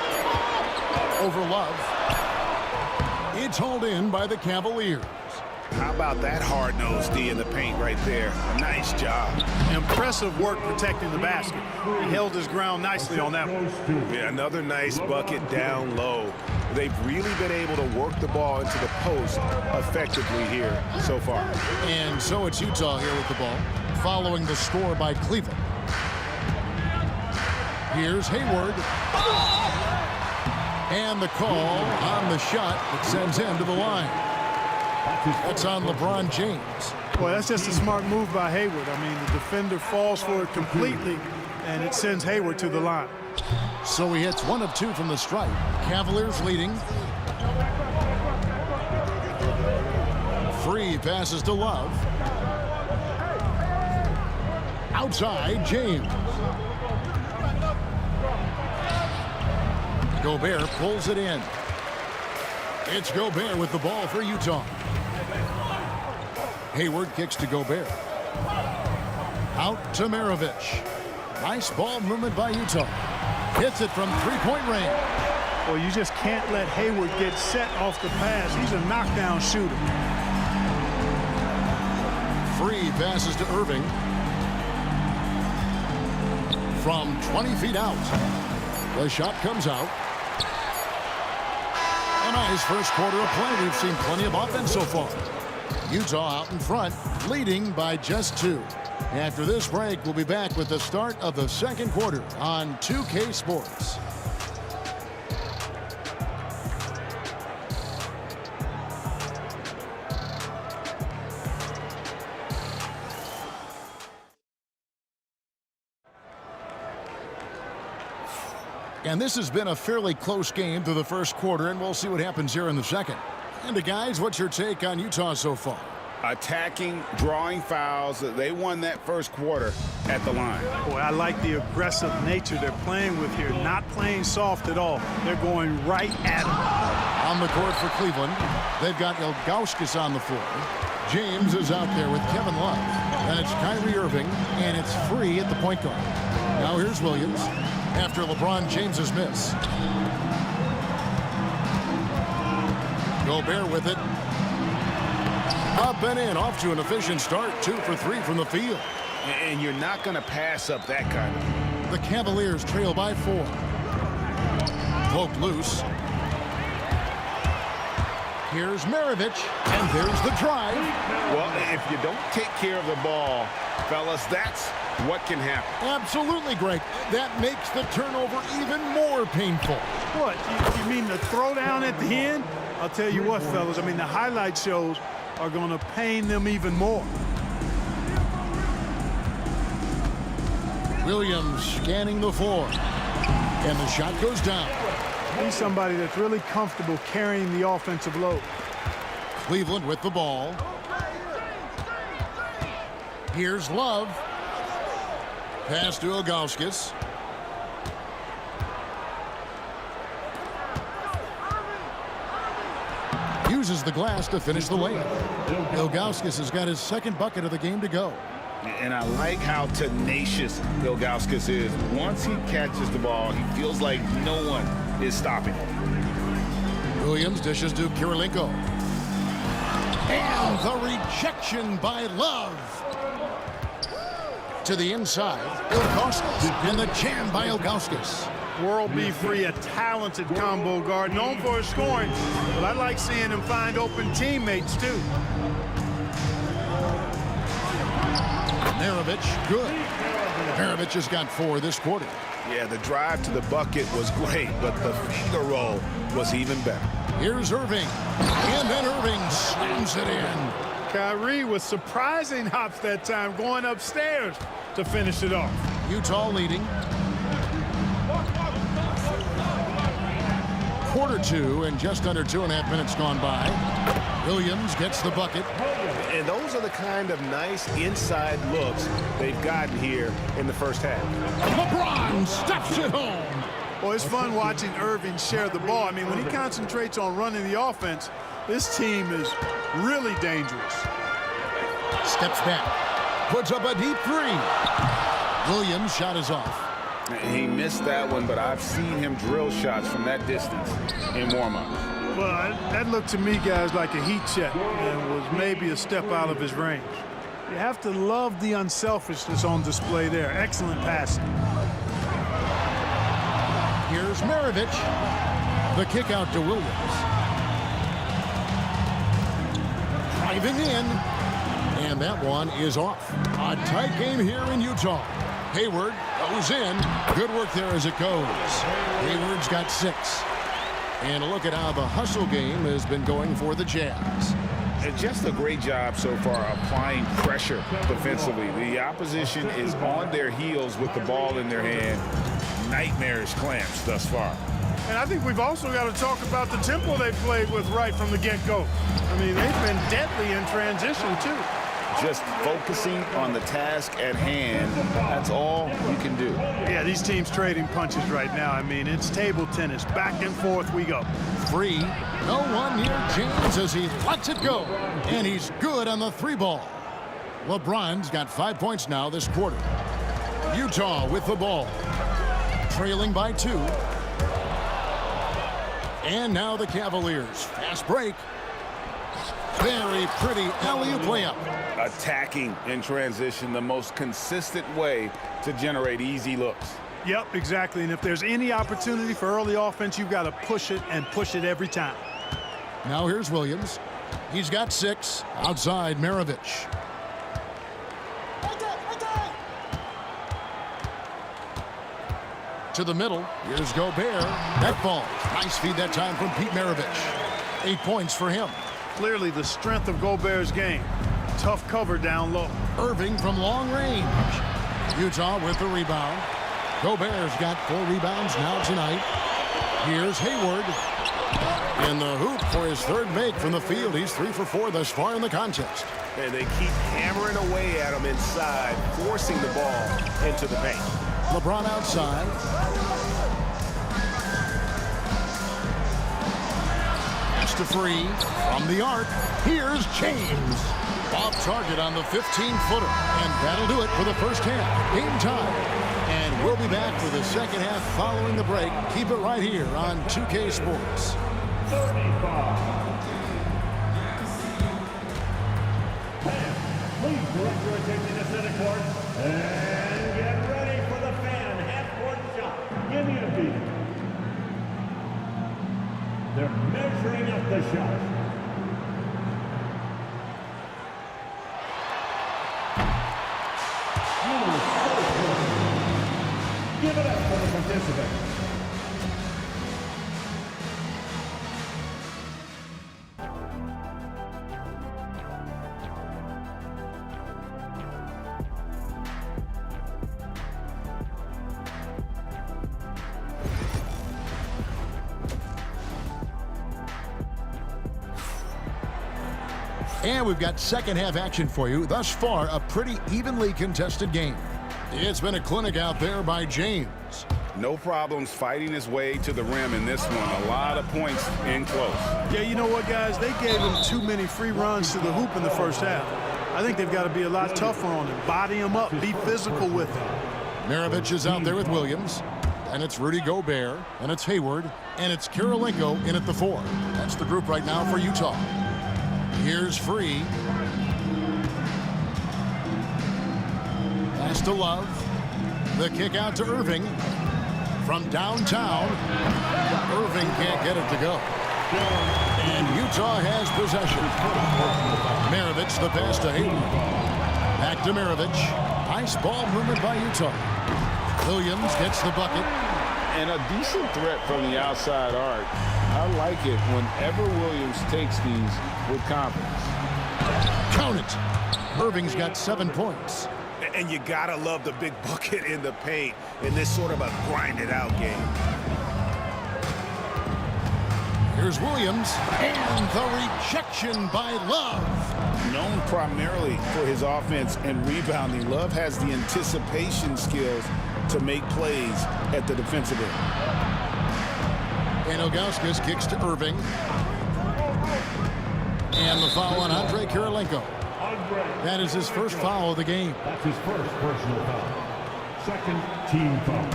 Over Love. It's hauled in by the Cavaliers. How about that hard-nosed D in the paint right there? Nice job. Impressive work protecting the basket. He held his ground nicely on that one. Yeah, another nice bucket down low. They've really been able to work the ball into the post effectively here so far. And so it's Utah here with the ball, following the score by Cleveland. Here's Hayward. And the call on the shot that sends him to the line. That's on LeBron James. Well, that's just a smart move by Hayward. I mean, the defender falls for it completely, and it sends Hayward to the line. So he hits 1 of 2 from the stripe. Cavaliers leading. Free passes to Love. Outside, James. Gobert pulls it in. It's Gobert with the ball for Utah. Hayward kicks to Gobert. Out to Maravich. Nice ball movement by Utah. Hits it from three-point range. Well, you just can't let Hayward get set off the pass. He's a knockdown shooter. Free passes to Irving. From 20 feet out. The shot comes out. A nice first quarter of play. We've seen plenty of offense so far. Utah out in front, leading by just 2. After this break, we'll be back with the start of the second quarter on 2K Sports. And this has been a fairly close game through the first quarter, and we'll see what happens here in the second. And guys, what's your take on Utah so far? Attacking, drawing fouls. They won that first quarter at the line. Boy, I like the aggressive nature they're playing with here. Not playing soft at all. They're going right at it. On the court for Cleveland, they've got Ilgauskas on the floor. James is out there with Kevin Love. And it's Kyrie Irving, and it's Free at the point guard. Now here's Williams after LeBron James's miss. Gobert with it. Up and in, off to an efficient start. 2 for 3 from the field. And you're not going to pass up that kind of. The Cavaliers trail by 4. Poked loose. Here's Maravich, and there's the drive. Well, if you don't take care of the ball, fellas, that's what can happen. Absolutely, Greg. That makes the turnover even more painful. What, you mean the throwdown at the end? I'll tell you what, fellas, I mean, the highlight shows are going to pain them even more. Williams scanning the floor. And the shot goes down. He's somebody that's really comfortable carrying the offensive load. Cleveland with the ball. Here's Love. Pass to Ilgauskas. Uses the glass to finish the layup. Ilgauskas has got his second bucket of the game to go. And I like how tenacious Ilgauskas is. Once he catches the ball, he feels like no one is stopping him. Williams dishes to Kirilenko. And the rejection by Love. To the inside, Ilgauskas. And the jam by Ilgauskas. World B. Free, a talented combo guard, known for his scoring, but I like seeing him find open teammates, too. Maravich, good. Maravich has got 4 this quarter. Yeah, the drive to the bucket was great, but the finger roll was even better. Here's Irving. And then Irving slams it in. Kyrie with surprising hops that time, going upstairs to finish it off. Utah leading. Quarter 2 and just under 2.5 minutes gone by. Williams gets the bucket. And those are the kind of nice inside looks they've gotten here in the first half. LeBron stuffs it home. Well, it's fun watching Irving share the ball. I mean, when he concentrates on running the offense, this team is really dangerous. Steps back. Puts up a deep 3. Williams' shot is off. He missed that one, but I've seen him drill shots from that distance in warm-up. Well, that looked to me, guys, like a heat check and was maybe a step out of his range. You have to love the unselfishness on display there. Excellent passing. Here's Maravich. The kick out to Williams. Driving in. And that one is off. A tight game here in Utah. Hayward goes in. Good work there as it goes. Hayward's got 6. And look at how the hustle game has been going for the Jazz. And just a great job so far applying pressure defensively. The opposition is on their heels with the ball in their hand. Nightmarish clamps thus far. And I think we've also got to talk about the tempo they played with right from the get-go. I mean, they've been deadly in transition, too. Just focusing on the task at hand, that's all you can do. Yeah, these teams trading punches right now. I mean, it's table tennis. Back and forth we go. 3. No one near James as he lets it go. And he's good on the 3 ball. LeBron's got 5 points now this quarter. Utah with the ball. Trailing by 2. And now the Cavaliers. Fast break. Very pretty alley-oop layup. Attacking in transition, the most consistent way to generate easy looks. Yep, exactly. And if there's any opportunity for early offense, you've got to push it and push it every time. Now here's Williams. He's got 6. Outside Maravich. To the middle. Here's Gobert. That ball. Nice feed that time from Pete Maravich. 8 points for him. Clearly the strength of Gobert's game. Tough cover down low. Irving from long range. Utah with the rebound. Gobert's got 4 rebounds now tonight. Here's Hayward. In the hoop for his 3rd make from the field. He's 3 for 4 thus far in the contest. And they keep hammering away at him inside, forcing the ball into the paint. LeBron outside. Pass to Free from the arc. Here's James. Off target on the 15-footer. And that'll do it for the first half. Game time. And we'll be back for the second half following the break. Keep it right here on 2K Sports. 35. Please direct your attention to center court and get ready for the fan half-court shot. Give me a beat. They're measuring up the shot. Give it up for the participants. And we've got second half action for you. Thus far, a pretty evenly contested game. It's been a clinic out there by James. No problems fighting his way to the rim in this one. A lot of points in close. Yeah, you know what, guys? They gave him too many free runs to the hoop in the first half. I think they've got to be a lot tougher on him. Body him up. Be physical with him. Maravich is out there with Williams. And it's Rudy Gobert. And it's Hayward. And it's Kirilenko in at the 4. That's the group right now for Utah. Here's Free. Pass to Love. The kick out to Irving. From downtown. Irving can't get it to go. And Utah has possession. Maravich the pass to Hayward. Back to Maravich. Nice ball movement by Utah. Williams gets the bucket. And a decent threat from the outside arc. I like it whenever Williams takes these with confidence. Count it. Irving's got 7 points. And you gotta love the big bucket in the paint in this sort of a grind-it-out game. Here's Williams, and the rejection by Love. Known primarily for his offense and rebounding, Love has the anticipation skills to make plays at the defensive end. And Ilgauskas kicks to Irving. And the foul on Andre Kirilenko. That is his first foul of the game. That's his first personal foul. Second team foul.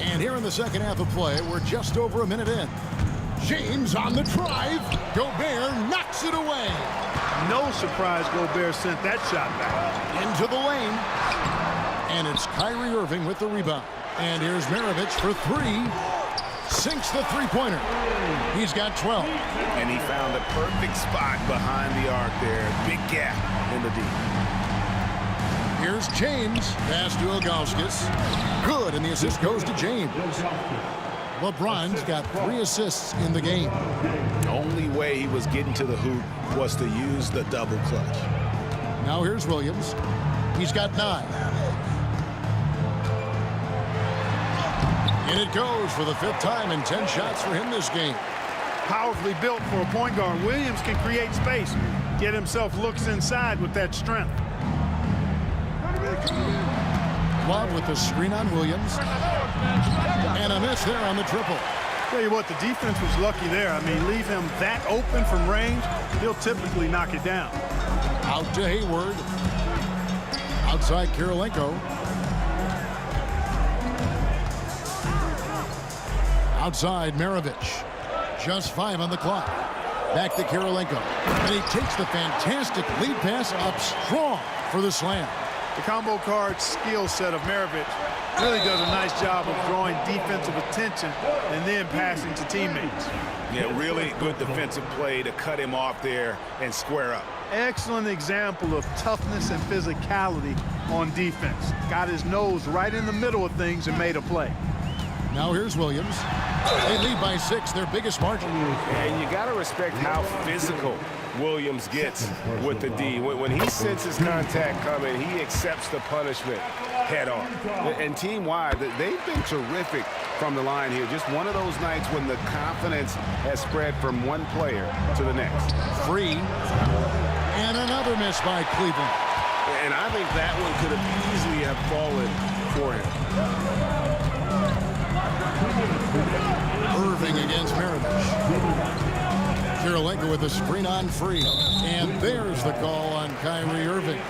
And here in the second half of play, we're just over a minute in. James on the drive. Gobert knocks it away. No surprise Gobert sent that shot back. Into the lane. And it's Kyrie Irving with the rebound. And here's Maravich for 3. Sinks the three-pointer. He's got 12. And he found the perfect spot behind the arc there. Big gap in the D. Here's James. Pass to Ilgauskas. Good, and the assist goes to James. LeBron's got 3 assists in the game. The only way he was getting to the hoop was to use the double clutch. Now here's Williams. He's got 9. And it goes for the 5th time and 10 shots for him this game. Powerfully built for a point guard. Williams can create space, get himself looks inside with that strength. Love with the screen on Williams. And a miss there on the triple. Tell you what, the defense was lucky there. I mean, leave him that open from range, he'll typically knock it down. Out to Hayward. Outside Kirilenko. Outside Maravich. Just 5 on the clock. Back to Kirilenko. And he takes the fantastic lead pass up strong for the slam. The combo card skill set of Maravich really does a nice job of drawing defensive attention and then passing to teammates. Yeah, really good defensive play to cut him off there and square up. Excellent example of toughness and physicality on defense. Got his nose right in the middle of things and made a play. Now here's Williams. They lead by 6, their biggest margin. And you got to respect how physical Williams gets with the D. When he senses contact coming, he accepts the punishment head on. And team-wide, they've been terrific from the line here. Just one of those nights when the confidence has spread from one player to the next. Free. And another miss by Cleveland. And I think that one could have easily have fallen for him. Irving against Maravich. Kirilenko with a screen on Free. And there's the call on Kyrie Irving.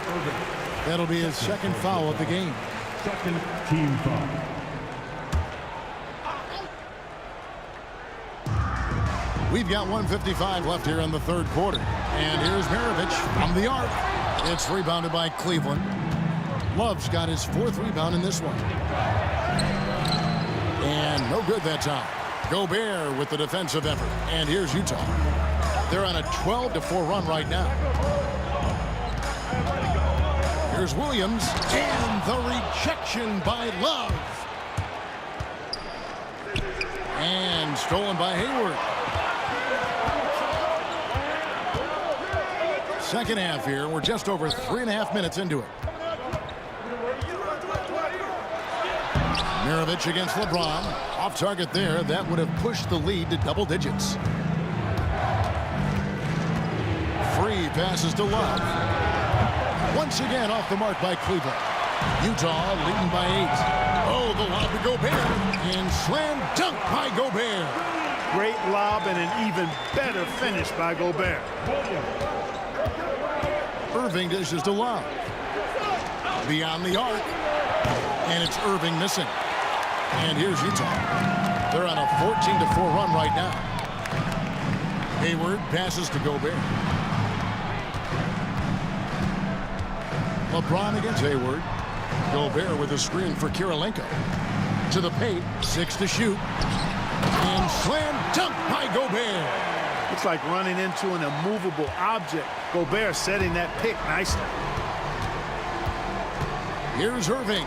That'll be his second foul of the game. Second team foul. We've got 1:55 left here in the third quarter. And here's Maravich from the arc. It's rebounded by Cleveland. Love's got his 4th rebound in this one. And no good that time. Gobert with the defensive effort. And here's Utah. They're on a 12-4 run right now. Here's Williams. And the rejection by Love. And stolen by Hayward. Second half here. We're just over 3.5 minutes into it. Maravich against LeBron. Off target there. That would have pushed the lead to double digits. passes to Love. Once again off the mark by Cleveland. Utah leading by 8. Oh, the lob to Gobert. And slam dunk by Gobert. Great lob and an even better finish by Gobert. Irving dishes to Love. Beyond the arc. And it's Irving missing. And here's Utah. They're on a 14-4 run right now. Hayward passes to Gobert. LeBron against Hayward. Gobert with a screen for Kirilenko. To the paint, 6 to shoot. And slam dunk by Gobert. Looks like running into an immovable object. Gobert setting that pick nicely. Here's Irving.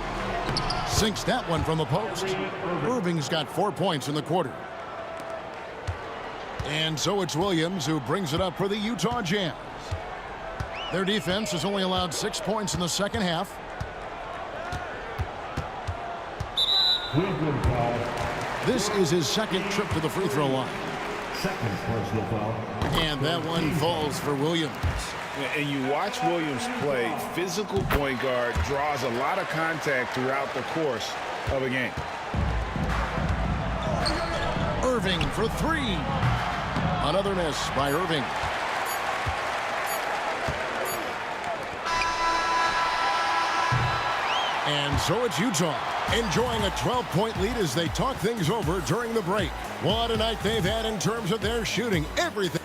Sinks that one from the post. Irving's got 4 points in the quarter. And so it's Williams who brings it up for the Utah Jazz. Their defense has only allowed 6 points in the second half. This is his second trip to the free throw line. Second personal foul. And that one falls for Williams. And you watch Williams play, physical point guard, draws a lot of contact throughout the course of a game. Irving for 3. Another miss by Irving. And so it's Utah enjoying a 12-point lead as they talk things over during the break. What a night they've had in terms of their shooting. Everything.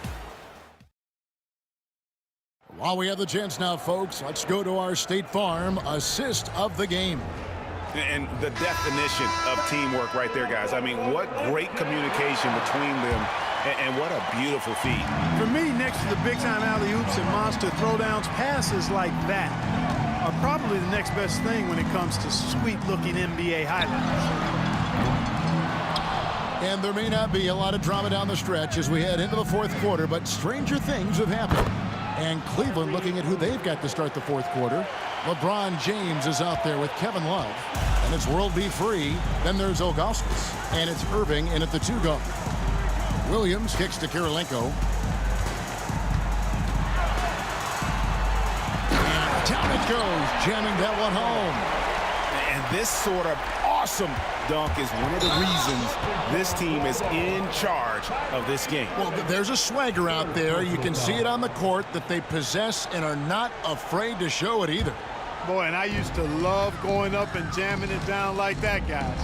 While we have the chance now, folks, let's go to our State Farm assist of the game. And the definition of teamwork right there, guys. I mean, what great communication between them, and what a beautiful feat. For me, next to the big-time alley-oops and monster throwdowns, passes like that are probably the next best thing when it comes to sweet-looking NBA highlights. And there may not be a lot of drama down the stretch as we head into the fourth quarter, but stranger things have happened. And Cleveland looking at who they've got to start the fourth quarter. LeBron James is out there with Kevin Love. And it's World Be Free. Then there's Ilgauskas. And it's Irving in at the 2 guard. Williams kicks to Kirilenko. And down it goes, jamming that one home. And this sort of awesome dunk is one of the reasons this team is in charge of this game. Well, there's a swagger out there. You can see it on the court that they possess and are not afraid to show it either. Boy, and I used to love going up and jamming it down like that, guys.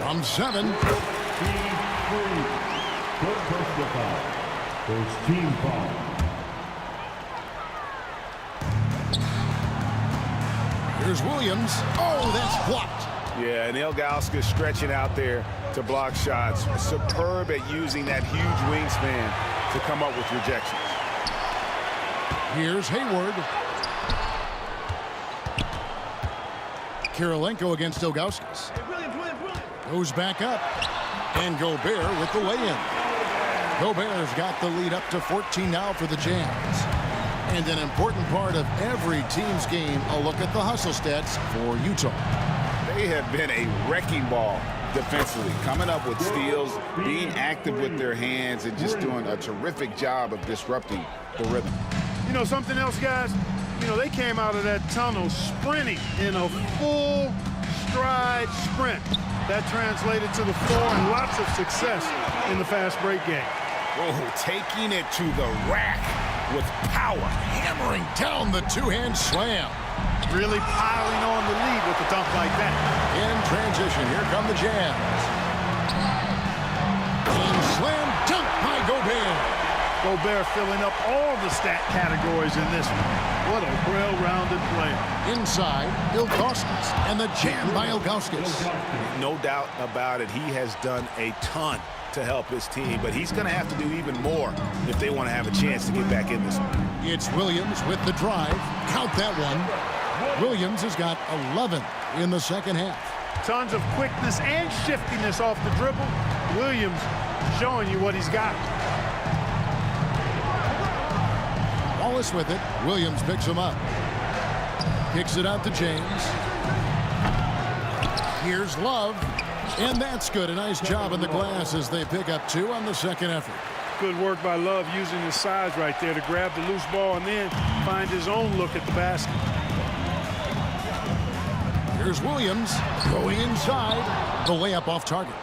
From 7. Team 3. Good personal foul. First team foul. Here's Williams. Oh, that's blocked. Yeah, and Ilgauskas stretching out there to block shots. Superb at using that huge wingspan to come up with rejections. Here's Hayward. Kirilenko against Ilgauskas. Goes back up. And Gobert with the lay-in. Gobert's got the lead up to 14 now for the Jazz. And an important part of every team's game, a look at the hustle stats for Utah. They have been a wrecking ball defensively, coming up with steals, being active with their hands, and just doing a terrific job of disrupting the rhythm. You know something else, guys? You know, they came out of that tunnel sprinting in a full stride sprint. That translated to the floor and lots of success in the fast break game. Oh, taking it to the rack with power. Hammering down the two-hand slam. Really piling on the lead with a dunk like that. In transition, here come the Jazz. And slam dunk by Gobert. Gobert filling up all the stat categories in this one. What a well-rounded player. Inside, Ilgauskas, and the jam by Ilgauskas. No doubt about it, he has done a ton to help his team, but he's going to have to do even more if they want to have a chance to get back in this one. It's Williams with the drive. Count that one. Williams has got 11 in the second half. Tons of quickness and shiftiness off the dribble. Williams showing you what he's got. Wallace with it. Williams picks him up. Kicks it out to James. Here's Love. And that's good. A nice job in the glass as they pick up 2 on the second effort. good work by Love using his size right there to grab the loose ball and then find his own look at the basket. Here's Williams going inside. The layup off target.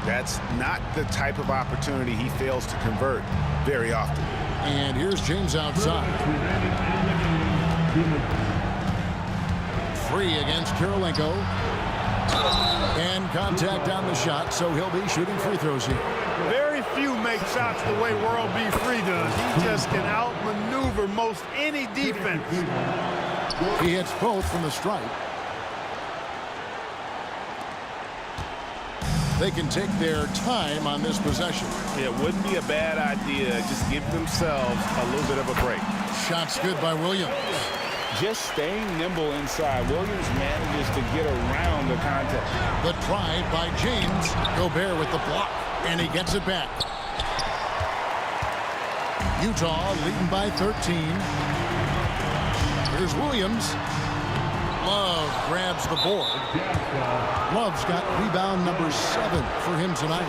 That's not the type of opportunity he fails to convert very often. And here's James outside. Free against Kirilenko. And contact on the shot, so he'll be shooting free throws here. Very few make shots the way World B. Free does. He just can outmaneuver most any defense. He hits both from the stripe. They can take their time on this possession. It wouldn't be a bad idea. Just give themselves a little bit of a break. Shot's good by Williams. Just staying nimble inside. Williams manages to get around the contact. The drive by James. Gobert with the block, and he gets it back. Utah leading by 13. Here's Williams. Love grabs the board. Love's got rebound number 7 for him tonight.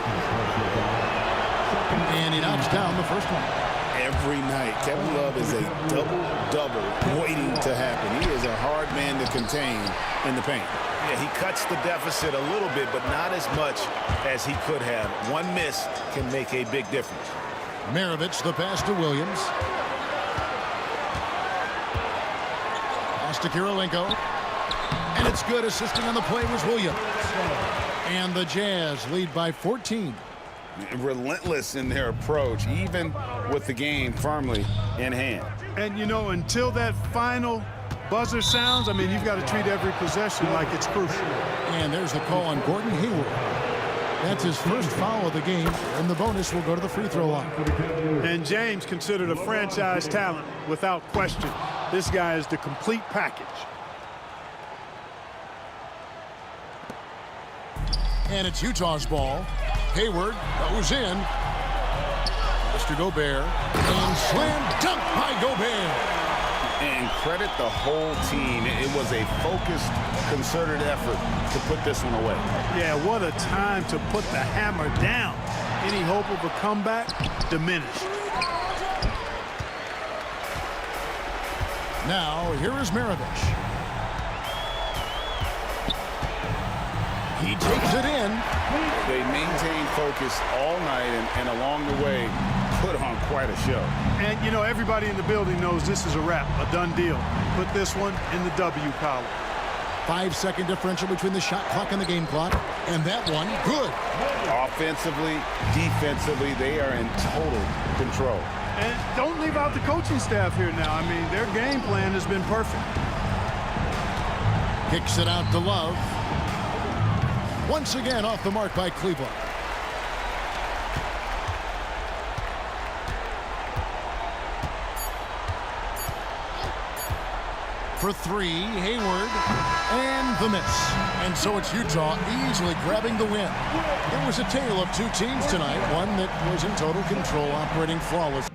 And he knocks down the first one. Every night, Kevin Love is a double-double waiting to happen. He is a hard man to contain in the paint. Yeah, he cuts the deficit a little bit, but not as much as he could have. One miss can make a big difference. Maravich, the pass to Williams. Pass to Kirilenko. And it's good. Assisting on the play was Williams. And the Jazz lead by 14. Relentless in their approach, even with the game firmly in hand. And, you know, until that final buzzer sounds, I mean, you've got to treat every possession like it's crucial. And there's the call on Gordon Hayward. That's his first foul of the game, and the bonus will go to the free throw line. And James, considered a franchise talent, without question. This guy is the complete package. And it's Utah's ball. Hayward goes in. Mr. Gobert. And slam dunk by Gobert. And credit the whole team. It was a focused, concerted effort to put this one away. Yeah, what a time to put the hammer down. Any hope of a comeback diminished. Now, here is Maravich. He takes it in. They maintained focus all night and along the way put on quite a show. And, you know, everybody in the building knows this is a wrap, a done deal. Put this one in the W column. 5-second differential between the shot clock and the game clock. And that one, good. Offensively, defensively, they are in total control. And don't leave out the coaching staff here now. I mean, their game plan has been perfect. Kicks it out to Love. Once again off the mark by Cleveland. For 3, Hayward, and the miss. And so it's Utah easily grabbing the win. It was a tale of two teams tonight, one that was in total control, operating flawless.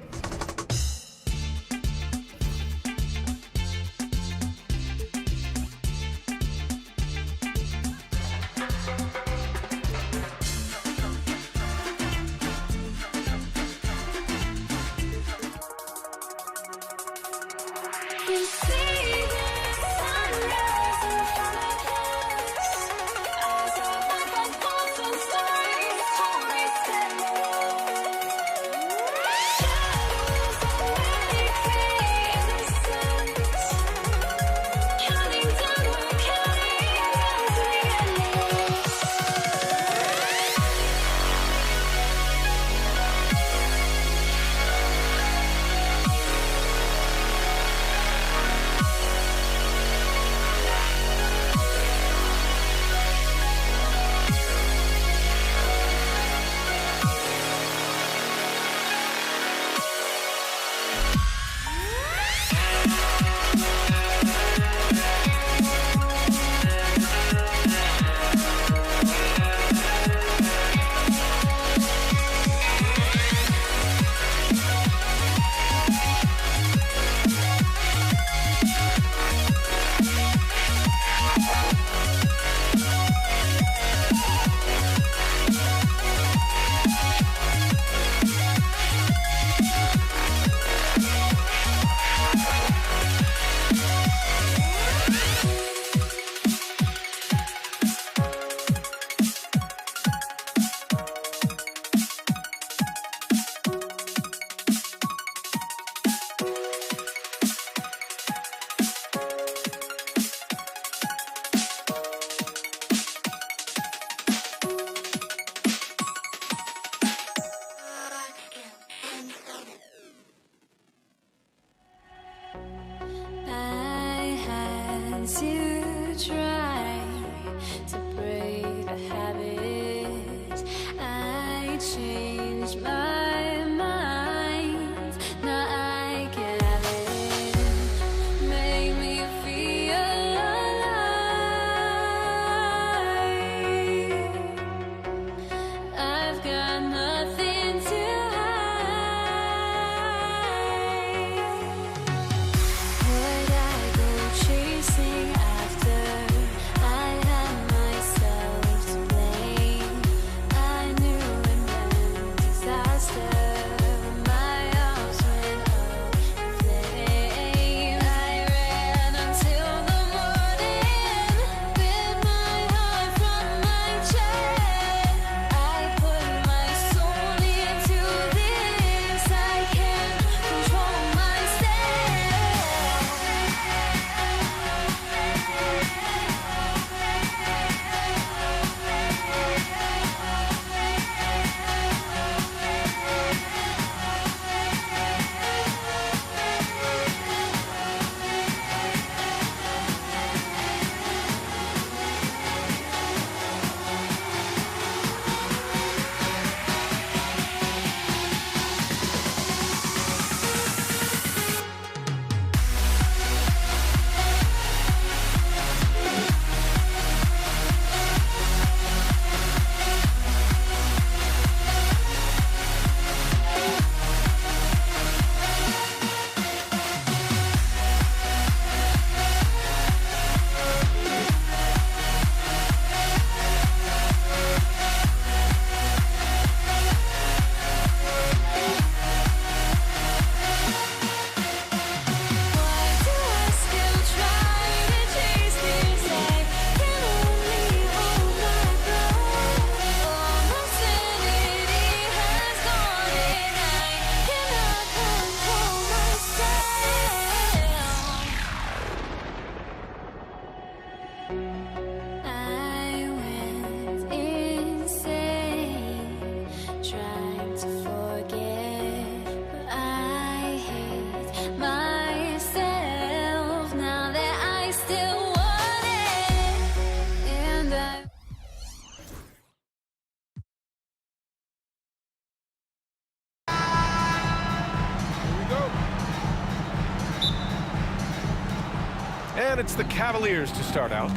And it's the Cavaliers to start out.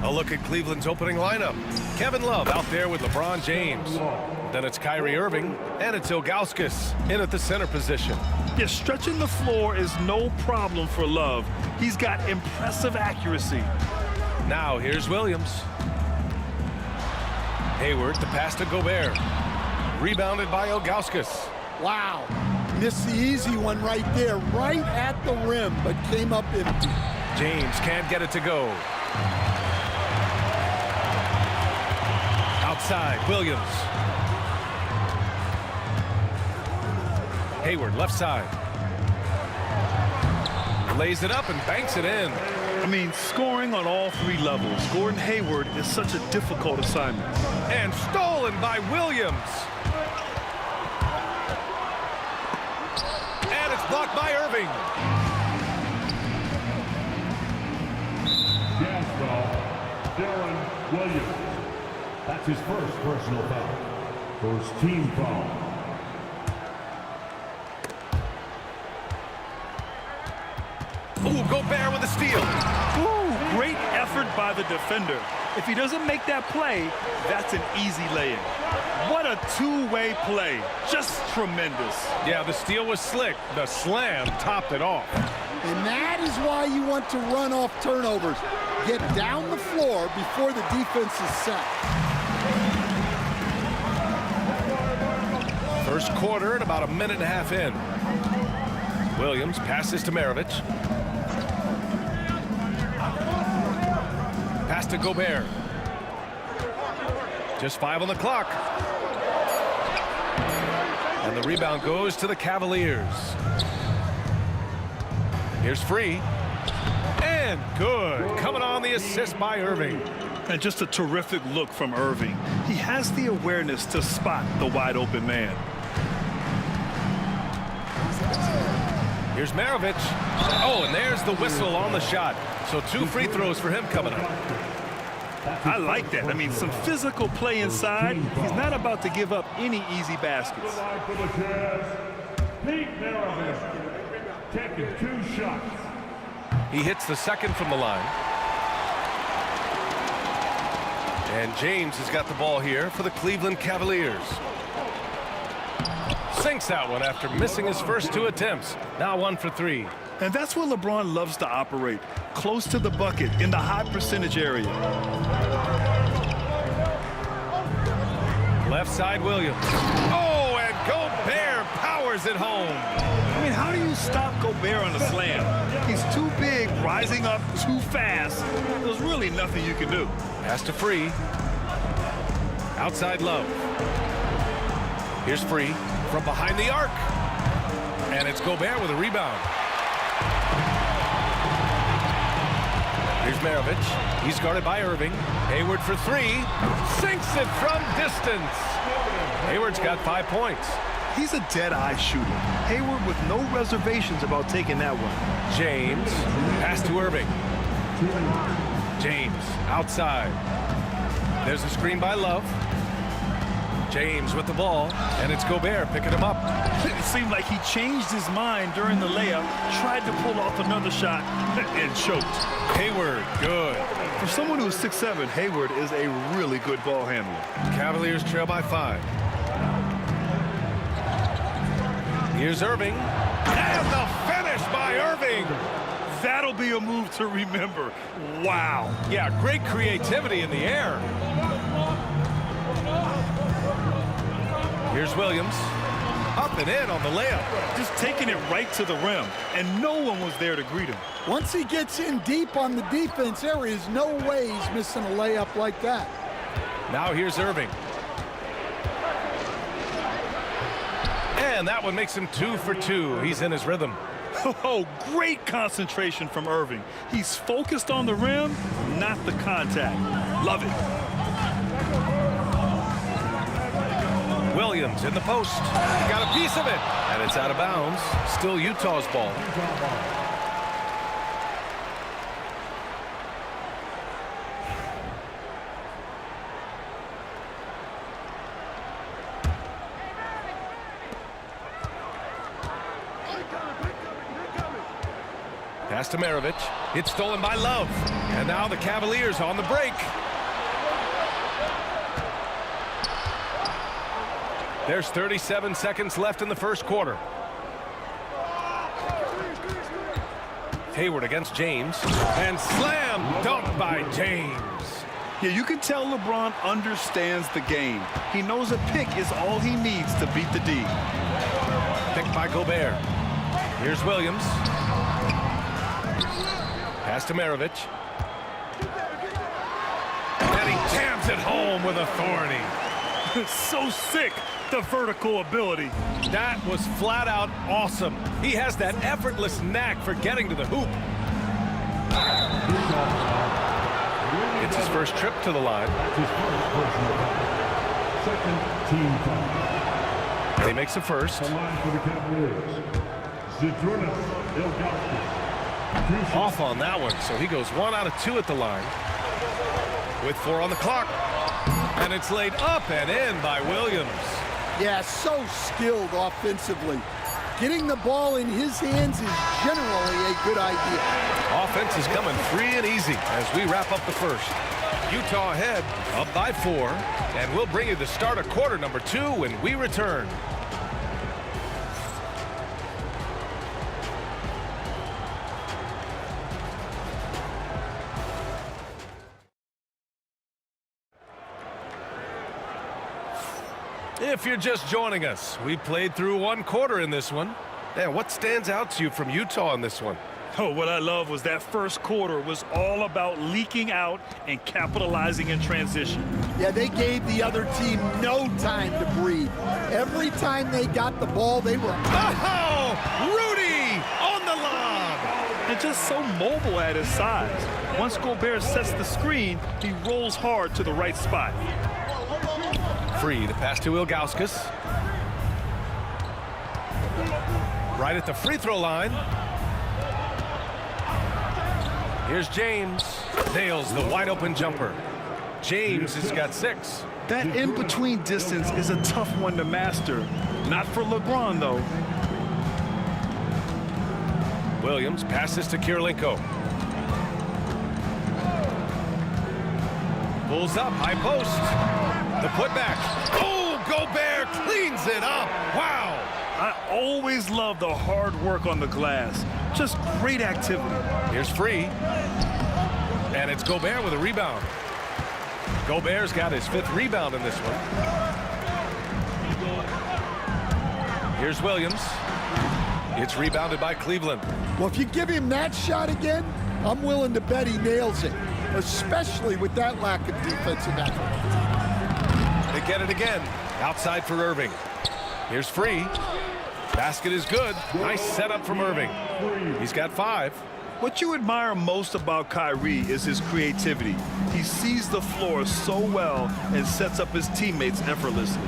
A look at Cleveland's opening lineup. Kevin Love out there with LeBron James. Then it's Kyrie Irving, and it's Ilgauskas in at the center position. Yeah, stretching the floor is no problem for Love. He's got impressive accuracy. Now here's Williams. Hayward, the pass to Gobert. Rebounded by Ilgauskas. Wow. Missed the easy one right there, right at the rim, but came up empty. James can't get it to go. Outside, Williams. Hayward, left side. Lays it up and banks it in. I mean, scoring on all three levels. Gordon Hayward is such a difficult assignment. And stolen by Williams. And it's blocked by Irving. Jazz foul, Darren Williams. That's his first personal foul. First team foul. Ooh, Gobert with a steal. Ooh, great effort by the defender. If he doesn't make that play, that's an easy lay-in. What a two-way play. Just tremendous. Yeah, the steal was slick. The slam topped it off. And that is why you want to run off turnovers. Get down the floor before the defense is set. First quarter and about a minute and a half in. Williams passes to Maravich. Pass to Gobert. Just 5 on the clock. And the rebound goes to the Cavaliers. Here's Free. And good. Coming on the assist by Irving. And just a terrific look from Irving. He has the awareness to spot the wide open man. Here's Maravich. Oh, and there's the whistle on the shot. So 2 free throws for him coming up. I like that. I mean, some physical play inside. He's not about to give up any easy baskets. Pete Maravich taking 2 shots. He hits the second from the line. And James has got the ball here for the Cleveland Cavaliers. Sinks that one after missing his first 2 attempts. Now 1 for 3. And that's where LeBron loves to operate, close to the bucket in the high percentage area. Left side, Williams. Oh, and Gobert powers it home. I mean, how do you stop Gobert on a slam? He's too big, rising up too fast. There's really nothing you can do. Pass to Free. Outside Love. Here's Free from behind the arc. And it's Gobert with a rebound. Here's Maravich. He's guarded by Irving. Hayward for 3. Sinks it from distance. Hayward's got 5 points. He's a dead-eye shooter. Hayward with no reservations about taking that one. James. Pass to Irving. James outside. There's a screen by Love. James with the ball, and it's Gobert picking him up. It seemed like he changed his mind during the layup, tried to pull off another shot, and choked. Hayward, good. For someone who's 6'7", Hayward is a really good ball handler. Cavaliers trail by 5. Here's Irving. And the finish by Irving. That'll be a move to remember. Wow. Yeah, great creativity in the air. Here's Williams. Up and in on the layup. Just taking it right to the rim, and no one was there to greet him. Once he gets in deep on the defense, there is no way he's missing a layup like that. Now here's Irving. And that one makes him 2 for 2. He's in his rhythm. Oh, great concentration from Irving. He's focused on the rim, not the contact. Love it. Williams in the post. He got a piece of it. And it's out of bounds. Still Utah's ball. Pass to Maravich. It's stolen by Love. And now the Cavaliers on the break. There's 37 seconds left in the first quarter. Hayward against James. And slam dunked by James. Yeah, you can tell LeBron understands the game. He knows a pick is all he needs to beat the D. Picked by Gobert. Here's Williams. Pass to Maravich. And he jams it home with authority. So sick, the vertical ability. That was flat out awesome. He has that effortless knack for getting to the hoop. It's his first trip to the line. And he makes the first. Off on that one, so he goes 1 out of 2 at the line. With 4 on the clock. And it's laid up and in by Williams. Yeah, so skilled offensively. Getting the ball in his hands is generally a good idea. Offense is coming free and easy as we wrap up the first. Utah ahead, up by 4, and we'll bring you the start of quarter number 2 when we return. If you're just joining us, we played through 1 quarter in this one. And what stands out to you from Utah in this one? Oh, what I love was that first quarter was all about leaking out and capitalizing in transition. Yeah, they gave the other team no time to breathe. Every time they got the ball, they were... Oh, Rudy on the lob! And just so mobile at his size. Once Gobert sets the screen, he rolls hard to the right spot. Free to pass to Ilgauskas. Right at the free throw line. Here's James. Nails the wide open jumper. James has got 6. That in-between distance is a tough one to master. Not for LeBron, though. Williams passes to Kirilenko. Pulls up, high post. The putback. Oh, Gobert cleans it up. Wow. I always love the hard work on the glass. Just great activity. Here's Free. And it's Gobert with a rebound. Gobert's got his 5th rebound in this one. Here's Williams. It's rebounded by Cleveland. Well, if you give him that shot again, I'm willing to bet he nails it, especially with that lack of defensive effort. They get it again. Outside for Irving. Here's Free. Basket is good. Nice setup from Irving. He's got 5. What you admire most about Kyrie is his creativity. He sees the floor so well and sets up his teammates effortlessly.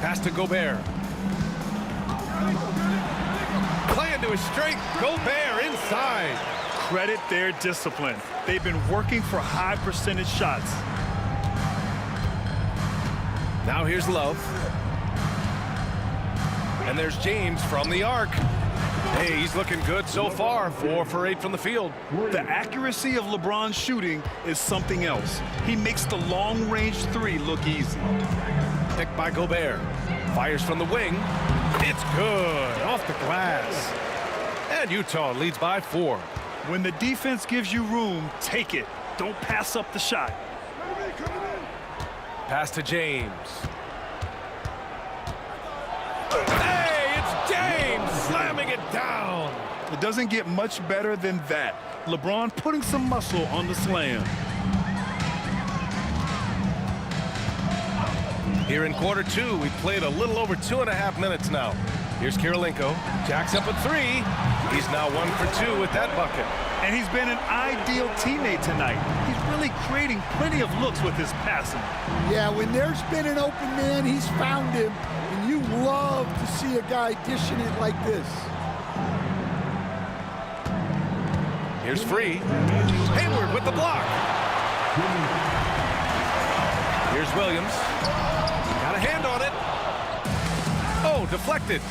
Pass to Gobert. Playing to his strength. Gobert inside. Credit their discipline. They've been working for high percentage shots. Now here's Love. And there's James from the arc. Hey, he's looking good so far. 4 for 8 from the field. The accuracy of LeBron's shooting is something else. He makes the long-range 3 look easy. Picked by Gobert. Fires from the wing. It's good. Off the glass. And Utah leads by 4. When the defense gives you room, take it. Don't pass up the shot. Pass to James. Hey, it's James slamming it down. It doesn't get much better than that. LeBron putting some muscle on the slam. Here in quarter 2, we played a little over 2.5 minutes now. Here's Kirilenko. Jacks up a 3. He's now 1 for 2 with that bucket. And he's been an ideal teammate tonight. He's really creating plenty of looks with his passing. Yeah, when there's been an open man, he's found him. And you love to see a guy dishing it like this. Here's Free. Hayward with the block. Here's Williams. Got a hand on it. Oh, throw deflected.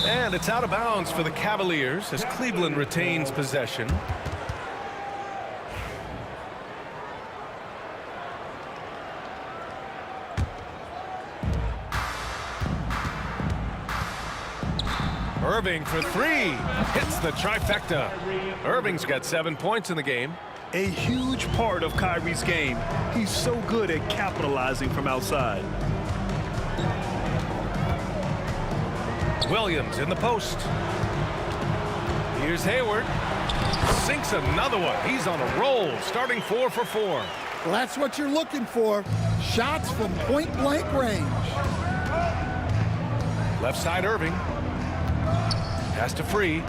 And it's out of bounds for the Cavaliers as Cleveland retains possession. Irving for three. Hits the trifecta. Irving's got 7 points in the game. A huge part of Kyrie's game. He's so good at capitalizing from outside. Williams in the post. Here's Hayward. Sinks another one. He's on a roll, starting 4 for 4. Well, that's what you're looking for. Shots from point-blank range. Left side, Irving. Pass to Free.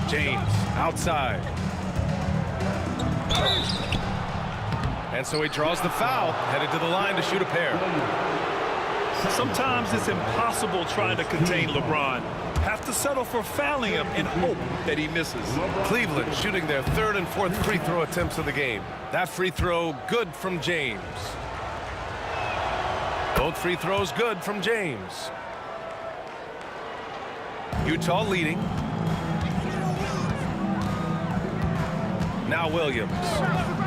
James outside. And so he draws the foul, headed to the line to shoot a pair. Sometimes it's impossible trying to contain LeBron. Have to settle for fouling him and hope that he misses. Cleveland shooting their third and fourth free throw attempts of the game. That free throw good from James. Both free throws good from James. Utah leading. Now Williams.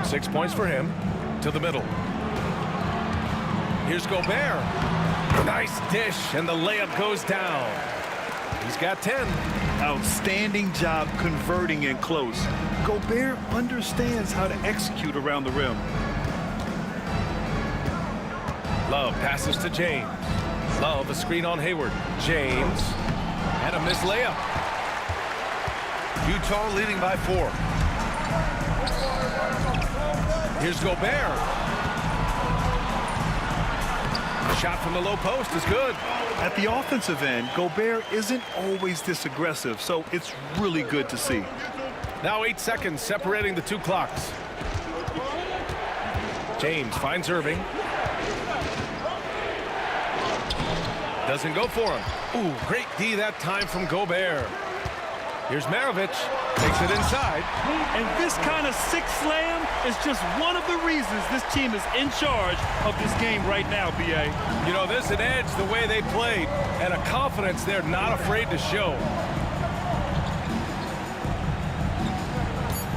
6 points for him. To the middle. Here's Gobert. Nice dish, and the layup goes down. He's got 10. Outstanding job converting in close. Gobert understands how to execute around the rim. Love passes to James. Love a screen on Hayward. James. And a missed layup. Utah leading by 4. Here's Gobert. A shot from the low post is good. At the offensive end, Gobert isn't always this aggressive, so it's really good to see. Now 8 seconds separating the two clocks. James finds Irving. Doesn't go for him. Ooh, great D that time from Gobert. Here's Maravich. Takes it inside. And this kind of six slam is just one of the reasons this team is in charge of this game right now, B.A. You know, there's an edge the way they played and a confidence they're not afraid to show.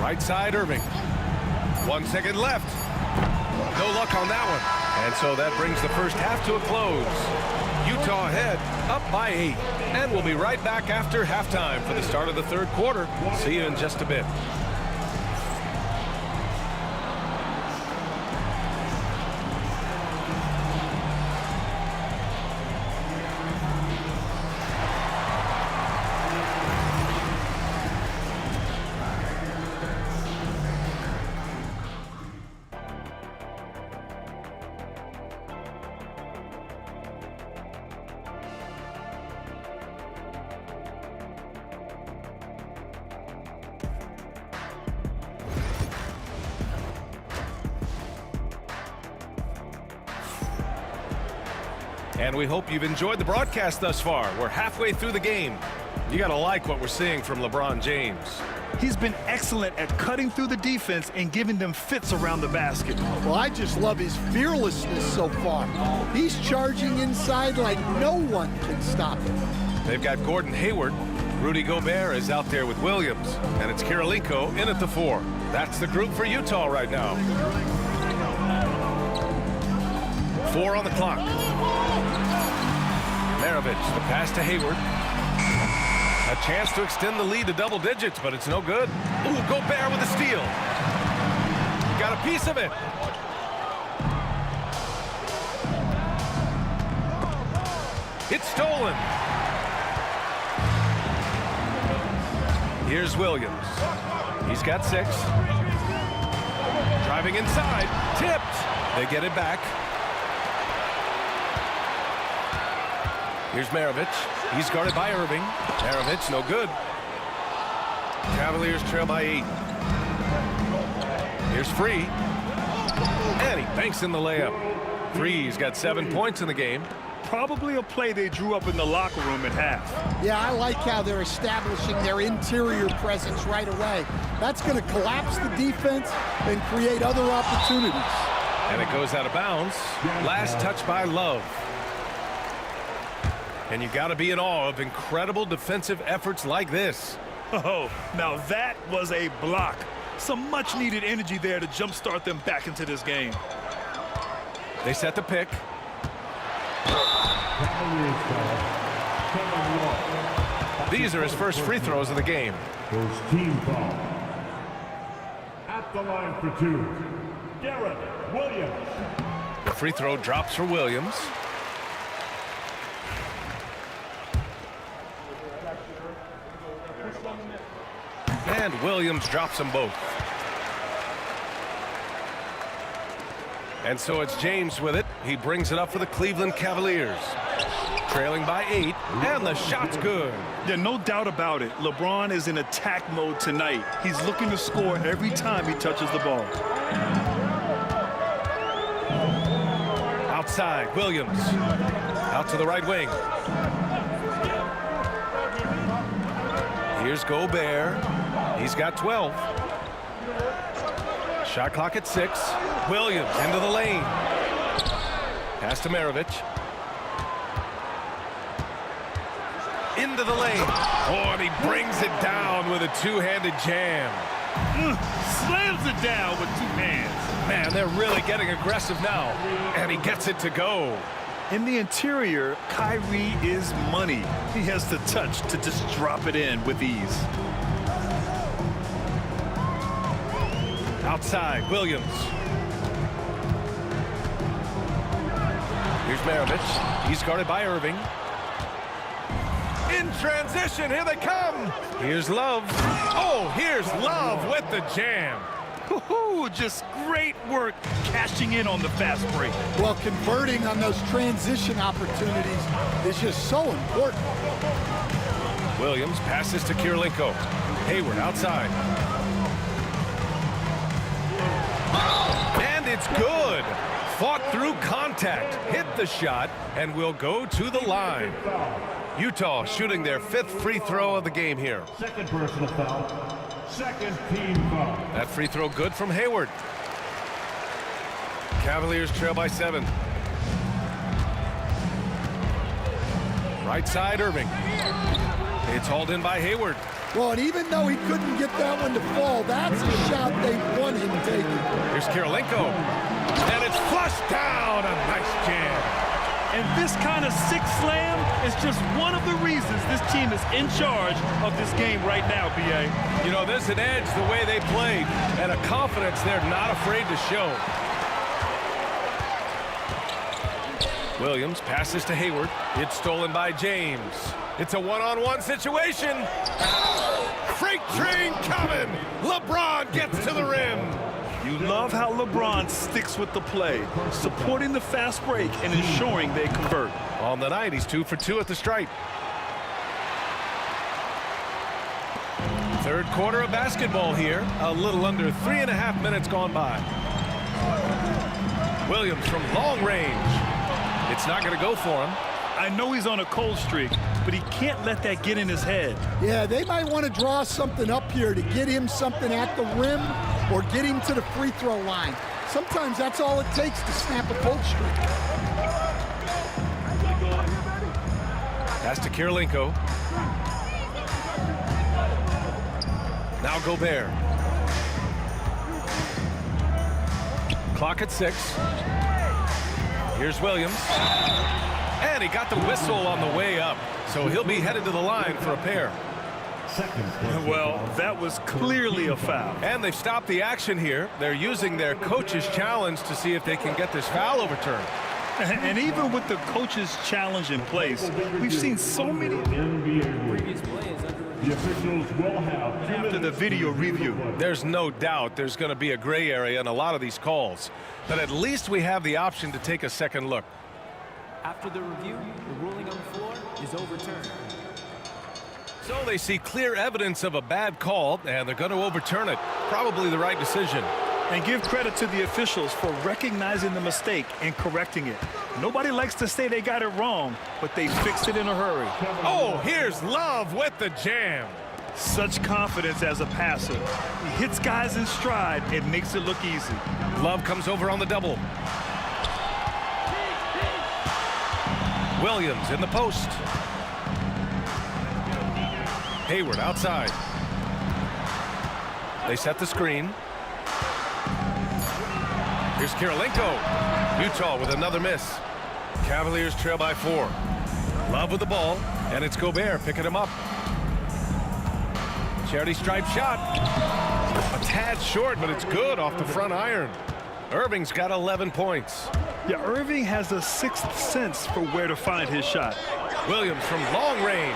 Right side, Irving. 1 second left. No luck on that one. And so that brings the first half to a close. Utah ahead, up by 8. And we'll be right back after halftime for the start of the third quarter. See you in just a bit. And we hope you've enjoyed the broadcast thus far. We're halfway through the game. You got to like what we're seeing from LeBron James. He's been excellent at cutting through the defense and giving them fits around the basket. Well, I just love his fearlessness so far. He's charging inside like no one can stop him. They've got Gordon Hayward. Rudy Gobert is out there with Williams. And it's Kirilenko in at the 4. That's the group for Utah right now. 4 on the clock. Maravich, the pass to Hayward. A chance to extend the lead to double digits, but it's no good. Ooh, Gobert with a steal. Got a piece of it. It's stolen. Here's Williams. He's got 6. Driving inside. Tipped. They get it back. Here's Maravich. He's guarded by Irving. Maravich, no good. Cavaliers trail by 8. Here's Free. And he banks in the layup. Free's got 7 points in the game. Probably a play they drew up in the locker room at half. Yeah, I like how they're establishing their interior presence right away. That's going to collapse the defense and create other opportunities. And it goes out of bounds. Last touch by Love. And you got to be in awe of incredible defensive efforts like this. Oh, now that was a block. Some much-needed energy there to jumpstart them back into this game. They set the pick. These are his first free throws of the game. First team foul. At the line for two, Garrett Williams. The free throw drops for Williams. And Williams drops them both. And so it's James with it. He brings it up for the Cleveland Cavaliers. Trailing by 8, and the shot's good. Yeah, no doubt about it. LeBron is in attack mode tonight. He's looking to score every time he touches the ball. Outside, Williams. Out to the right wing. Here's Gobert. He's got 12. Shot clock at 6. Williams into the lane. Pass to Maravich. Into the lane. Oh, and he brings it down with a two-handed jam. Slams it down with two hands. Man, they're really getting aggressive now. And he gets it to go. In the interior, Kyrie is money. He has the touch to just drop it in with ease. Outside, Williams. Here's Maravich. He's guarded by Irving. In transition, here they come. Here's Love. Oh, here's Love with the jam. Just great work cashing in on the fast break. Well, converting on those transition opportunities is just so important. Williams passes to Kirilenko. Hayward outside. And it's good. Fought through contact, hit the shot, and will go to the line. Utah shooting their 5th free throw of the game here. Second personal foul. Second team foul. That free throw good from Hayward. Cavaliers trail by 7. Right side, Irving. It's hauled in by Hayward. Well, and even though he couldn't get that one to fall, that's a shot they want him taking. Here's Kirilenko. And it's flushed down. A nice jam. And this kind of sick slam is just one of the reasons this team is in charge of this game right now, B.A. You know, there's an edge the way they played and a confidence they're not afraid to show. Williams passes to Hayward. It's stolen by James. It's a one-on-one situation. Freight train coming. LeBron gets to the rim. You love how LeBron sticks with the play, supporting the fast break and ensuring they convert. On the night, he's 2 for 2 at the stripe. Third quarter of basketball here. A little under 3.5 minutes gone by. Williams from long range. It's not going to go for him. I know he's on a cold streak, but he can't let that get in his head. Yeah, they might want to draw something up here to get him something at the rim or get him to the free throw line. Sometimes that's all it takes to snap a cold streak. Pass to Kirilenko. Now Gobert. Clock at 6. Here's Williams. And he got the whistle on the way up, so he'll be headed to the line for a pair. Well, that was clearly a foul. And they've stopped the action here. They're using their coach's challenge to see if they can get this foul overturned. And even with the coach's challenge in place, we've seen so many The officials will have after the video review. There's no doubt there's going to be a gray area in a lot of these calls, but at least we have the option to take a second look. After the review, the ruling on the floor is overturned. So they see clear evidence of a bad call, and they're going to overturn it. Probably the right decision. And give credit to the officials for recognizing the mistake and correcting it. Nobody likes to say they got it wrong, but they fixed it in a hurry. Oh, here's Love with the jam. Such confidence as a passer. He hits guys in stride and makes it look easy. Love comes over on the double. Williams in the post. Hayward outside. They set the screen. Here's Kirilenko. Utah with another miss. Cavaliers trail by 4. Love with the ball, and it's Gobert picking him up. Charity stripe shot. A tad short, but it's good off the front iron. Irving's got 11 points. Yeah, Irving has a sixth sense for where to find his shot. Williams from long range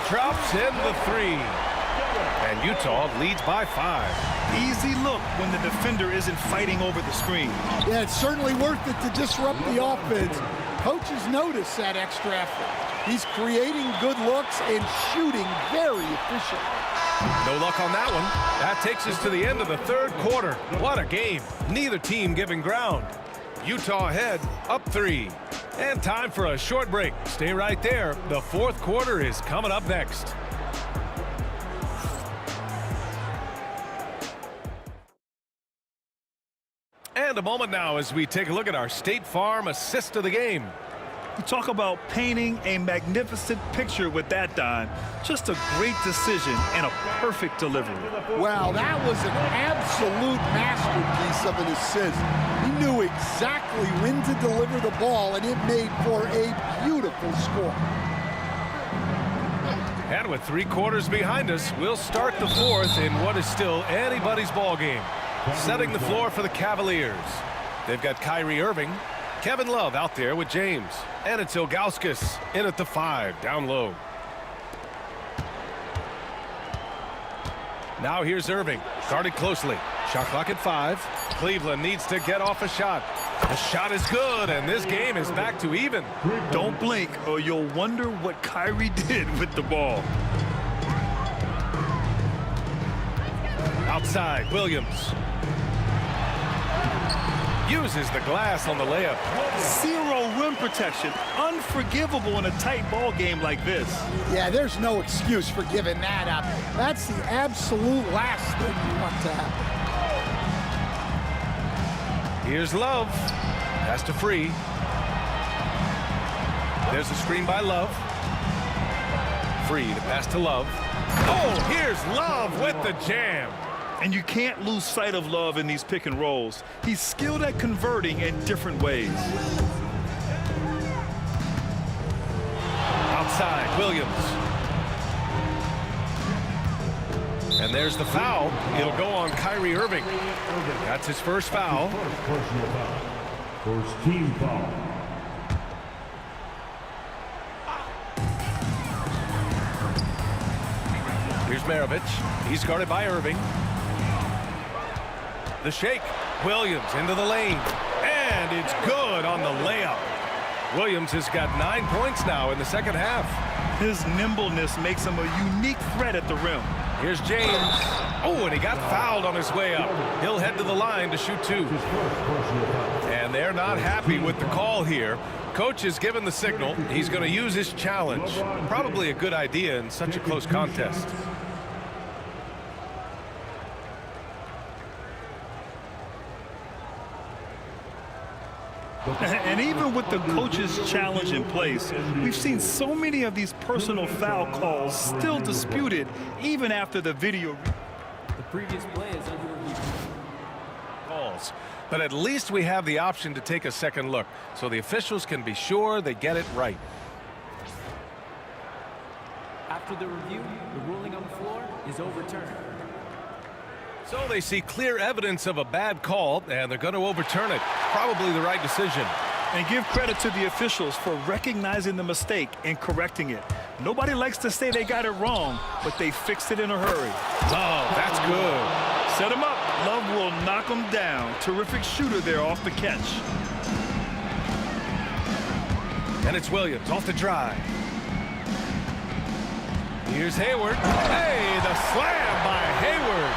drops in the 3. And Utah leads by 5. Easy look when the defender isn't fighting over the screen. Yeah, it's certainly worth it to disrupt the offense. Coaches notice that extra effort. He's creating good looks and shooting very efficiently. No luck on that one. That takes us to the end of the third quarter. What a game. Neither team giving ground. Utah ahead, up 3. And time for a short break. Stay right there. The fourth quarter is coming up next. And a moment now as we take a look at our State Farm assist of the game. You talk about painting a magnificent picture with that, Don. Just a great decision and a perfect delivery. Wow, that was an absolute masterpiece of an assist. He knew exactly when to deliver the ball, and it made for a beautiful score. And with 3 quarters behind us, we'll start the fourth in what is still anybody's ball game. Setting the floor for the Cavaliers. They've got Kyrie Irving, Kevin Love out there with James. And it's Ilgauskas in at the 5, down low. Now here's Irving, guarded closely. Shot clock at 5. Cleveland needs to get off a shot. The shot is good, and this game is back to even. Don't blink, or you'll wonder what Kyrie did with the ball. Outside, Williams. Uses the glass on the layup. 0 rim protection. Unforgivable in a tight ball game like this. Yeah, there's no excuse for giving that up. That's the absolute last thing you want to happen. Here's Love. Pass to Free. There's a screen by Love. Free to pass to Love. Oh, here's Love with the jam. And you can't lose sight of Love in these pick and rolls. He's skilled at converting in different ways. Outside, Williams. And there's the foul. It'll go on Kyrie Irving. That's his first foul. First team foul. Here's Maravich. He's guarded by Irving. The shake. Williams into the lane. And it's good on the layup. Williams has got 9 points now in the second half. His nimbleness makes him a unique threat at the rim. Here's James. Oh, and he got fouled on his way up. He'll head to the line to shoot 2. And they're not happy with the call here. Coach has given the signal. He's going to use his challenge. Probably a good idea in such a close contest. And even with the coach's challenge in place, we've seen so many of these personal foul calls still disputed even after the video. The previous play is under review. Calls. But at least we have the option to take a second look, so the officials can be sure they get it right. After the review, the ruling on the floor is overturned. So they see clear evidence of a bad call, and they're going to overturn it. Probably the right decision. And give credit to the officials for recognizing the mistake and correcting it. Nobody likes to say they got it wrong, but they fixed it in a hurry. Oh, that's good. Set him up. Love will knock him down. Terrific shooter there off the catch. And it's Williams off the drive. Here's Hayward. Hey, the slam by Hayward.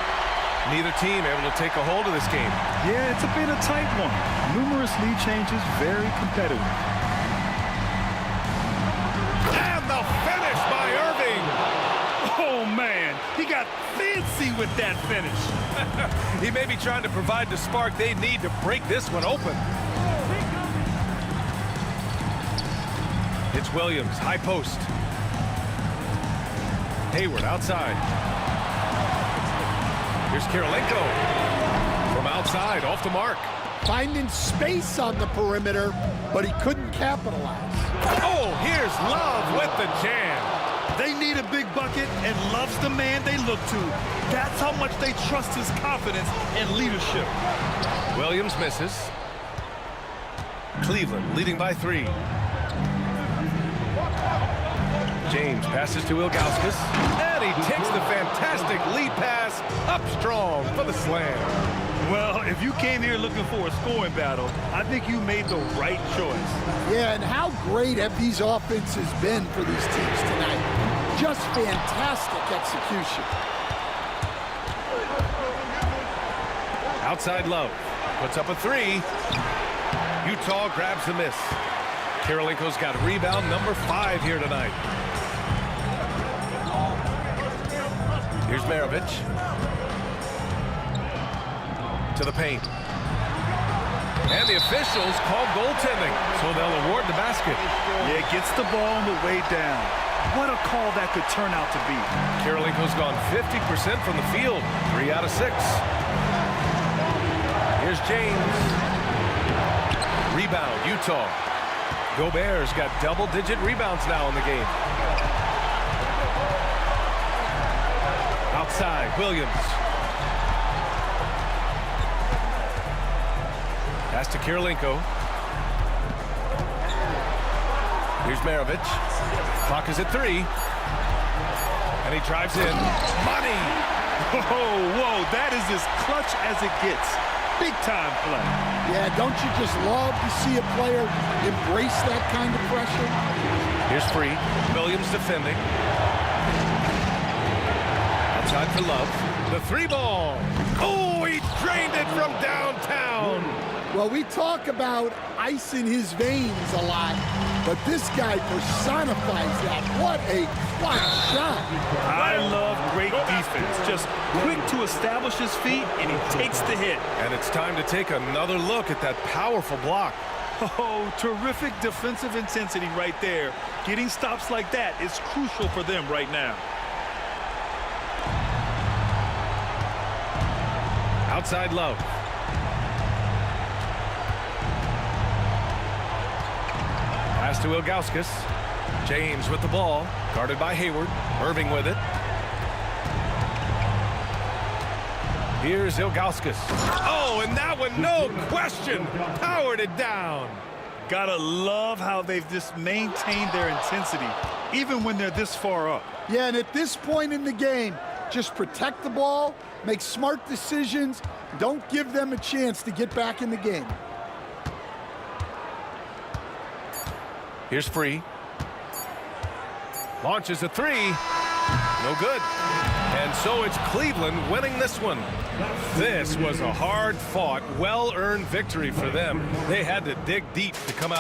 Neither team able to take a hold of this game. Yeah, it's a bit of a tight one. Numerous lead changes, very competitive. And the finish by Irving. Oh, man, he got fancy with that finish. He may be trying to provide the spark they need to break this one open. It's Williams, high post. Hayward outside. Here's Kirilenko from outside, off the mark. Finding space on the perimeter, but he couldn't capitalize. Oh, here's Love with the jam. They need a big bucket, and Love's the man they look to. That's how much they trust his confidence and leadership. Williams misses. Cleveland leading by 3. James passes to Ilgauskas, and he takes the fantastic lead pass up strong for the slam. Well, if you came here looking for a scoring battle, I think you made the right choice. Yeah, and how great have these offenses been for these teams tonight? Just fantastic execution. Outside Love puts up a 3. Utah grabs the miss. Kirilenko's got rebound number 5 here tonight. Here's Maravich. To the paint. And the officials call goaltending, so they'll award the basket. Yeah, gets the ball on the way down. What a call that could turn out to be. Kirilenko's gone 50% from the field, 3 out of 6. Here's James. Rebound, Utah. Gobert's got double-digit rebounds now in the game. Outside, Williams. Pass to Kirilenko. Here's Maravich. Clock is at 3. And he drives in. Money! Whoa, that is as clutch as it gets. Big time play. Yeah, don't you just love to see a player embrace that kind of pressure? Here's Free. Williams defending. Outside for Love. The 3-ball. Oh, he drained it from downtown. Well, we talk about ice in his veins a lot, but this guy personifies that. What a clutch shot. I love great defense. Just quick to establish his feet, and he takes the hit. And it's time to take another look at that powerful block. Oh, terrific defensive intensity right there. Getting stops like that is crucial for them right now. Outside Love. Pass to Ilgauskas. James with the ball. Guarded by Hayward. Irving with it. Here's Ilgauskas. Oh, and that one, no question, powered it down. Gotta love how they've just maintained their intensity, even when they're this far up. Yeah, and at this point in the game, just protect the ball, make smart decisions, don't give them a chance to get back in the game. Here's Free. Launches a 3. No good. And so it's Cleveland winning this one. This was a hard-fought, well-earned victory for them. They had to dig deep to come out.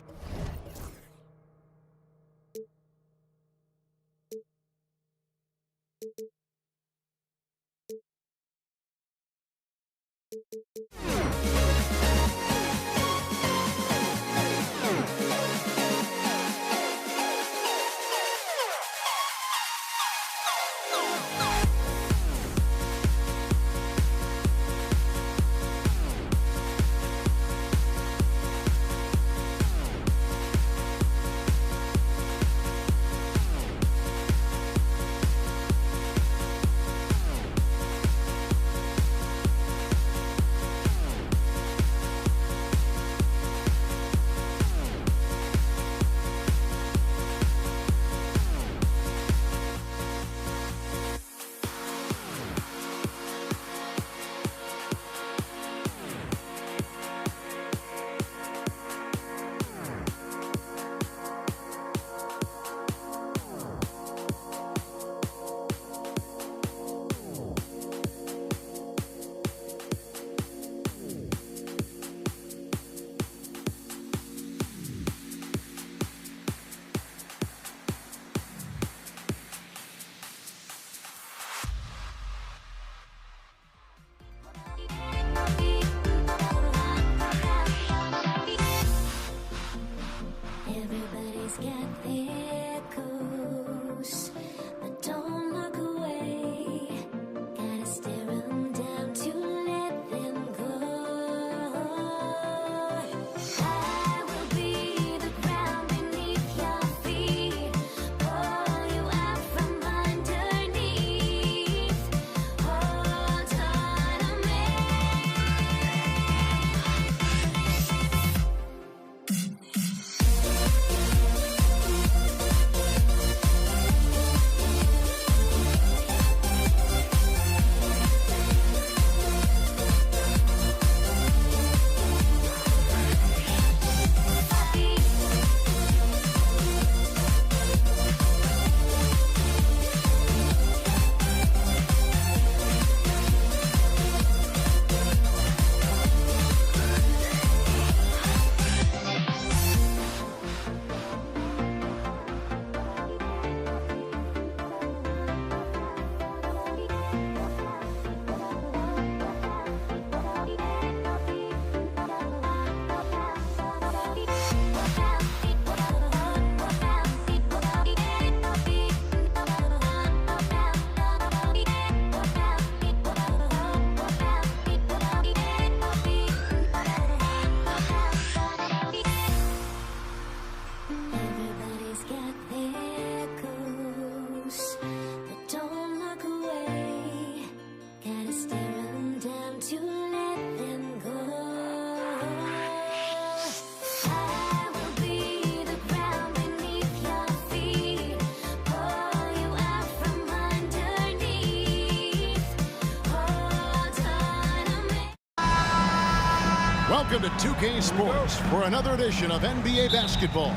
Welcome to 2K Sports for another edition of NBA basketball.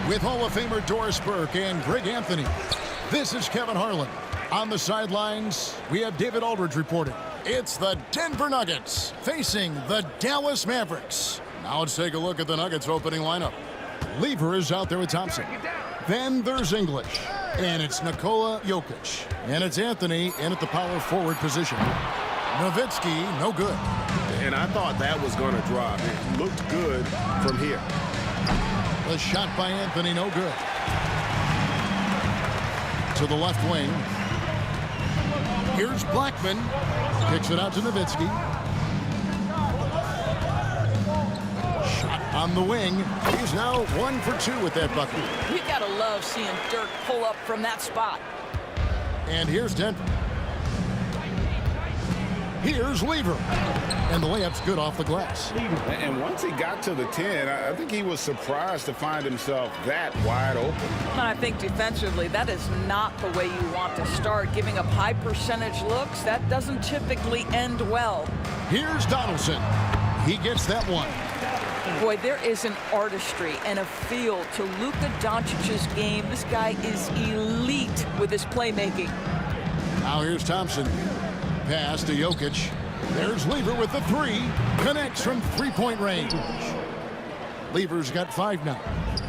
With Hall of Famer Doris Burke and Greg Anthony, this is Kevin Harlan. On the sidelines, we have David Aldridge reporting. It's the Denver Nuggets facing the Dallas Mavericks. Now let's take a look at the Nuggets opening lineup. Lever is out there with Thompson. Then there's English. And it's Nikola Jokic. And it's Anthony in at the power forward position. Nowitzki, no good. And I thought that was going to drop. It looked good from here. The shot by Anthony, no good. To the left wing. Here's Blackman. Kicks it out to Nowitzki. Shot on the wing. He's now 1 for 2 with that bucket. You gotta love seeing Dirk pull up from that spot. And here's Denver. Here's Lever. And the layup's good off the glass. And once he got to the 10, I think he was surprised to find himself that wide open. And I think defensively, that is not the way you want to start. Giving up high percentage looks, that doesn't typically end well. Here's Donaldson. He gets that one. Boy, there is an artistry and a feel to Luka Doncic's game. This guy is elite with his playmaking. Now here's Thompson. Pass to Jokic. There's Lever with the 3. Connects from three-point range. Lever's got 5 now.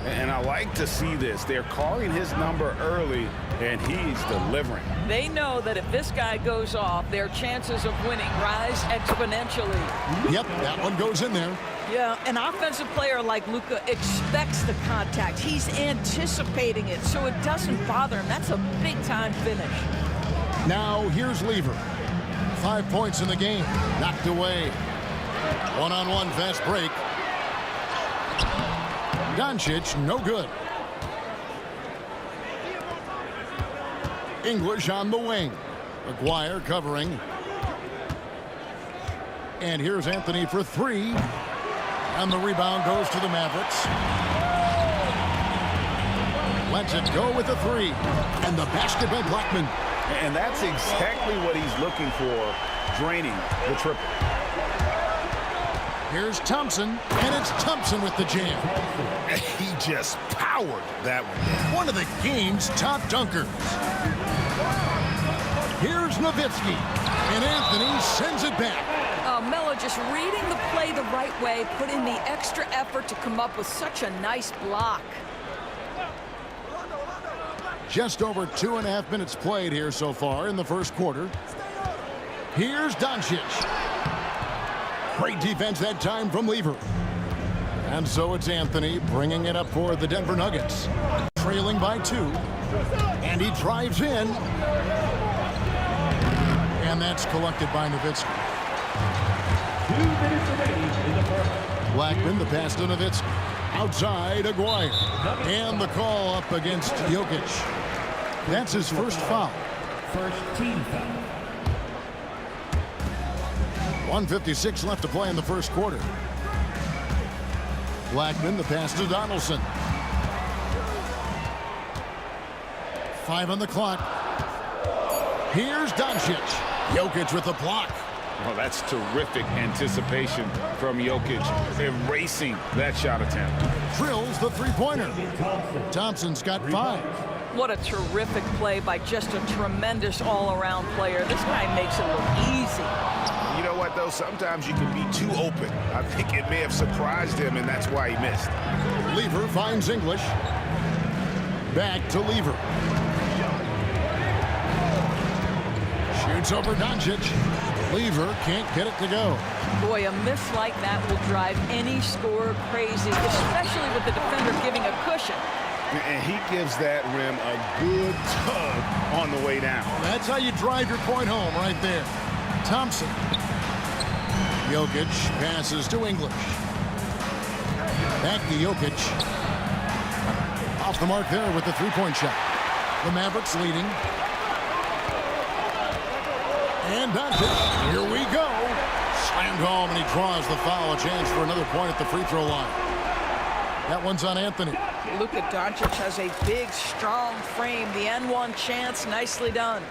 And I like to see this. They're calling his number early, and he's delivering. They know that if this guy goes off, their chances of winning rise exponentially. Yep, that one goes in there. Yeah, an offensive player like Luka expects the contact. He's anticipating it, so it doesn't bother him. That's a big-time finish. Now here's Lever. 5 points in the game. Knocked away. One-on-one fast break. Doncic, no good. English on the wing. McGuire covering. And here's Anthony for 3. And the rebound goes to the Mavericks. Lets it go with the 3. And the basket by Blackman. And that's exactly what he's looking for, draining the triple. Here's Thompson, and it's Thompson with the jam. He just powered that one. One of the game's top dunkers. Here's Nowitzki, and Anthony sends it back. Melo just reading the play the right way, put in the extra effort to come up with such a nice block. Just over 2.5 minutes played here so far in the first quarter. Here's Doncic. Great defense that time from Lever. And so it's Anthony bringing it up for the Denver Nuggets. Trailing by 2. And he drives in. And that's collected by Nowitzki. 2 minutes remaining in the first. Blackman, the pass to Nowitzki. Outside, Aguirre. And the call up against Jokic. That's his first foul. First team foul. 1:56 left to play in the first quarter. Blackman, the pass to Donaldson. 5 on the clock. Here's Doncic. Jokic with the block. Well, that's terrific anticipation from Jokic, erasing that shot attempt. Drills the three-pointer. Thompson's got 5. What a terrific play by just a tremendous all-around player. This guy makes it look easy. You know what, though? Sometimes you can be too open. I think it may have surprised him, and that's why he missed. Lever finds English. Back to Lever. Shoots over Doncic. Lever can't get it to go. Boy, a miss like that will drive any scorer crazy, especially with the defender giving a cushion. And he gives that rim a good tug on the way down. That's how you drive your point home right there. Thompson. Jokic passes to English. Back to Jokic. Off the mark there with the three-point shot. The Mavericks leading. And Doncic, here we go. Slammed home, and he draws the foul. A chance for another point at the free throw line. That one's on Anthony. Luka Doncic has a big, strong frame. The N1 chance, nicely done.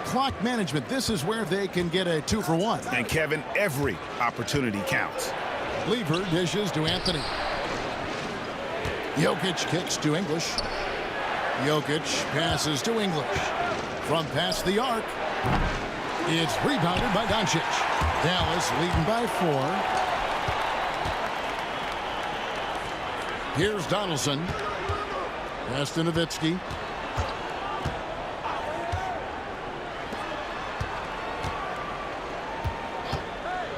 Clock management, this is where they can get a 2-for-1. And Kevin, every opportunity counts. Lever dishes to Anthony. Jokic kicks to English. Jokic passes to English. From past the arc, it's rebounded by Doncic. Dallas leading by 4. Here's Donaldson. Pass to Nowitzki.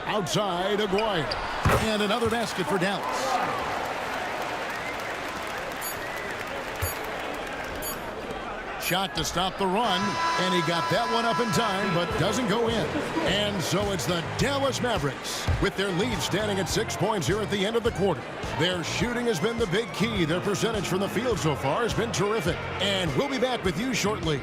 Outside, Aguirre. And another basket for Dallas. Shot to stop the run, and he got that one up in time, but doesn't go in. And so it's the Dallas Mavericks with their lead standing at 6 points here at the end of the quarter. Their shooting has been the big key. Their percentage from the field so far has been terrific. And we'll be back with you shortly.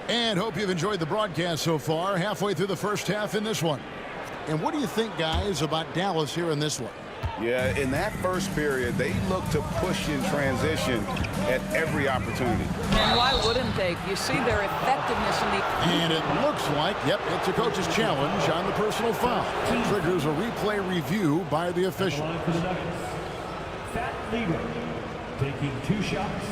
And hope you've enjoyed the broadcast so far. Halfway through the first half in this one. And what do you think, guys, about Dallas here in this one? Yeah, in that first period, they looked to push in transition at every opportunity. And why wouldn't they? You see their effectiveness in the... And it looks like, yep, it's a coach's challenge on the personal foul. It triggers a replay review by the official. Fat Lever taking 2 shots.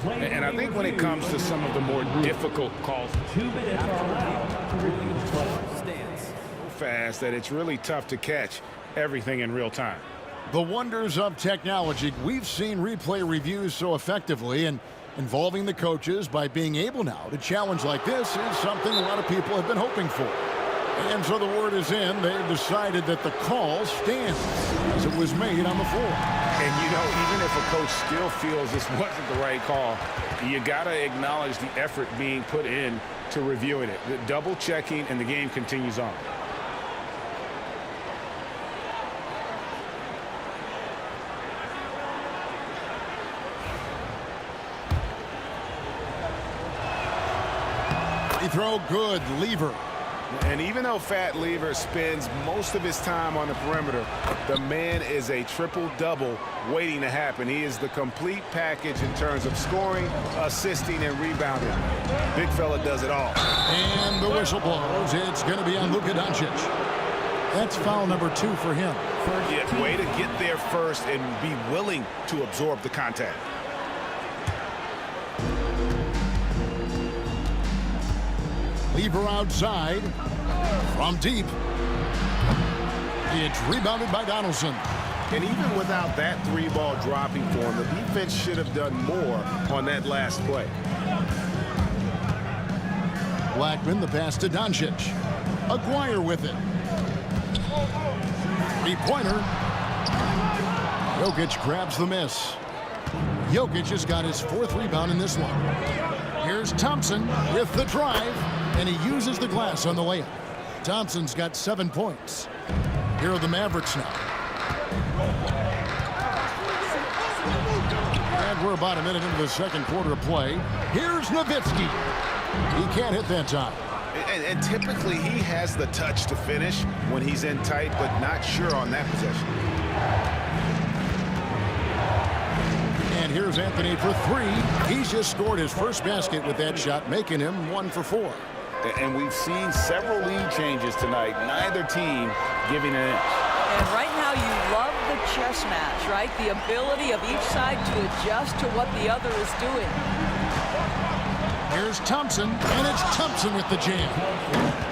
And I think when it comes to some of the more difficult calls, 2 minutes are allowed to review the play. So fast that it's really tough to catch everything in real time. The wonders of technology. We've seen replay reviews so effectively, and involving the coaches by being able now to challenge like this is something a lot of people have been hoping for. And so the word is in. They've decided that the call stands as it was made on the floor. And, you know, even if a coach still feels this wasn't the right call, you got to acknowledge the effort being put in to reviewing it. The double checking, and the game continues on. Free throw good. Lever. And even though Fat Lever spends most of his time on the perimeter, the man is a triple-double waiting to happen. He is the complete package in terms of scoring, assisting, and rebounding. Big fella does it all. And the whistle blows. It's going to be on Luka Doncic. That's foul number 2 for him. Yeah, way to get there first and be willing to absorb the contact. Lever outside from deep. It's rebounded by Donaldson. And even without that 3-ball dropping for him, the defense should have done more on that last play. Blackman, the pass to Doncic. Aguirre with it. 3-pointer. Jokic grabs the miss. Jokic has got his 4th rebound in this one. Here's Thompson with the drive, and he uses the glass on the layup. Thompson's got 7 points. Here are the Mavericks now. And we're about a minute into the second quarter of play. Here's Nowitzki. He can't hit that time. And typically he has the touch to finish when he's in tight, but not sure on that possession. And here's Anthony for 3. He's just scored his first basket with that shot, making him 1 for 4. And we've seen several lead changes tonight. Neither team giving an inch. And right now you love the chess match, right? The ability of each side to adjust to what the other is doing. Here's Thompson, and it's Thompson with the jam.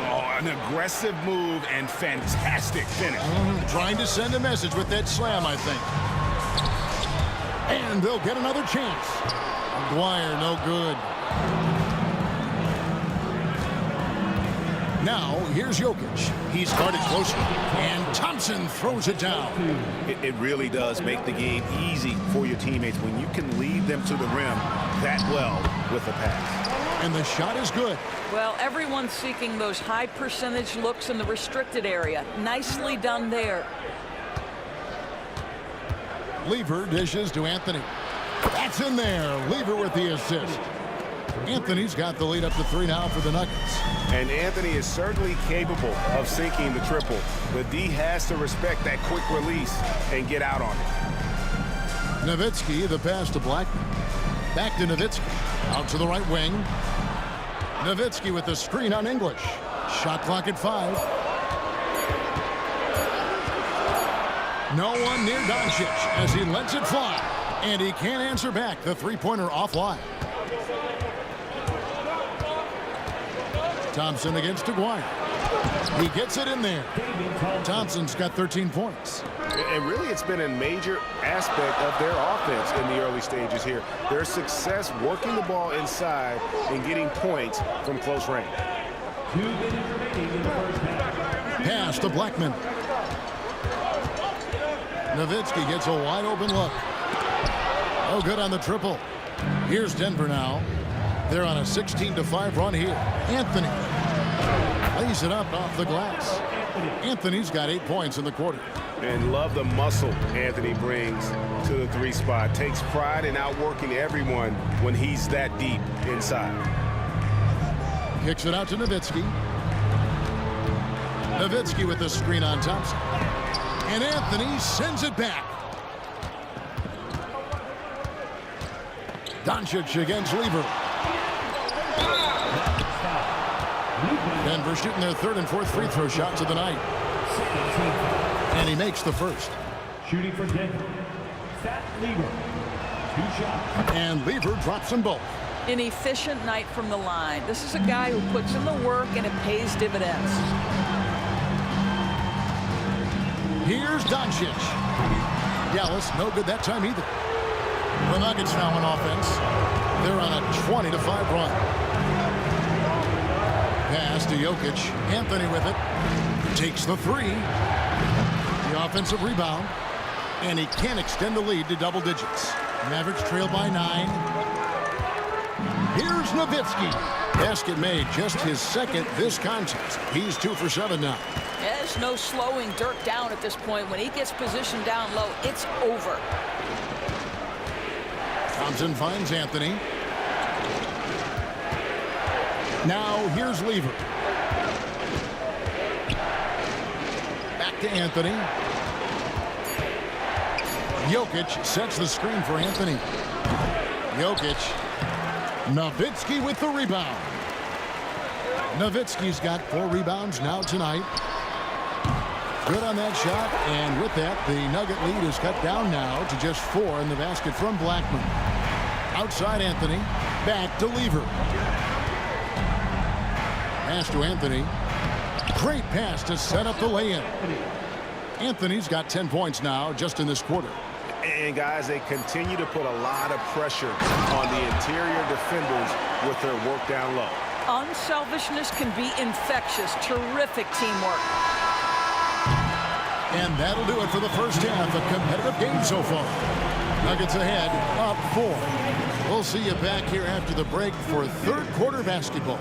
Oh, an aggressive move and fantastic finish. Trying to send a message with that slam, I think. And they'll get another chance. Aguirre, no good. Now, here's Jokic. He's guarded closely, and Thompson throws it down. It really does make the game easy for your teammates when you can lead them to the rim that well with a pass. And the shot is good. Well, everyone's seeking those high percentage looks in the restricted area. Nicely done there. Lever dishes to Anthony. That's in there. Lever with the assist. Anthony's got the lead up to 3 now for the Nuggets. And Anthony is certainly capable of sinking the triple. The D has to respect that quick release and get out on it. Nowitzki, the pass to Blackman. Back to Nowitzki. Out to the right wing. Nowitzki with the screen on English. Shot clock at 5. No one near Doncic as he lets it fly. And he can't answer back. The three-pointer offline. Thompson against Aguirre. He gets it in there. Thompson's got 13 points. And really, it's been a major aspect of their offense in the early stages here. Their success working the ball inside and getting points from close range. 2 minutes remaining in the first half. Pass to Blackman. Nowitzki gets a wide open look. Oh, good on the triple. Here's Denver now. They're on a 16-5 run here. Anthony lays it up off the glass. Anthony's got 8 points in the quarter. And love the muscle Anthony brings to the 3 spot. Takes pride in outworking everyone when he's that deep inside. Kicks it out to Nowitzki. Nowitzki with the screen on Thompson. And Anthony sends it back. Doncic against Lever. Denver shooting their 3rd and 4th free throw shots of the night. And he makes the first. Shooting for Denver, Fat Lever. 2 shots. And Lever drops them both. An efficient night from the line. This is a guy who puts in the work and it pays dividends. Here's Doncic. Dallas no good that time either. The Nuggets now on offense. They're on a 20-5 run. Pass to Jokic. Anthony with it. Takes the 3. The offensive rebound. And he can't extend the lead to double digits. Mavericks trail by 9. Here's Nowitzki. Basket made, just his 2nd this contest. He's 2 for 7 now. There's no slowing Dirk down at this point. When he gets positioned down low, it's over. Thompson finds Anthony. Now here's Lever. Back to Anthony. Jokic sets the screen for Anthony. Jokic. Nowitzki with the rebound. Nowitzki's got 4 rebounds now tonight. Good on that shot, and with that, the Nugget lead is cut down now to just 4 in the basket from Blackman. Outside Anthony, back to Lever. Pass to Anthony. Great pass to set up the lay-in. Anthony's got 10 points now just in this quarter. And guys, they continue to put a lot of pressure on the interior defenders with their work down low. Unselfishness can be infectious. Terrific teamwork. And that'll do it for the first half. A competitive game so far. Nuggets ahead, up 4. We'll see you back here after the break for 3rd quarter basketball.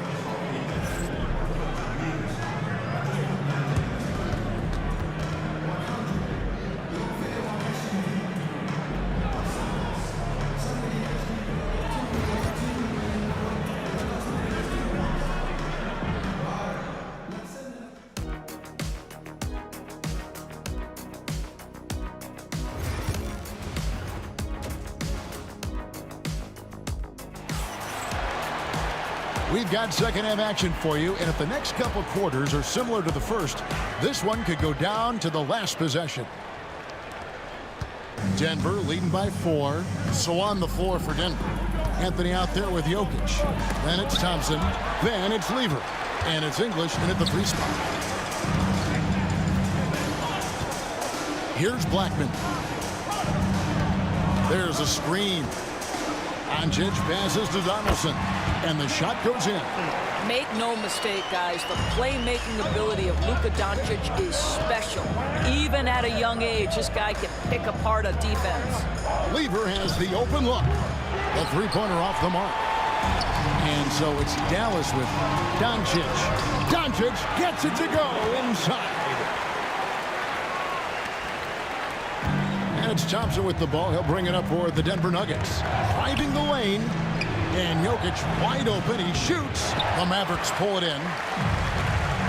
We've got second half action for you, and if the next couple quarters are similar to the first, this one could go down to the last possession. Denver leading by 4, so on the floor for Denver. Anthony out there with Jokic. Then it's Thompson. Then it's Lever. And it's English in at the 3 spot. Here's Blackman. There's a screen. Doncic passes to Donaldson. And the shot goes in. Make no mistake, guys, the playmaking ability of Luka Doncic is special. Even at a young age, this guy can pick apart a defense. Lever has the open look. The three-pointer off the mark. And so it's Dallas with Doncic. Doncic gets it to go inside. And it's Thompson with the ball. He'll bring it up for the Denver Nuggets. Driving the lane. And Jokic wide open. He shoots. The Mavericks pull it in.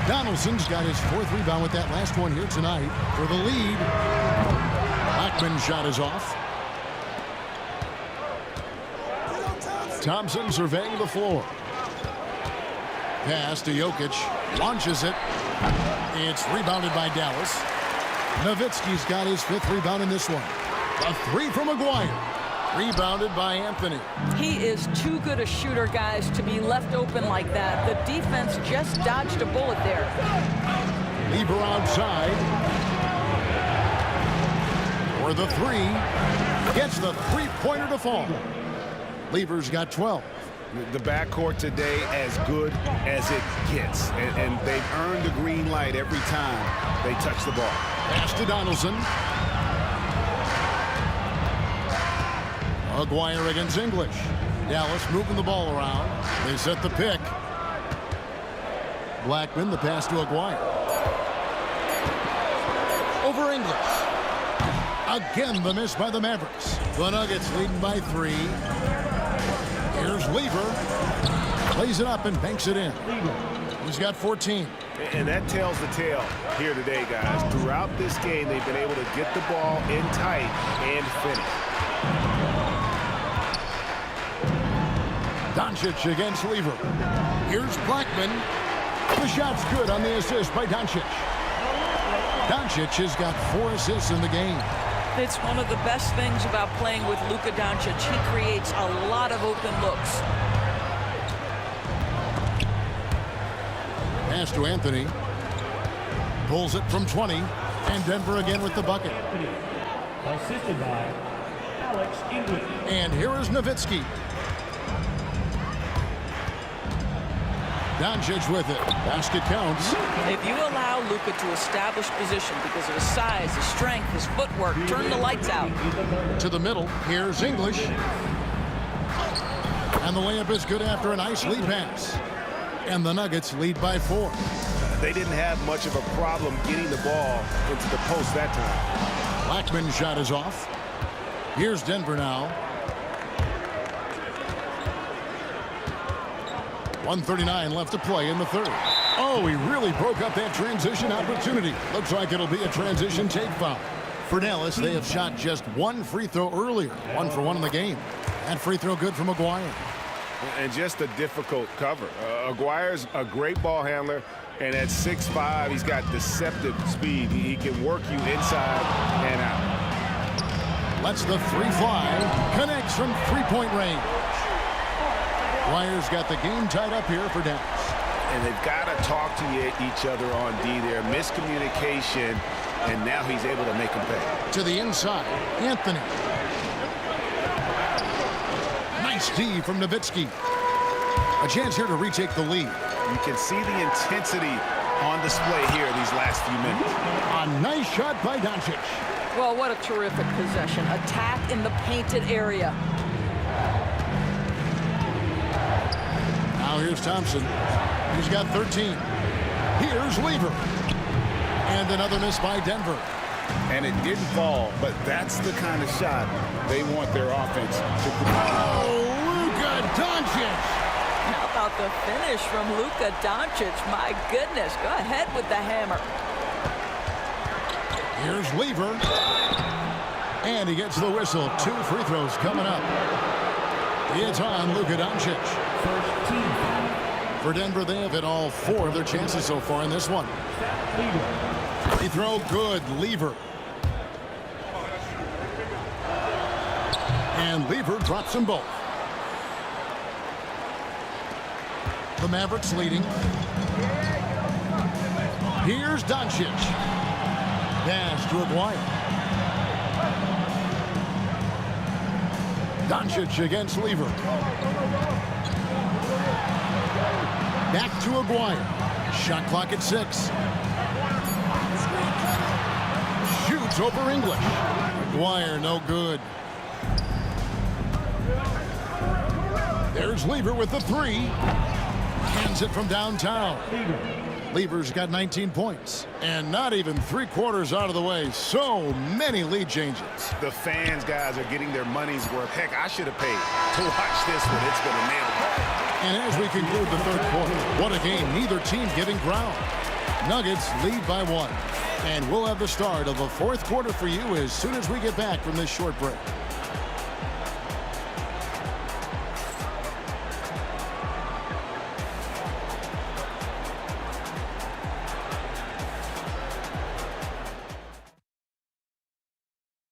Donaldson's got his 4th rebound with that last one here tonight for the lead. Blackman's shot is off. Thompson surveying the floor. Pass to Jokic. Launches it. It's rebounded by Dallas. Nowitzki's got his 5th rebound in this one. A 3 from Maguire. Rebounded by Anthony. He is too good a shooter, guys, to be left open like that. The defense just dodged a bullet there. Lever outside. For the 3. Gets the 3-pointer to fall. Lever's got 12. The backcourt today as good as it gets. And they've earned the green light every time they touch the ball. Pass to Donaldson. Maguire against English. Dallas moving the ball around. They set the pick. Blackman, the pass to Maguire. Over English. Again, the miss by the Mavericks. The Nuggets leading by 3. Here's Lever. Plays it up and banks it in. He's got 14. And that tells the tale here today, guys. Throughout this game, they've been able to get the ball in tight and finish. Doncic against Lever. Here's Blackman. The shot's good on the assist by Doncic. Doncic has got 4 assists in the game. It's one of the best things about playing with Luka Doncic. He creates a lot of open looks. Pass to Anthony. Pulls it from 20. And Denver again with the bucket. Assisted by Alex English. And here is Nowitzki. Doncic with it. Basket counts. If you allow Luka to establish position because of his size, his strength, his footwork, turn the lights out. To the middle. Here's English. And the layup is good after a nice lead pass. And the Nuggets lead by 4. They didn't have much of a problem getting the ball into the post that time. Blackman's shot is off. Here's Denver now. 1:39 left to play in the 3rd. Oh, he really broke up that transition opportunity. Looks like it'll be a transition take foul. For Dallas, they have shot just 1 free throw earlier. 1 for 1 in the game. That free throw good for Maguire. And just a difficult cover. Aguirre's a great ball handler, and at 6'5", he's got deceptive speed. He can work you inside and out. Lets the 3 fly. Connects from 3-point range. Aguirre's got the game tied up here for Dallas. And they've got to talk to each other on D there. Miscommunication, and now he's able to make them pay. To the inside, Anthony. Nice D from Nowitzki. A chance here to retake the lead. You can see the intensity on display here these last few minutes. A nice shot by Doncic. Well, what a terrific possession. Attack in the painted area. Now here's Thompson. He's got 13. Here's Lever. And another miss by Denver. And it didn't fall, but that's the kind of shot they want their offense to produce. Oh, Luka Doncic! How about the finish from Luka Doncic? My goodness, go ahead with the hammer. Here's Lever. And he gets the whistle. 2 free throws coming up. It's on Luka Doncic. For Denver, they have hit all 4 of their chances so far in this one. Free throw good. Lever. And Lever drops them both. The Mavericks leading. Here's Doncic. Pass to Aguirre. Doncic against Lever. Back to Aguirre. Shot clock at 6. Shoots over English. Aguirre no good. There's Lever with the 3. Hands it from downtown. Lever's got 19 points. And not even 3/4 out of the way. So many lead changes. The fans, guys, are getting their money's worth. Heck, I should have paid to watch this one. It's been a nail biter. And as we conclude the third quarter, what a game. Neither team giving ground. Nuggets lead by 1. And we'll have the start of the fourth quarter for you as soon as we get back from this short break.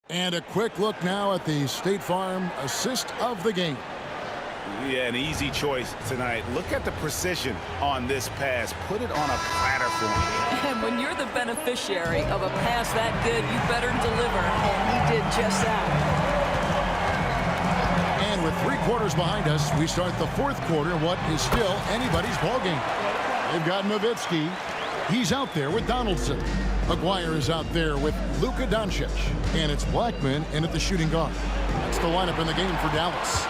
And a quick look now at the State Farm assist of the game. Yeah, an easy choice tonight. Look at the precision on this pass. Put it on a platter for him. And when you're the beneficiary of a pass that good, you better deliver. And he did just that. And with 3 quarters behind us, we start the fourth quarter, what is still anybody's ballgame. They've got Nowitzki. He's out there with Donaldson. Aguirre is out there with Luka Doncic. And it's Blackman in at the shooting guard. That's the lineup in the game for Dallas.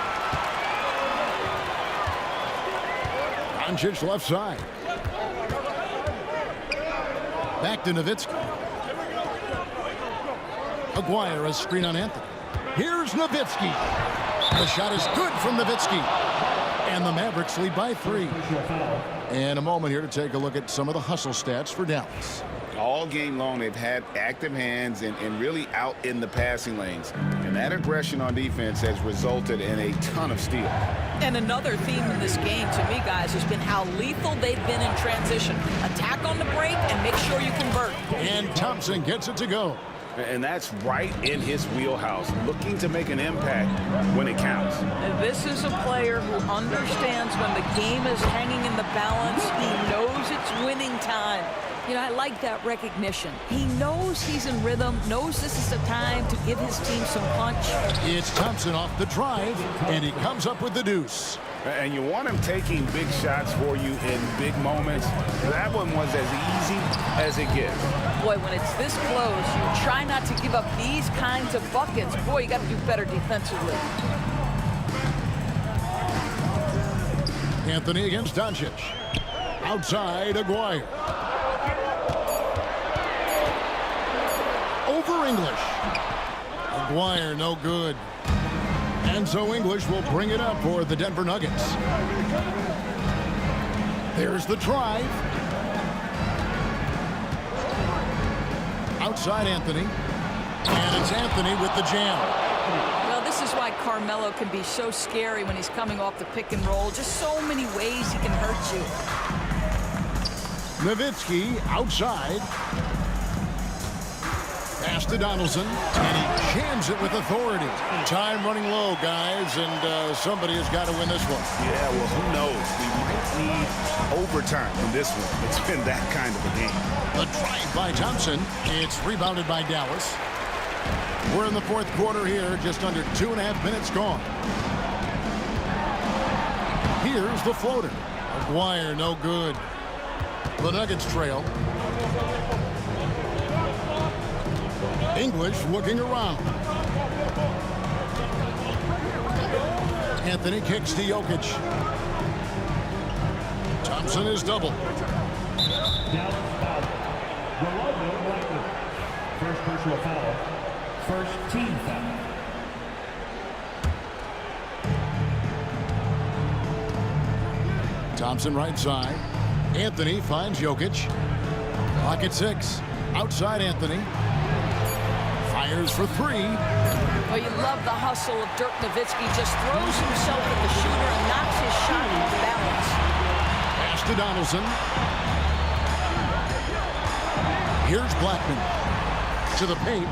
Doncic left side. Back to Nowitzki. Aguirre a screen on Anthony. Here's Nowitzki. The shot is good from Nowitzki. And the Mavericks lead by 3. And a moment here to take a look at some of the hustle stats for Dallas. All game long, they've had active hands and really out in the passing lanes. And that aggression on defense has resulted in a ton of steals. And another theme in this game, to me, guys, has been how lethal they've been in transition. Attack on the break and make sure you convert. And Thompson gets it to go. And that's right in his wheelhouse, looking to make an impact when it counts. And this is a player who understands when the game is hanging in the balance. He knows it's winning time. You know, I like that recognition. He knows he's in rhythm, knows this is the time to give his team some punch. It's Thompson off the drive, and he comes up with the deuce. And you want him taking big shots for you in big moments. That one was as easy as it gets. Boy, when it's this close, you try not to give up these kinds of buckets. Boy, you got to do better defensively. Anthony against Doncic. Outside, Aguirre. Over English. Aguirre, no good. And so English will bring it up for the Denver Nuggets. There's the drive. Outside Anthony. And it's Anthony with the jam. Well, this is why Carmelo can be so scary when he's coming off the pick and roll. Just so many ways he can hurt you. Nowitzki outside. Pass to Donaldson, and he jams it with authority. Time running low, guys, and somebody has got to win this one. Yeah, well, who knows? We might need overtime in this one. It's been that kind of a game. The drive by Thompson. It's rebounded by Dallas. We're in the fourth quarter here, just under 2.5 minutes gone. Here's the floater. Aguirre, no good. The Nuggets trail. English looking around. Anthony kicks to Jokic. Thompson is double. First personal foul. First team foul. Thompson right side. Anthony finds Jokic. Clock at 6. Outside Anthony. Fires for 3. Well, you love the hustle of Dirk Nowitzki. Just throws himself at the shooter and knocks his shot off balance. Pass to Donaldson. Here's Blackman. To the paint.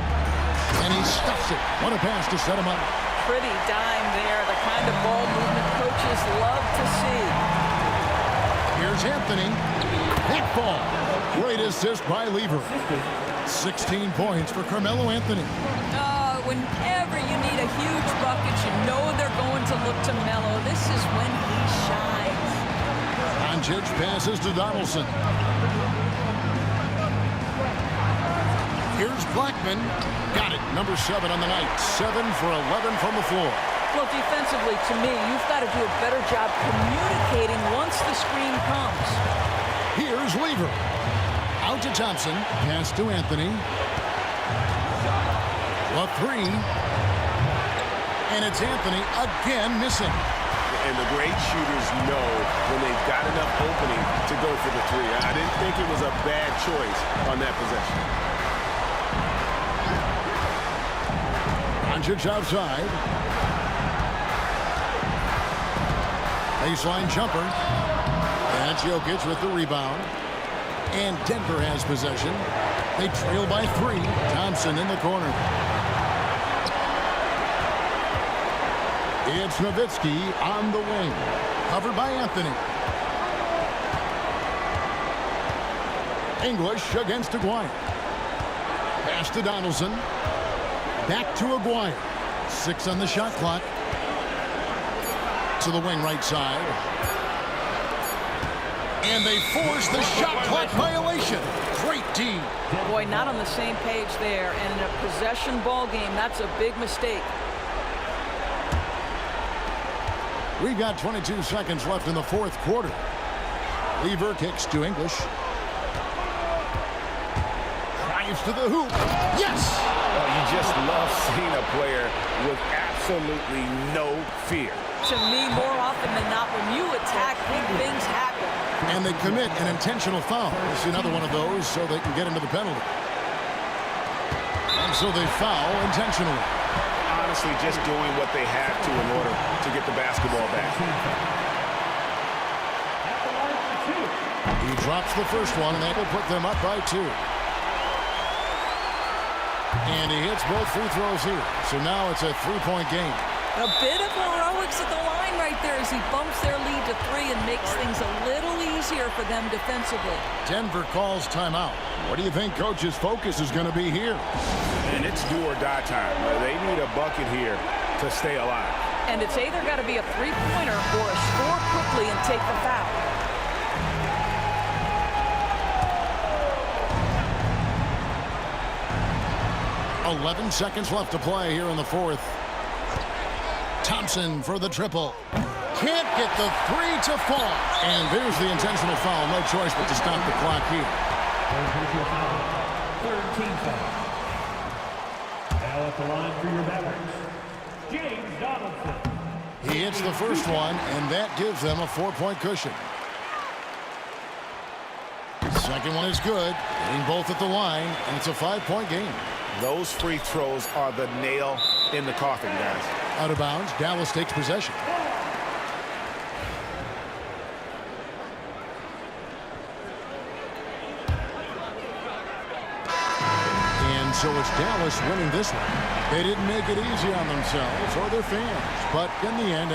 And he stuffs it. What a pass to set him up. Pretty dime there. The kind of ball movement coaches love to see. Here's Anthony. That ball. Great assist by Lever. 16 points for Carmelo Anthony. Whenever you need a huge bucket, you know they're going to look to Melo. This is when he shines. Doncic passes to Donaldson. Here's Blackman. Got it. Number 7 on the night. 7 for 11 from the floor. Well, defensively, to me, you've got to do a better job communicating once the screen comes. Here's Lever. Out to Thompson. Pass to Anthony. A three. And it's Anthony again missing. And the great shooters know when they've got enough opening to go for the three. I didn't think it was a bad choice on that possession. Doncic outside. Baseline jumper. That's Jokic with the rebound. And Denver has possession. They trail by 3. Thompson in the corner. It's Nowitzki on the wing. Covered by Anthony. English against Aguirre. Pass to Donaldson. Back to Aguirre. 6 on the shot clock. To the wing right side. And they force the shot clock violation. Great team. Boy, not on the same page there. And in a possession ball game, that's a big mistake. We've got 22 seconds left in the fourth quarter. Lever kicks to English. Drives to the hoop. Yes! Oh, you just love seeing a player with absolutely no fear. To me, more often than not, when you attack, big things happen. And they commit an intentional foul. This is another one of those so they can get into the penalty. And so they foul intentionally. Honestly, just doing what they have to in order to get the basketball back. He drops the first one, and that will put them up by 2. And he hits both free throws here. So now it's a 3-point game. A bit of heroics at the line right there as he bumps their lead to 3 and makes things a little easier for them defensively. Denver calls timeout. What do you think coach's focus is going to be here? And it's do or die time. They need a bucket here to stay alive. And it's either got to be a three-pointer or a score quickly and take the foul. .11 seconds left to play here in the fourth. Thompson for the triple. Can't get the 3 to fall. And there's the intentional foul. No choice but to stop the clock here. Third team foul. Now at the line for your veterans, James Donaldson. He hits the first one, and that gives them a 4-point cushion. Second one is good. Hitting both at the line, and it's a 5-point game. Those free throws are the nail in the coffin, guys. Out of bounds, Dallas takes possession. And so it's Dallas winning this one. They didn't make it easy on themselves or their fans, but in the end,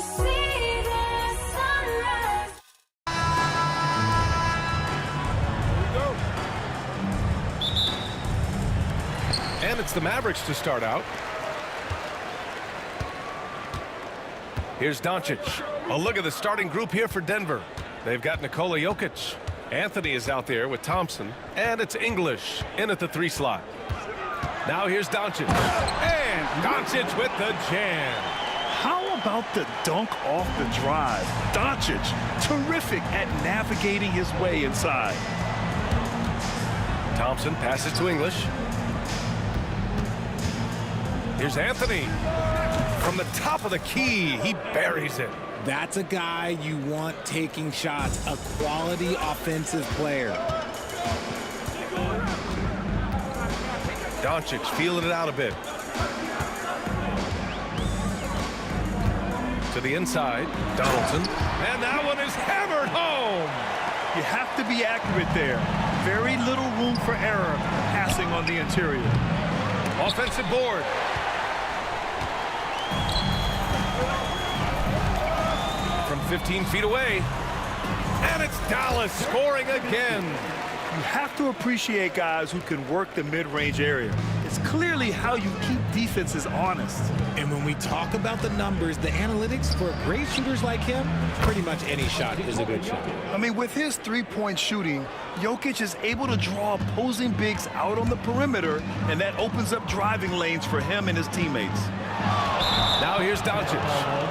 see the sunrise. And it's the Mavericks to start out. Here's Doncic. A look at the starting group here for Denver. They've got Nikola Jokic. Anthony is out there with Thompson. And it's English in at the 3 slot. Now here's Doncic. And Doncic with the jam. How about the dunk off the drive? Doncic, terrific at navigating his way inside. Thompson passes to English. Here's Anthony. From the top of the key, he buries it. That's a guy you want taking shots, a quality offensive player. Doncic feeling it out a bit. To the inside, Donaldson. And that one is hammered home. You have to be accurate there. Very little room for error passing on the interior. Offensive board. From 15 feet away. And it's Dallas scoring again. You have to appreciate guys who can work the mid-range area. It's clearly how you keep defenses honest. And when we talk about the numbers, the analytics for great shooters like him, pretty much any shot is a good shot. I mean, with his three-point shooting, Jokic is able to draw opposing bigs out on the perimeter, and that opens up driving lanes for him and his teammates. Now here's Doncic.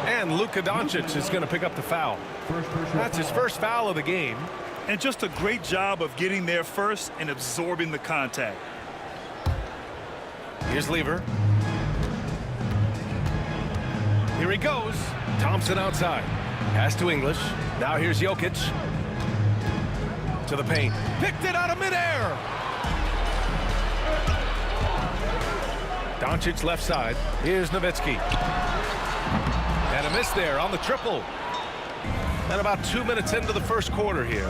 And Luka Doncic is going to pick up the foul. That's his first foul of the game. And just a great job of getting there first and absorbing the contact. Here's Lever. Here he goes. Thompson outside. Pass to English. Now here's Jokic. To the paint. Picked it out of midair. Doncic left side. Here's Nowitzki. And a miss there on the triple. And about 2 minutes into the first quarter here.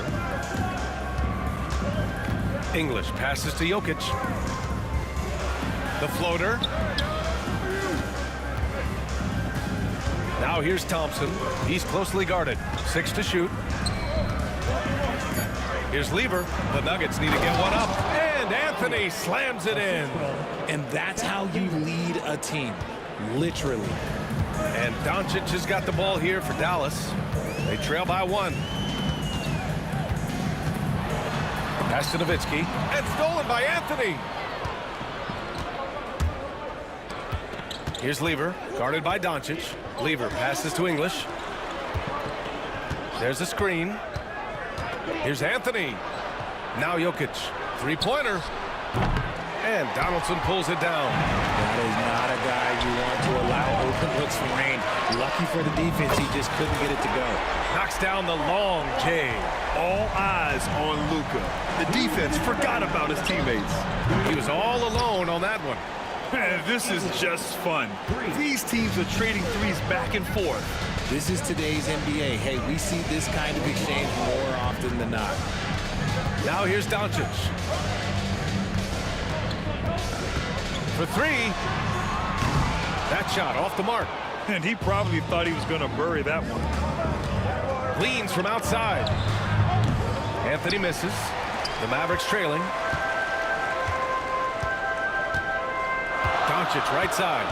English passes to Jokic. The floater. Now here's Thompson. He's closely guarded. 6 to shoot. Here's Lever. The Nuggets need to get one up. And Anthony slams it in. And that's how you lead a team. Literally. And Doncic has got the ball here for Dallas. They trail by 1. Pass to Nowitzki. And stolen by Anthony. Here's Lever, guarded by Doncic. Lever passes to English. There's a screen. Here's Anthony. Now Jokic. 3-pointer. And Donaldson pulls it down. That is not a guy you want to allow open looks from rain. Lucky for the defense, he just couldn't get it to go. Knocks down the long J. All eyes on Luka. The defense forgot about his teammates. He was all alone on that one. This is just fun. These teams are trading threes back and forth. This is today's NBA. Hey, we see this kind of exchange more often than not. Now here's Doncic. For 3. That shot off the mark. And he probably thought he was going to bury that one. Leans from outside. Anthony misses. The Mavericks trailing. Doncic right side.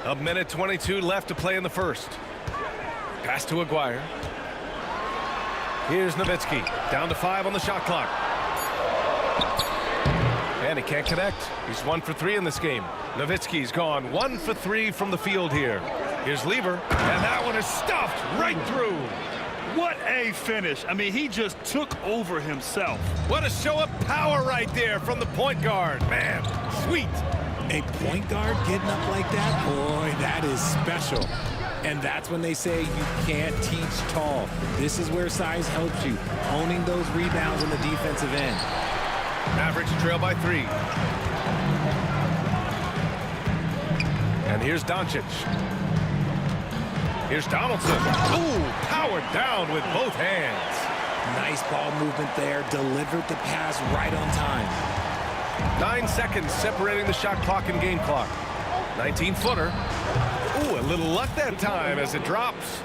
A minute 22 left to play in the first. Pass to Aguirre. Here's Nowitzki. Down to 5 on the shot clock. And he can't connect. He's 1 for 3 in this game. Nowitzki's gone 1 for 3 from the field here. Here's Lever. And that one is stuffed right through. What a finish. I mean, he just took over himself. What a show of power right there from the point guard. Man, sweet. A point guard getting up like that? Boy, that is special. And that's when they say you can't teach tall. This is where size helps you. Owning those rebounds on the defensive end. Mavericks trail by 3. And here's Doncic. Here's Donaldson. Ooh, powered down with both hands. Nice ball movement there. Delivered the pass right on time. 9 seconds separating the shot clock and game clock. 19-footer. Ooh, a little luck that time as it drops.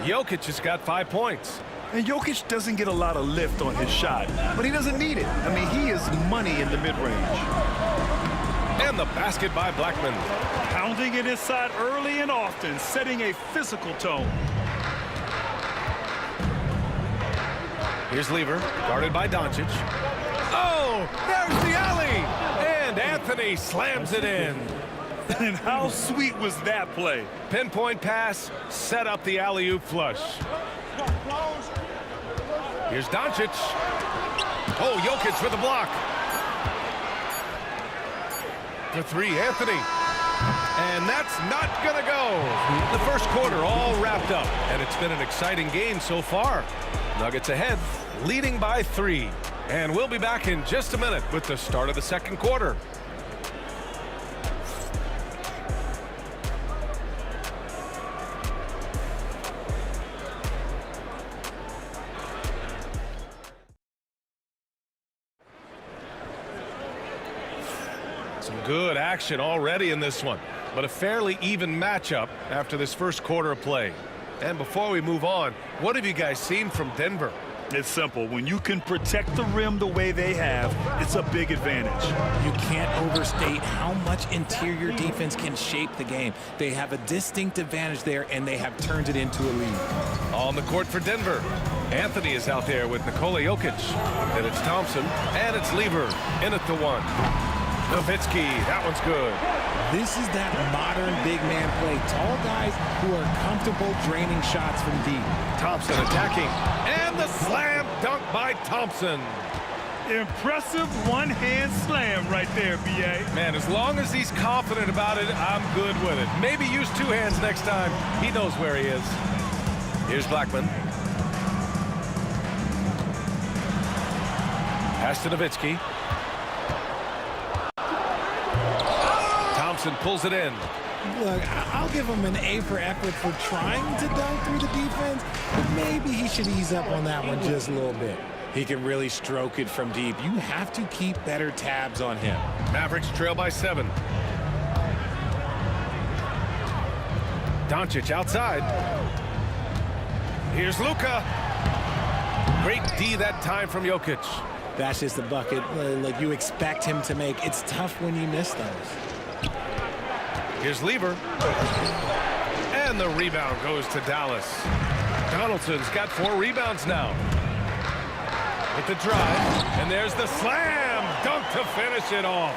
Jokic has got 5 points. And Jokic doesn't get a lot of lift on his shot, but he doesn't need it. I mean, he is money in the mid-range. And the basket by Blackman. Pounding it inside early and often, setting a physical tone. Here's Lever, guarded by Doncic. Oh, there's the alley! And Anthony slams it in. And how sweet was that play? Pinpoint pass, set up the alley-oop flush. Here's Doncic. Oh, Jokic with the block. For three, Anthony. And that's not gonna go. The first quarter all wrapped up, and it's been an exciting game so far. Nuggets ahead, leading by 3. And we'll be back in just a minute with the start of the second quarter. Some good action already in this one, but a fairly even matchup after this first quarter of play. And before we move on, what have you guys seen from Denver? It's simple. When you can protect the rim the way they have, it's a big advantage. You can't overstate how much interior defense can shape the game. They have a distinct advantage there, and they have turned it into a lead. On the court for Denver, Anthony is out there with Nikola Jokic. And it's Thompson, and it's Lever in at the 1. Nowitzki, that one's good. This is that modern big man play. Tall guys who are comfortable draining shots from deep. Thompson attacking, and the slam dunk by Thompson. Impressive one-hand slam right there, B.A. Man, as long as he's confident about it, I'm good with it. Maybe use 2 hands next time. He knows where he is. Here's Blackman. Pass to Nowitzki. Thompson pulls it in. Look, I'll give him an A for effort for trying to dunk through the defense, but maybe he should ease up on that one just a little bit. He can really stroke it from deep. You have to keep better tabs on him. Mavericks trail by 7. Doncic outside. Here's Luka. Great D that time from Jokic. That's just the bucket like you expect him to make. It's tough when you miss those. Here's Lever. And the rebound goes to Dallas. Donaldson's got 4 rebounds now. With the drive, and there's the slam dunk to finish it off.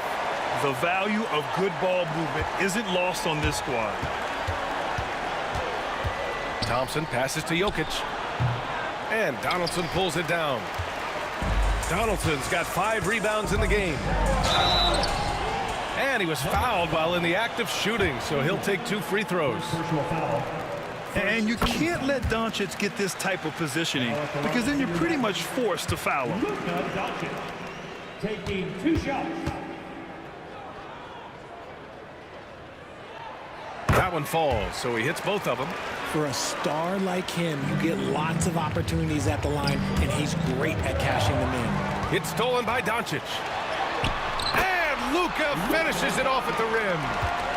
The value of good ball movement isn't lost on this squad. Thompson passes to Jokic. And Donaldson pulls it down. Donaldson's got 5 rebounds in the game. And he was fouled while in the act of shooting, so he'll take 2 free throws. And you can't let Doncic get this type of positioning because then you're pretty much forced to foul him. Taking 2 shots. That one falls, so he hits both of them. For a star like him, you get lots of opportunities at the line, and he's great at cashing them in. It's stolen by Doncic. And Luka finishes it off at the rim.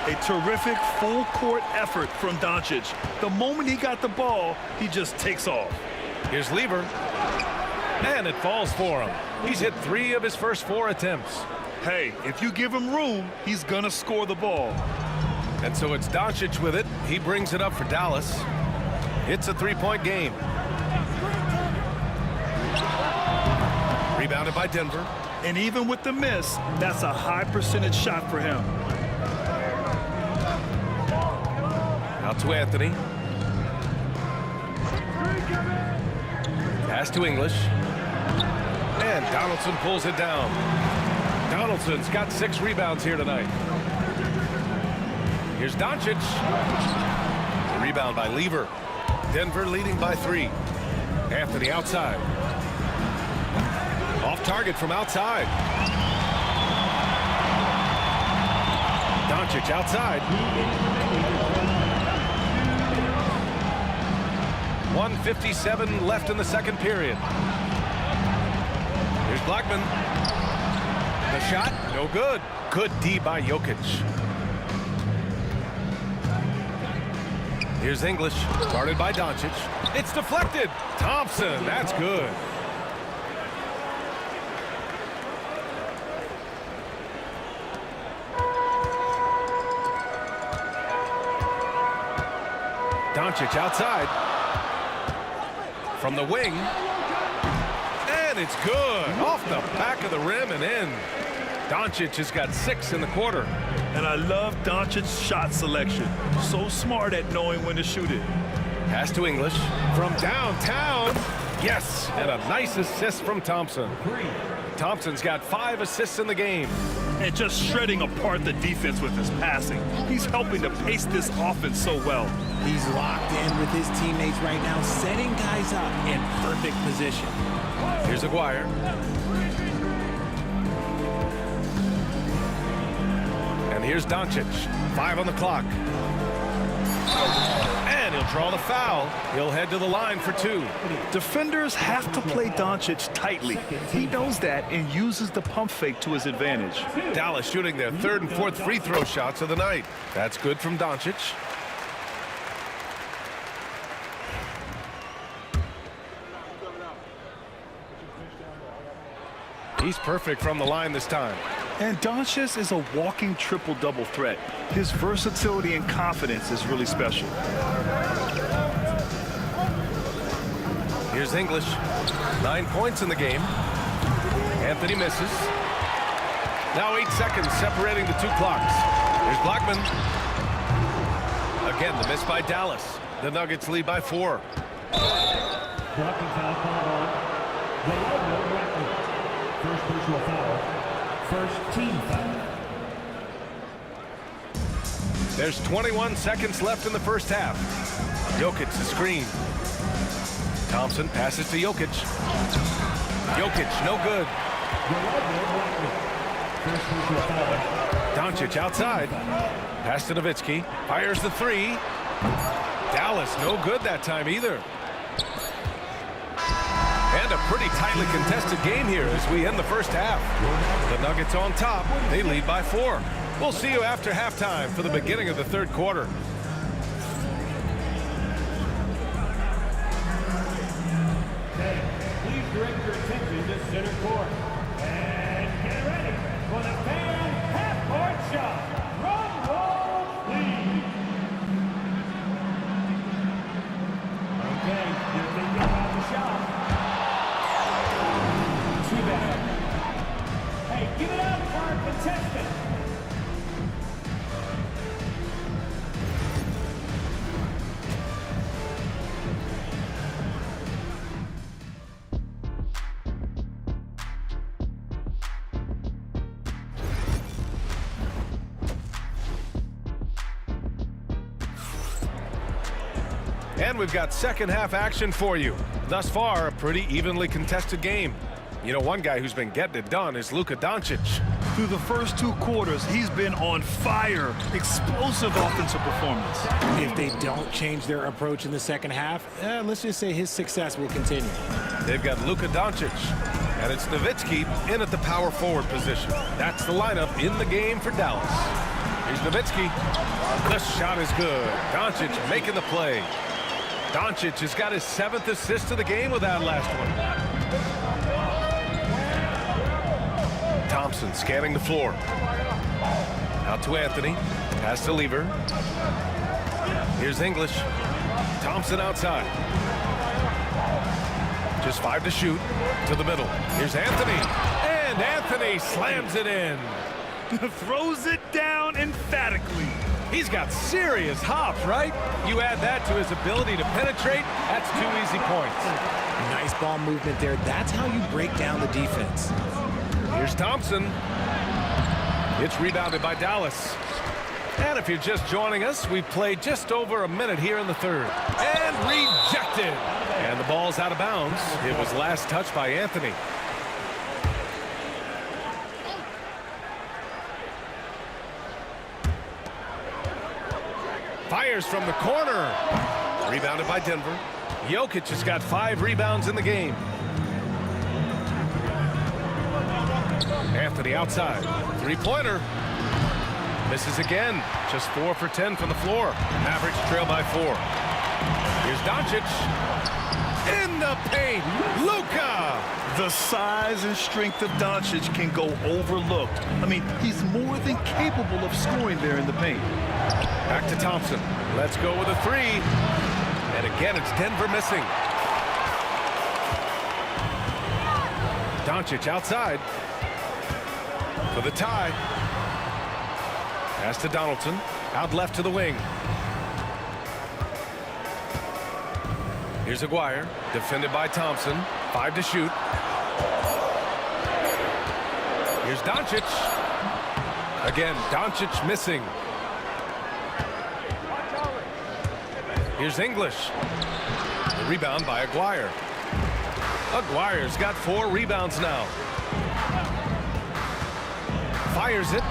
A terrific full-court effort from Doncic. The moment he got the ball, he just takes off. Here's Lever. And it falls for him. He's hit 3 of his first 4 attempts. Hey, if you give him room, he's going to score the ball. And so it's Doncic with it. He brings it up for Dallas. It's a 3-point game. Rebounded by Denver. And even with the miss, that's a high percentage shot for him. Out to Anthony. Pass to English. And Donaldson pulls it down. Donaldson's got 6 rebounds here tonight. Here's Doncic. The rebound by Lever. Denver leading by 3. Anthony outside. Off target from outside. Doncic outside. 1:57 left in the second period. Here's Blackman. The shot, no good. Good D by Jokic. Here's English, guarded by Doncic. It's deflected. Thompson, that's good. Doncic outside. From the wing. And it's good. Off the back of the rim and in. Doncic has got 6 in the quarter. And I love Doncic's shot selection. So smart at knowing when to shoot it. Pass to English. From downtown. Yes, and a nice assist from Thompson. Thompson's got 5 assists in the game. And just shredding apart the defense with his passing. He's helping to pace this offense so well. He's locked in with his teammates right now, setting guys up in perfect position. Here's Aguirre. And here's Doncic. 5 on the clock. And he'll draw the foul. He'll head to the line for 2. Defenders have to play Doncic tightly. He knows that and uses the pump fake to his advantage. Dallas shooting their 3rd and 4th free throw shots of the night. That's good from Doncic. He's perfect from the line this time. And Doncic is a walking triple-double threat. His versatility and confidence is really special. Here's English. 9 points in the game. Anthony misses. Now 8 seconds separating the 2 clocks. Here's Blackman. Again, the miss by Dallas. The Nuggets lead by 4. Blocking foul called on Valhalla Blackman. First personal foul. First team foul. There's 21 seconds left in the first half. Jokic the screen. Thompson passes to Jokic. Jokic, no good. Doncic outside. Pass to Nowitzki. Fires the 3. Dallas, no good that time either. And a pretty tightly contested game here as we end the first half. The Nuggets on top. They lead by 4. We'll see you after halftime for the beginning of the 3rd quarter. Please direct your attention to center court. And get ready for the fan half-court shot. Drum roll, please. Okay, you're thinking about the shot. Too bad. Hey, give it up for our contestant. And we've got second half action for you. Thus far, a pretty evenly contested game. You know, one guy who's been getting it done is Luka Doncic. Through the first 2 quarters, he's been on fire. Explosive offensive performance. If they don't change their approach in the second half, let's just say his success will continue. They've got Luka Doncic, and it's Nowitzki in at the power forward position. That's the lineup in the game for Dallas. Here's Nowitzki. The shot is good. Doncic making the play. Doncic has got his 7th assist of the game with that last one. Thompson scanning the floor. Out to Anthony. Pass to Lever. Here's English. Thompson outside. Just 5 to shoot. To the middle. Here's Anthony. And Anthony slams it in. Throws it down emphatically. He's got serious hops, right? You add that to his ability to penetrate, that's 2 easy points. Nice ball movement there. That's how you break down the defense. Here's Thompson. It's rebounded by Dallas. And if you're just joining us, we've played just over a minute here in the 3rd. And rejected. And the ball's out of bounds. It was last touched by Anthony. Fires from the corner. Rebounded by Denver. Jokic has got 5 rebounds in the game. Anthony outside. 3-pointer. Misses again. Just 4 for 10 from the floor. Mavericks trail by 4. Here's Doncic. In the paint. Luka. The size and strength of Doncic can go overlooked. I mean, he's more than capable of scoring there in the paint. Back to Thompson. Let's go with a 3. And again, it's Denver missing. Doncic outside for the tie. Pass to Donaldson. Out left to the wing. Here's Aguirre. Defended by Thompson. 5 to shoot. Here's Doncic. Again, Doncic missing. Here's English. The rebound by Aguirre. Aguirre's got 4 rebounds now. Fires it.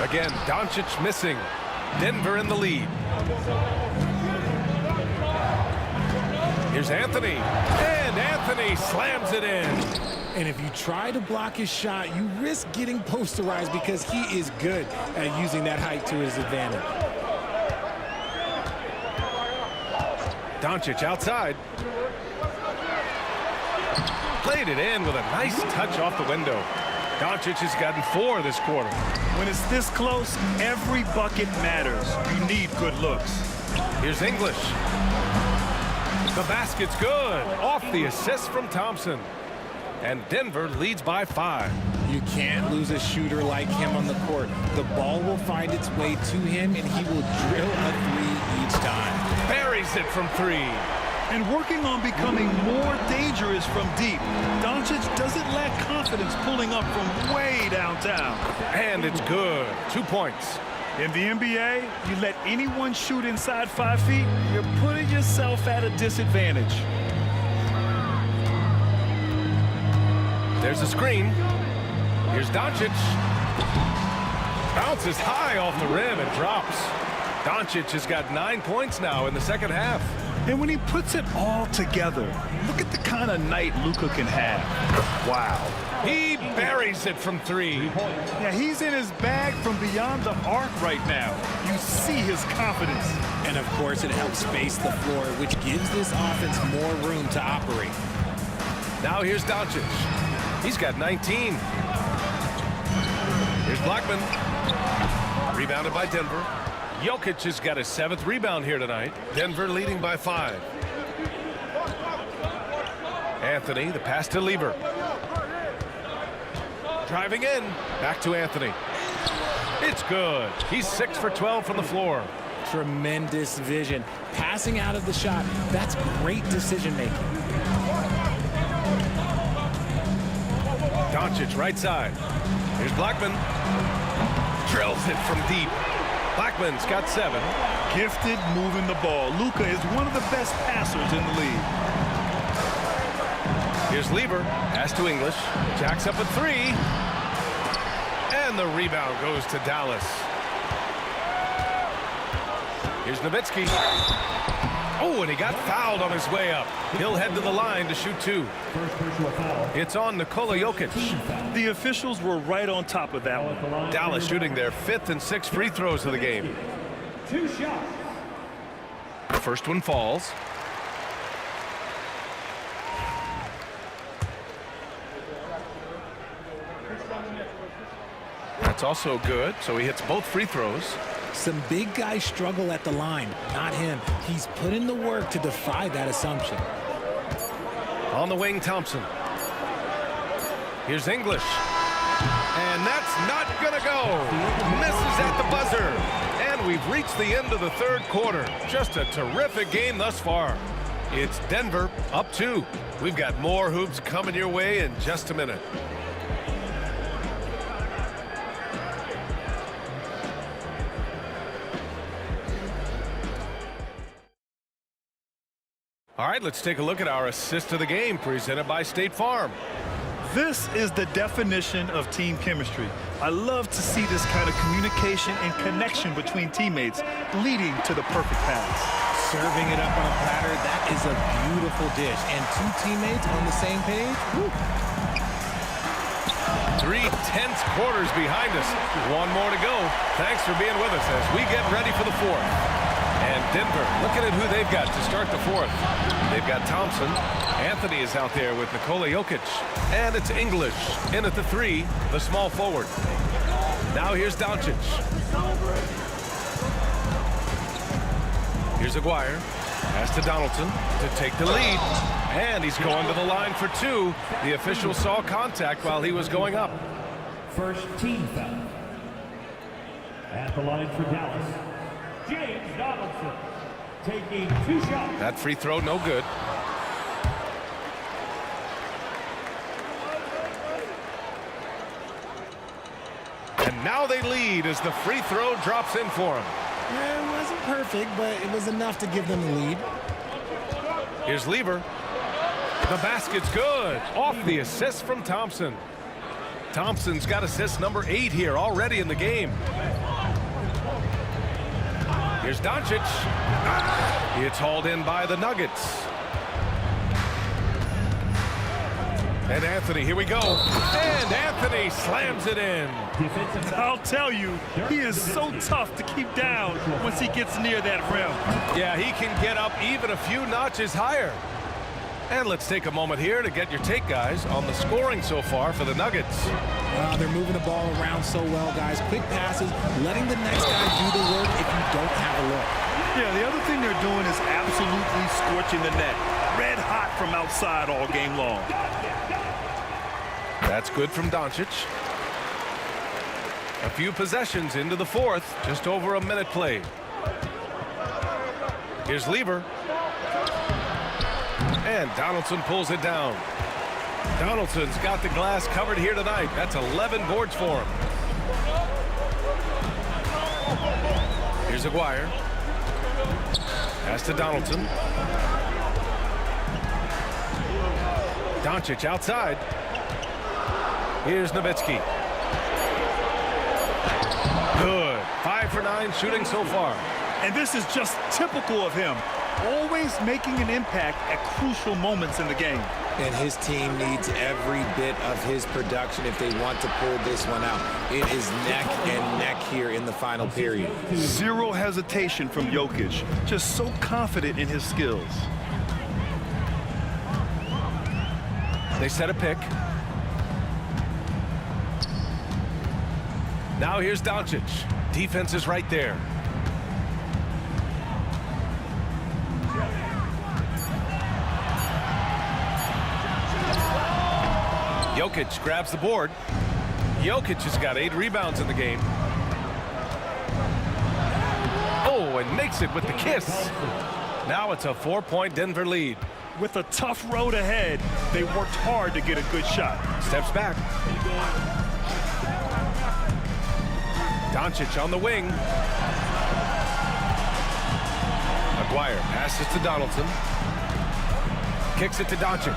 Again, Doncic missing. Denver in the lead. Here's Anthony. And Anthony slams it in. And if you try to block his shot, you risk getting posterized because he is good at using that height to his advantage. Doncic outside. Played it in with a nice touch off the window. Doncic has gotten 4 this quarter. When it's this close, every bucket matters. You need good looks. Here's English. The basket's good. Off the assist from Thompson. And Denver leads by 5. You can't lose a shooter like him on the court. The ball will find its way to him, and he will drill a 3 each time. Buries it from 3. And working on becoming more dangerous from deep. Doncic doesn't lack confidence pulling up from way downtown. And it's good. 2 points. In the NBA, you let anyone shoot inside 5 feet, you're putting yourself at a disadvantage. There's a screen. Here's Doncic. Bounces high off the rim and drops. Doncic has got 9 points now in the second half. And when he puts it all together, look at the kind of night Luka can have. Wow. He buries it from 3. Yeah, he's in his bag from beyond the arc right now. You see his confidence. And of course, it helps space the floor, which gives this offense more room to operate. Now here's Doncic. He's got 19. Here's Blackman. Rebounded by Denver. Jokic has got his 7th rebound here tonight. Denver leading by 5. Anthony, the pass to Lieber. Driving in. Back to Anthony. It's good. He's 6 for 12 from the floor. Tremendous vision. Passing out of the shot. That's great decision making. Doncic right side. Here's Blackman. Drills it from deep. Blackman's got 7. Gifted moving the ball. Luka is one of the best passers in the league. Here's Lieber. Pass to English. Jacks up a 3. And the rebound goes to Dallas. Here's Nowitzki. Oh, and he got fouled on his way up. He'll head to the line to shoot 2. It's on Nikola Jokic. The officials were right on top of that one. Dallas shooting their 5th and 6th free throws of the game. 2 shots. First one falls. That's also good, so he hits both free throws. Some big guys struggle at the line, not him. He's put in the work to defy that assumption. On the wing, Thompson. Here's English. And that's not gonna go. Misses at the buzzer. And we've reached the end of the 3rd quarter. Just a terrific game thus far. It's Denver up 2. We've got more hoops coming your way in just a minute. All right, let's take a look at our assist of the game presented by State Farm. This is the definition of team chemistry. I love to see this kind of communication and connection between teammates leading to the perfect pass. Serving it up on a platter, that is a beautiful dish. And 2 teammates on the same page. Woo. 3 tense quarters behind us. One more to go. Thanks for being with us as we get ready for the fourth. And Denver, looking at who they've got to start the fourth. They've got Thompson. Anthony is out there with Nikola Jokic. And it's English in at the 3, the small forward. Now here's Doncic. Here's Aguirre. Pass to Donaldson to take the lead. And he's going to the line for 2. The official saw contact while he was going up. First team foul. At the line for Dallas, James Donaldson taking 2 shots. That free throw no good. And now they lead as the free throw drops in for him. Yeah, it wasn't perfect, but it was enough to give them the lead. Here's Lever. The basket's good. Off the assist from Thompson. Thompson's got assist number 8 here already in the game. Here's Doncic. It's hauled in by the Nuggets. And Anthony, here we go. And Anthony slams it in. I'll tell you, he is so tough to keep down once he gets near that rim. Yeah, he can get up even a few notches higher. And let's take a moment here to get your take, guys, on the scoring so far for the Nuggets. They're moving the ball around so well, guys. Quick passes, letting the next guy do the work if you don't have a look. Yeah, the other thing they're doing is absolutely scorching the net. Red hot from outside all game long. That's good from Doncic. A few possessions into the fourth, just over a minute played. Here's Lever. And Donaldson pulls it down. Donaldson's got the glass covered here tonight. That's 11 boards for him. Here's Aguirre. Pass to Donaldson. Doncic outside. Here's Nowitzki. Good. 5 for 9 shooting so far. And this is just typical of him. Always making an impact at crucial moments in the game. And his team needs every bit of his production if they want to pull this one out. It is neck and neck here in the final period. Zero hesitation from Jokic. Just so confident in his skills. They set a pick. Now here's Doncic. Defense is right there. Jokic grabs the board. Jokic has got 8 rebounds in the game. Oh, and makes it with the kiss. Now it's a 4-point Denver lead. With a tough road ahead, they worked hard to get a good shot. Steps back. Doncic on the wing. Aguirre passes to Donaldson. Kicks it to Doncic.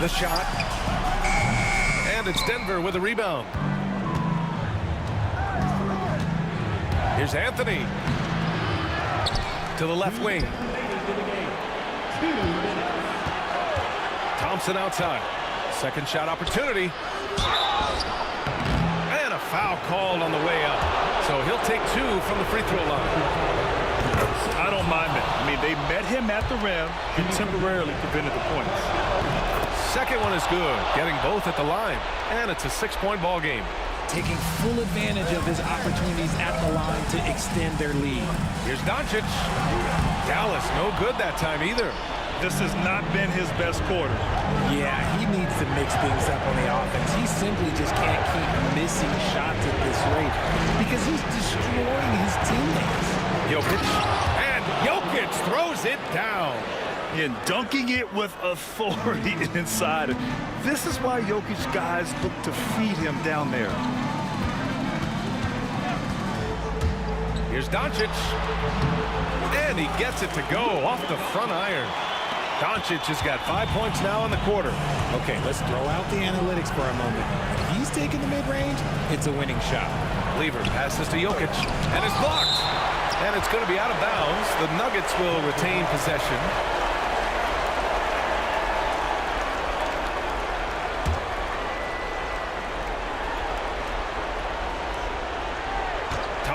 The shot. And it's Denver with a rebound. Here's Anthony. To the left wing. Thompson outside. Second shot opportunity. And a foul called on the way up. So he'll take 2 from the free throw line. I don't mind it. I mean, they met him at the rim and temporarily prevented the points. Second one is good. Getting both at the line. And it's a 6-point ball game. Taking full advantage of his opportunities at the line to extend their lead. Here's Doncic. Dallas no good that time either. This has not been his best quarter. Yeah, he needs to mix things up on the offense. He simply just can't keep missing shots at this rate because he's destroying his teammates. Jokic. And Jokic throws it down. And dunking it with authority inside. This is why Jokic guys look to feed him down there. Here's Doncic. And he gets it to go off the front iron. Doncic has got 5 points now in the quarter. Okay, let's throw out the analytics for a moment. If he's taking the mid-range, it's a winning shot. Lever passes to Jokic. And it's blocked. And it's going to be out of bounds. The Nuggets will retain possession.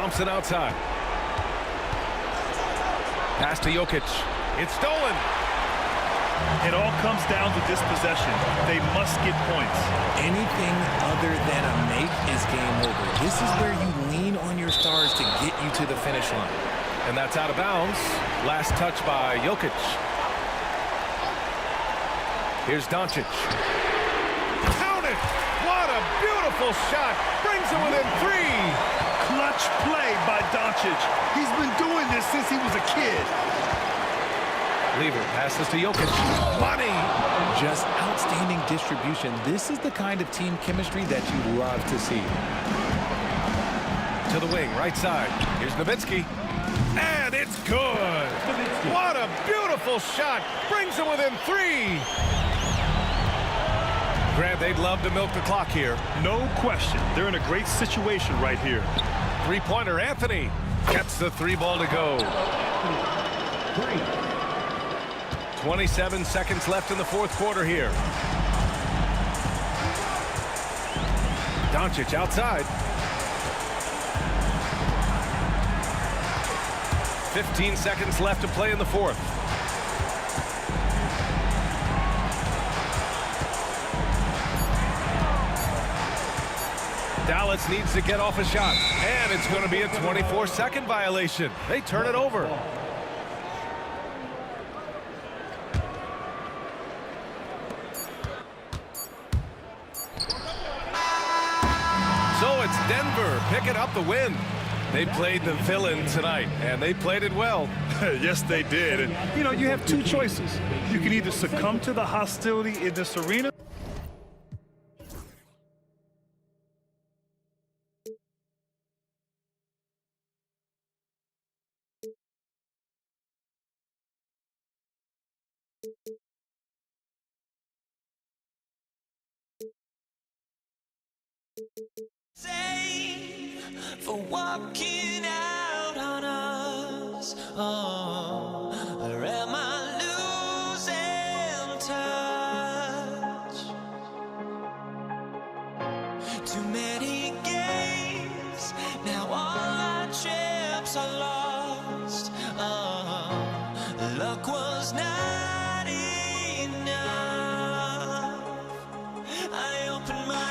Thompson outside. Pass to Jokic. It's stolen. It all comes down to this possession. They must get points. Anything other than a make is game over. This is where you lean on your stars to get you to the finish line. And that's out of bounds. Last touch by Jokic. Here's Doncic. Count it! What a beautiful shot. Brings it within 3. Clutch play by Doncic. He's been doing this since he was a kid. Lever passes to Jokic. Money! Just outstanding distribution. This is the kind of team chemistry that you love to see. To the wing, right side. Here's Nowitzki. And it's good! What a beautiful shot! Brings it within 3. Grant, they'd love to milk the clock here. No question. They're in a great situation right here. Three-pointer, Anthony. Gets the 3 ball to go. 27 seconds left in the fourth quarter here. Doncic outside. 15 seconds left to play in the fourth. Dallas needs to get off a shot, and it's going to be a 24-second violation. They turn it over. So it's Denver picking up the win. They played the villain tonight, and they played it well. Yes, they did. And, you know, you have two choices. You can either succumb to the hostility in this arena, for walking out on us. Oh, or am I losing touch? Too many games, now all our chips are lost. Oh, luck was not enough. I opened my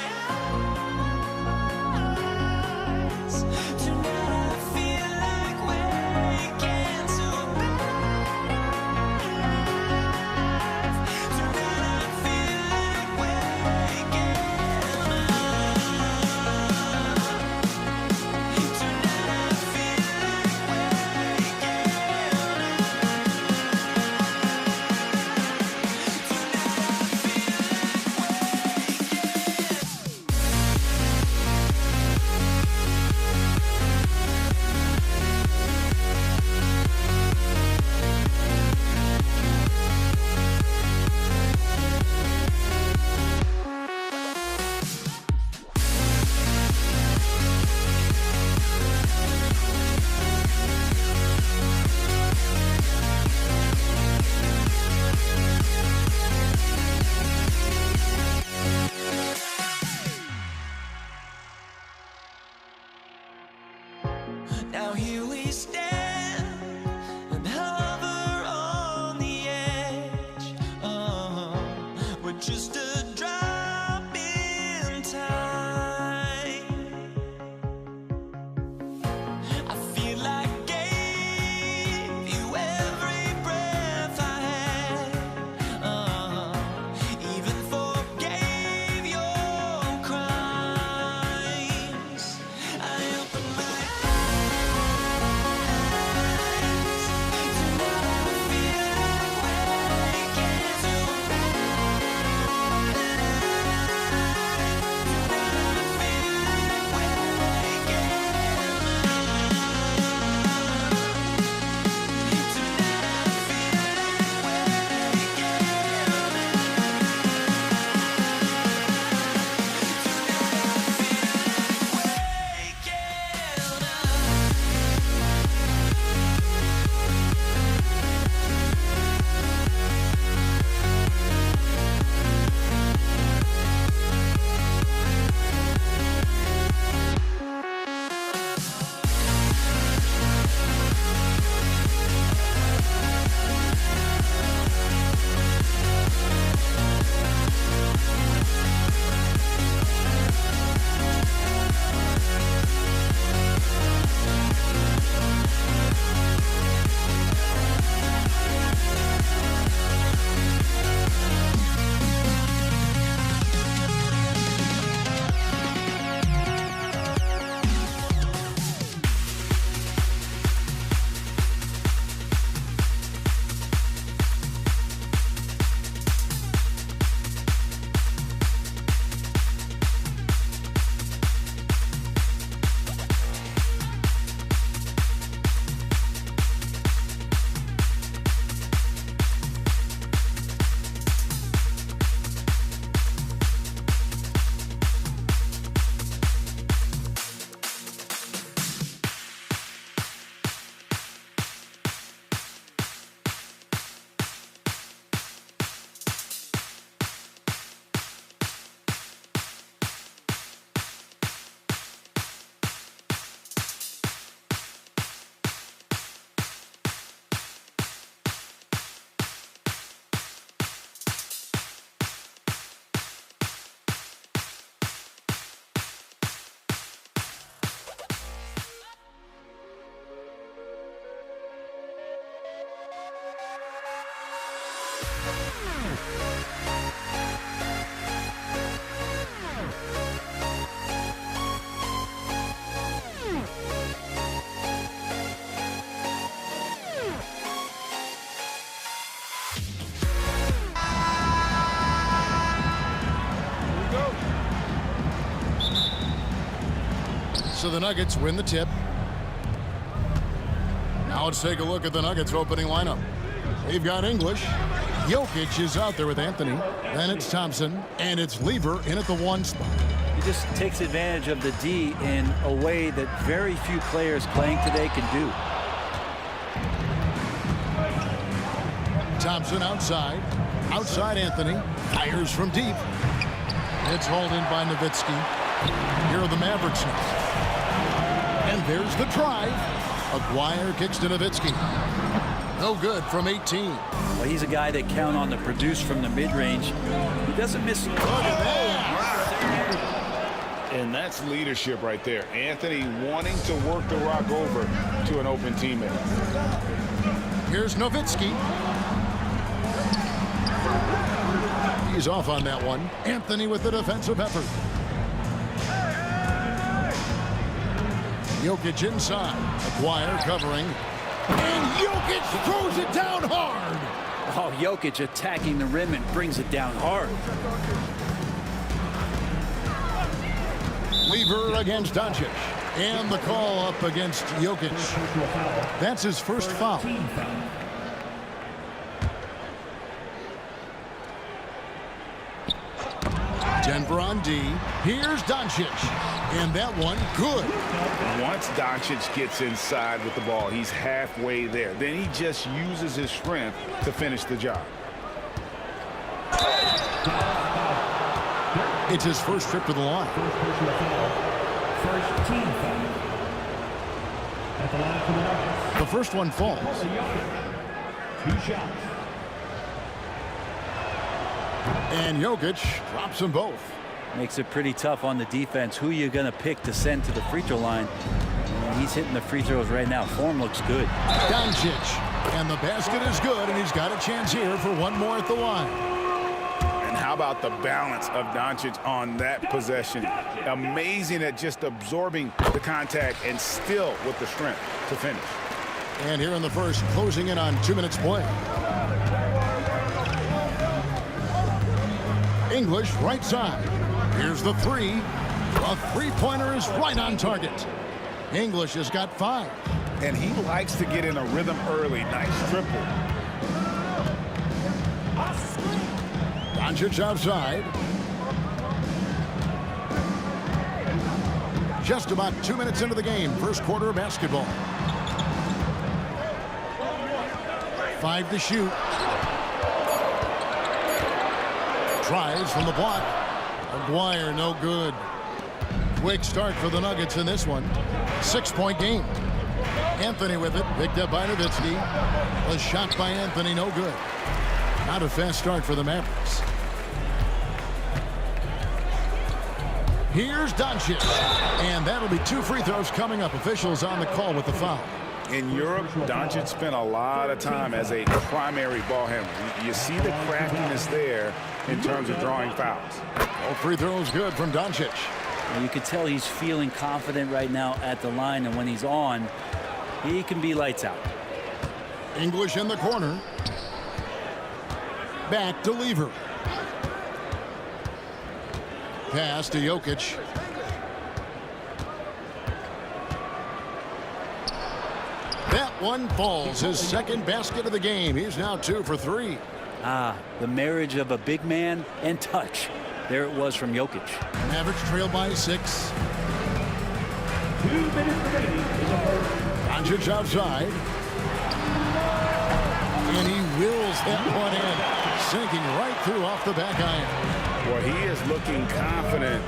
now here we stand and hover on the edge. Oh, we're just a drop in time. I feel like I gave you every breath I had. Even forgave your crimes. I opened my So the Nuggets win the tip. Now let's take a look at the Nuggets opening lineup. They've got English. Jokic is out there with Anthony. Then it's Thompson. And it's Lever in at the 1 spot. He just takes advantage of the D in a way that very few players playing today can do. Thompson outside. Outside Anthony. Fires from deep. It's hauled in by Nowitzki. Here are the Mavericks now. And there's the drive. Aguirre kicks to Nowitzki. No good from 18. Well, he's a guy that count on to produce from the mid-range. He doesn't miss. Look at that. And that's leadership right there. Anthony wanting to work the rock over to an open teammate. Here's Nowitzki. He's off on that one. Anthony with the defensive effort. Jokic inside. Aguirre covering. And Jokic throws it down hard. Oh, Jokic attacking the rim and brings it down hard. Lever against Doncic. And the call up against Jokic. That's his first foul. Denver on D. Here's Doncic. And that one, good. Once Doncic gets inside with the ball, he's halfway there. Then he just uses his strength to finish the job. It's his first trip to the line. First team foul. At the line for the Nuggets. The first one falls. 2 shots. And Jokic drops them both. Makes it pretty tough on the defense. Who you going to pick to send to the free throw line? And he's hitting the free throws right now. Form looks good. Doncic. And the basket is good, and he's got a chance here for one more at the line. And how about the balance of Doncic on that possession? Amazing at just absorbing the contact and still with the strength to finish. And here in the first, closing in on 2 minutes play. English right side. Here's the 3. A three-pointer is right on target. English has got 5. And he likes to get in a rhythm early. Nice triple. Doncic outside. Just about 2 minutes into the game. First quarter of basketball. 5 to shoot. Tries from the block. Aguirre no good. Quick start for the Nuggets in this one. 6-point game. Anthony with it. Picked up by Nowitzki. A shot by Anthony no good. Not a fast start for the Mavericks. Here's Doncic. And that'll be 2 free throws coming up. Officials on the call with the foul. In Europe, Doncic spent a lot of time as a primary ball handler. You see the craftiness there in terms of drawing fouls. All free throws good from Doncic. And you can tell he's feeling confident right now at the line, and when he's on, he can be lights out. English in the corner. Back to Lever. Pass to Jokic. That one falls. His second basket of the game. He's now 2 for 3. Ah, the marriage of a big man and touch. There it was from Jokic. Mavericks trail by 6. 2 minutes remaining in the first. Doncic outside. And he wills that one in. Sinking right through off the back iron. Well, he is looking confident.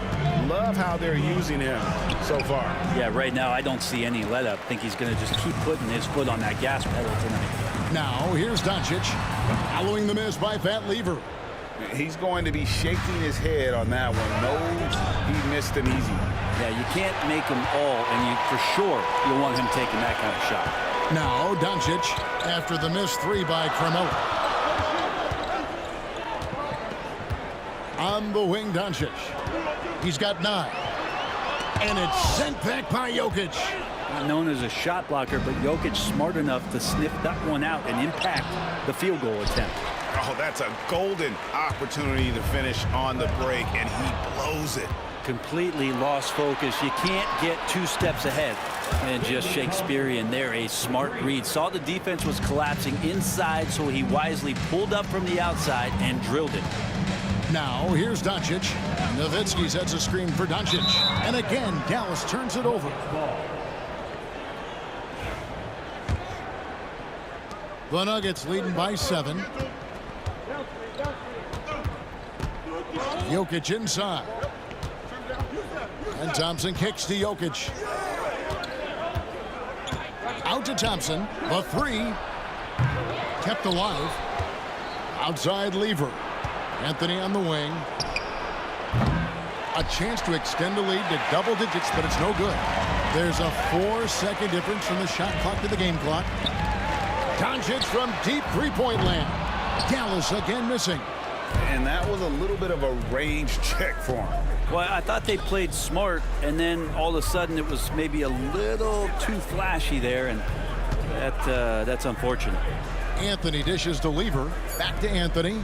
Love how they're using him so far. Yeah, right now I don't see any let up. Think he's going to just keep putting his foot on that gas pedal tonight. Now here's Doncic. Following the miss by Pat Lever. He's going to be shaking his head on that one. Knows he missed an easy one. Yeah, you can't make them all, and you for sure you want him taking that kind of shot. Now Doncic after the missed 3 by Cremona. On the wing, Doncic. He's got 9. And it's sent back by Jokic. Not known as a shot blocker, but Jokic smart enough to sniff that one out and impact the field goal attempt. Oh, that's a golden opportunity to finish on the break, and he blows it. completely lost focus. You can't get 2 steps ahead. And just Shakespearean there, a smart read. Saw the defense was collapsing inside, so he wisely pulled up from the outside and drilled it. Now, here's Doncic. Nowitzki sets a screen for Doncic. And again, Dallas turns it over. The Nuggets leading by 7. Jokic inside. And Thompson kicks to Jokic. Out to Thompson. The 3. Kept alive. Outside Lever. Anthony on the wing. A chance to extend the lead to double digits, but it's no good. There's a 4-second difference from the shot clock to the game clock. Doncic from deep three-point land. Dallas again missing. And that was a little bit of a range check for him. Well, I thought they played smart, and then all of a sudden it was maybe a little too flashy there, and that's unfortunate. Anthony dishes to Lever. Back to Anthony.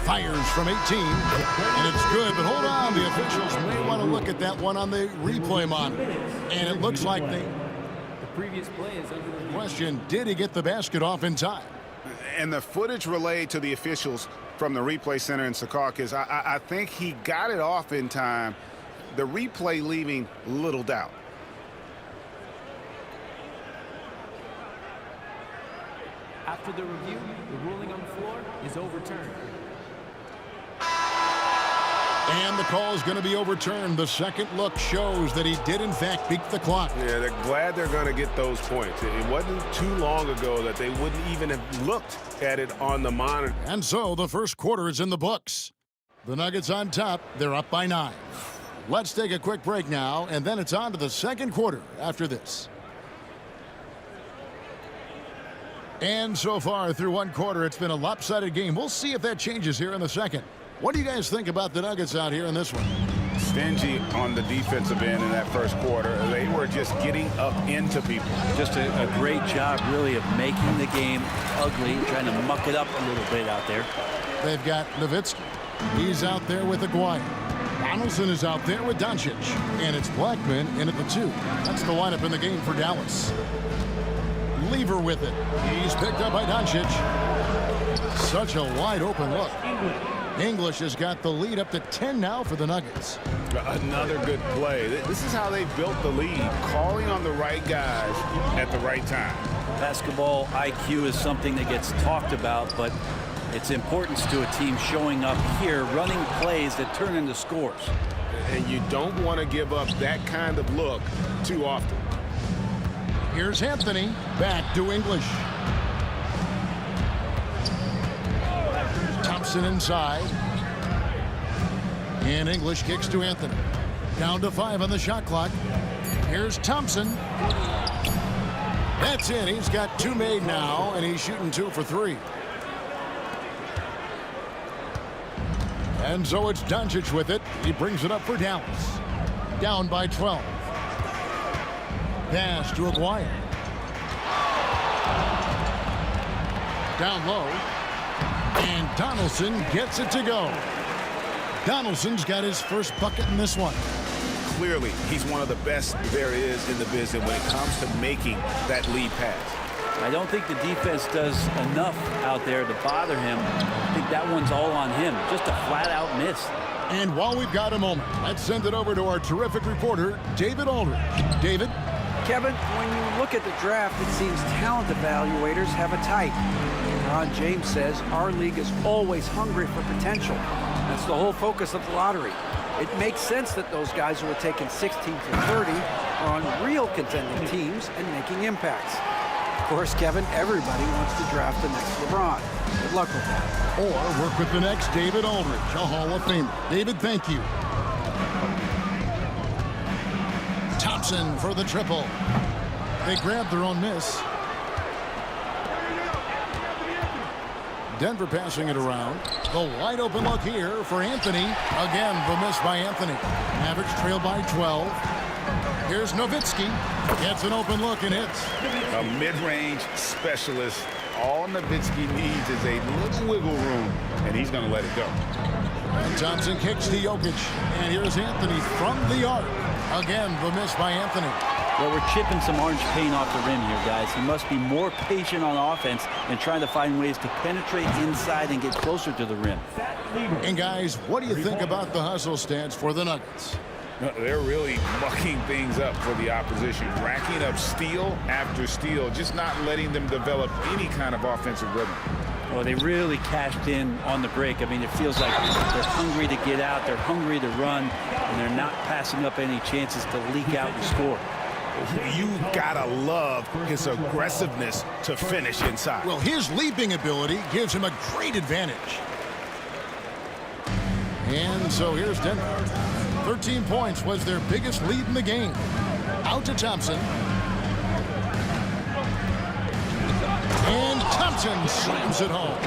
Fires from 18, and it's good, but hold on. The officials may want to look at that one on the replay monitor. And it looks like the previous play is under the question, did he get the basket off in time? And the footage relayed to the officials from the replay center in Secaucus, I think he got it off in time. The replay leaving little doubt. After the review, the ruling on the floor is overturned. And the call is going to be overturned. The second look shows that he did, in fact, beat the clock. Yeah, they're glad they're going to get those points. It wasn't too long ago that they wouldn't even have looked at it on the monitor. And so the first quarter is in the books. The Nuggets on top. They're up by 9. Let's take a quick break now, and then it's on to the second quarter after this. And so far through one quarter, it's been a lopsided game. We'll see if that changes here in the second. What do you guys think about the Nuggets out here in this one? Stingy on the defensive end in that first quarter. They were just getting up into people. Just a great job, really, of making the game ugly, trying to muck it up a little bit out there. They've got Nowitzki. He's out there with Aguirre. Donaldson is out there with Doncic. And it's Blackman in at the 2. That's the lineup in the game for Dallas. Lever with it. He's picked up by Doncic. Such a wide open look. English has got the lead up to 10 now for the Nuggets. Another good play. This is how they built the lead, calling on the right guys at the right time. Basketball IQ is something that gets talked about, but its importance to a team showing up here, running plays that turn into scores. And you don't want to give up that kind of look too often. Here's Anthony. Back to English. Thompson inside. And English kicks to Anthony. Down to 5 on the shot clock. Here's Thompson. That's it. He's got 2 made now, and he's shooting 2 for 3. And so it's Doncic with it. He brings it up for Dallas. Down by 12. Pass to Aguirre. Down low. And Donaldson gets it to go. Donaldson's got his first bucket in this one. Clearly, he's one of the best there is in the business when it comes to making that lead pass. I don't think the defense does enough out there to bother him. I think that one's all on him. Just a flat-out miss. And while we've got a moment, let's send it over to our terrific reporter, David Aldridge. David? Kevin, when you look at the draft, it seems talent evaluators have a type. Ron James says our league is always hungry for potential. That's the whole focus of the lottery. It makes sense that those guys who are taken 16 to 30 are on real contending teams and making impacts. Of course, Kevin, everybody wants to draft the next LeBron. Good luck with that. Or work with the next David Aldridge, a Hall of Famer. David, thank you. Thompson for the triple. They grabbed their own miss. Denver passing it around. The wide open look here for Anthony. Again, the miss by Anthony. Mavericks trail by 12. Here's Nowitzki. Gets an open look and hits. A mid-range specialist All Nowitzki needs is a little wiggle room, and he's going to let it go. And Thompson kicks to Jokic. And here's Anthony from the arc. Again, the miss by Anthony. Well, we're chipping some orange paint off the rim here, guys. He must be more patient on offense and trying to find ways to penetrate inside and get closer to the rim. And guys, what do you think about the hustle stance for the Nuggets? They're really mucking things up for the opposition, racking up steal after steal, just not letting them develop any kind of offensive rhythm. Well, they really cashed in on the break. I mean, it feels like they're hungry to get out, they're hungry to run, and they're not passing up any chances to leak out and score. You gotta love his aggressiveness to finish inside. Well, his leaping ability gives him a great advantage. And so here's Denver. 13 points was their biggest lead in the game. Out to Thompson. And Thompson slams it home.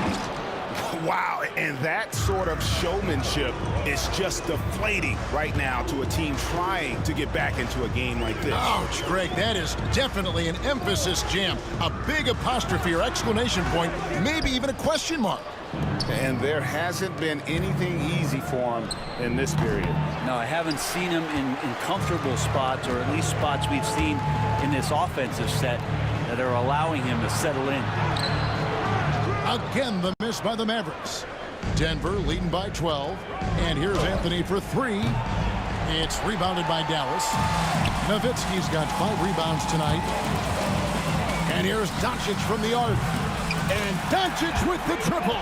Wow, and that sort of showmanship is just deflating right now to a team trying to get back into a game like this. Ouch, Greg, that is definitely an emphasis jam. A big apostrophe or exclamation point, maybe even a question mark. And there hasn't been anything easy for him in this period. No, I haven't seen him in comfortable spots, or at least spots we've seen in this offensive set that are allowing him to settle in. Again, the miss by the Mavericks. Denver leading by 12. And here's Anthony for three. It's rebounded by Dallas. Nowitzki's got 5 rebounds tonight. And here's Doncic from the arc. And Doncic with the triple.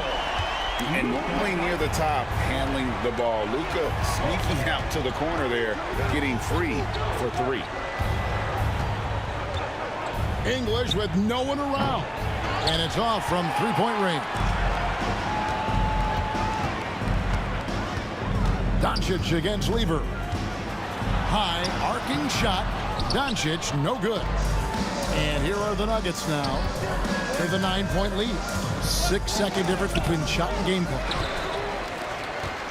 And normally near the top, handling the ball. Luka sneaking out to the corner there, getting free for 3. English with no one around. And it's off from three-point range. Doncic against Lever. High arcing shot. Doncic no good. And here are the Nuggets now with a 9-point lead. 6-second difference between shot and game play.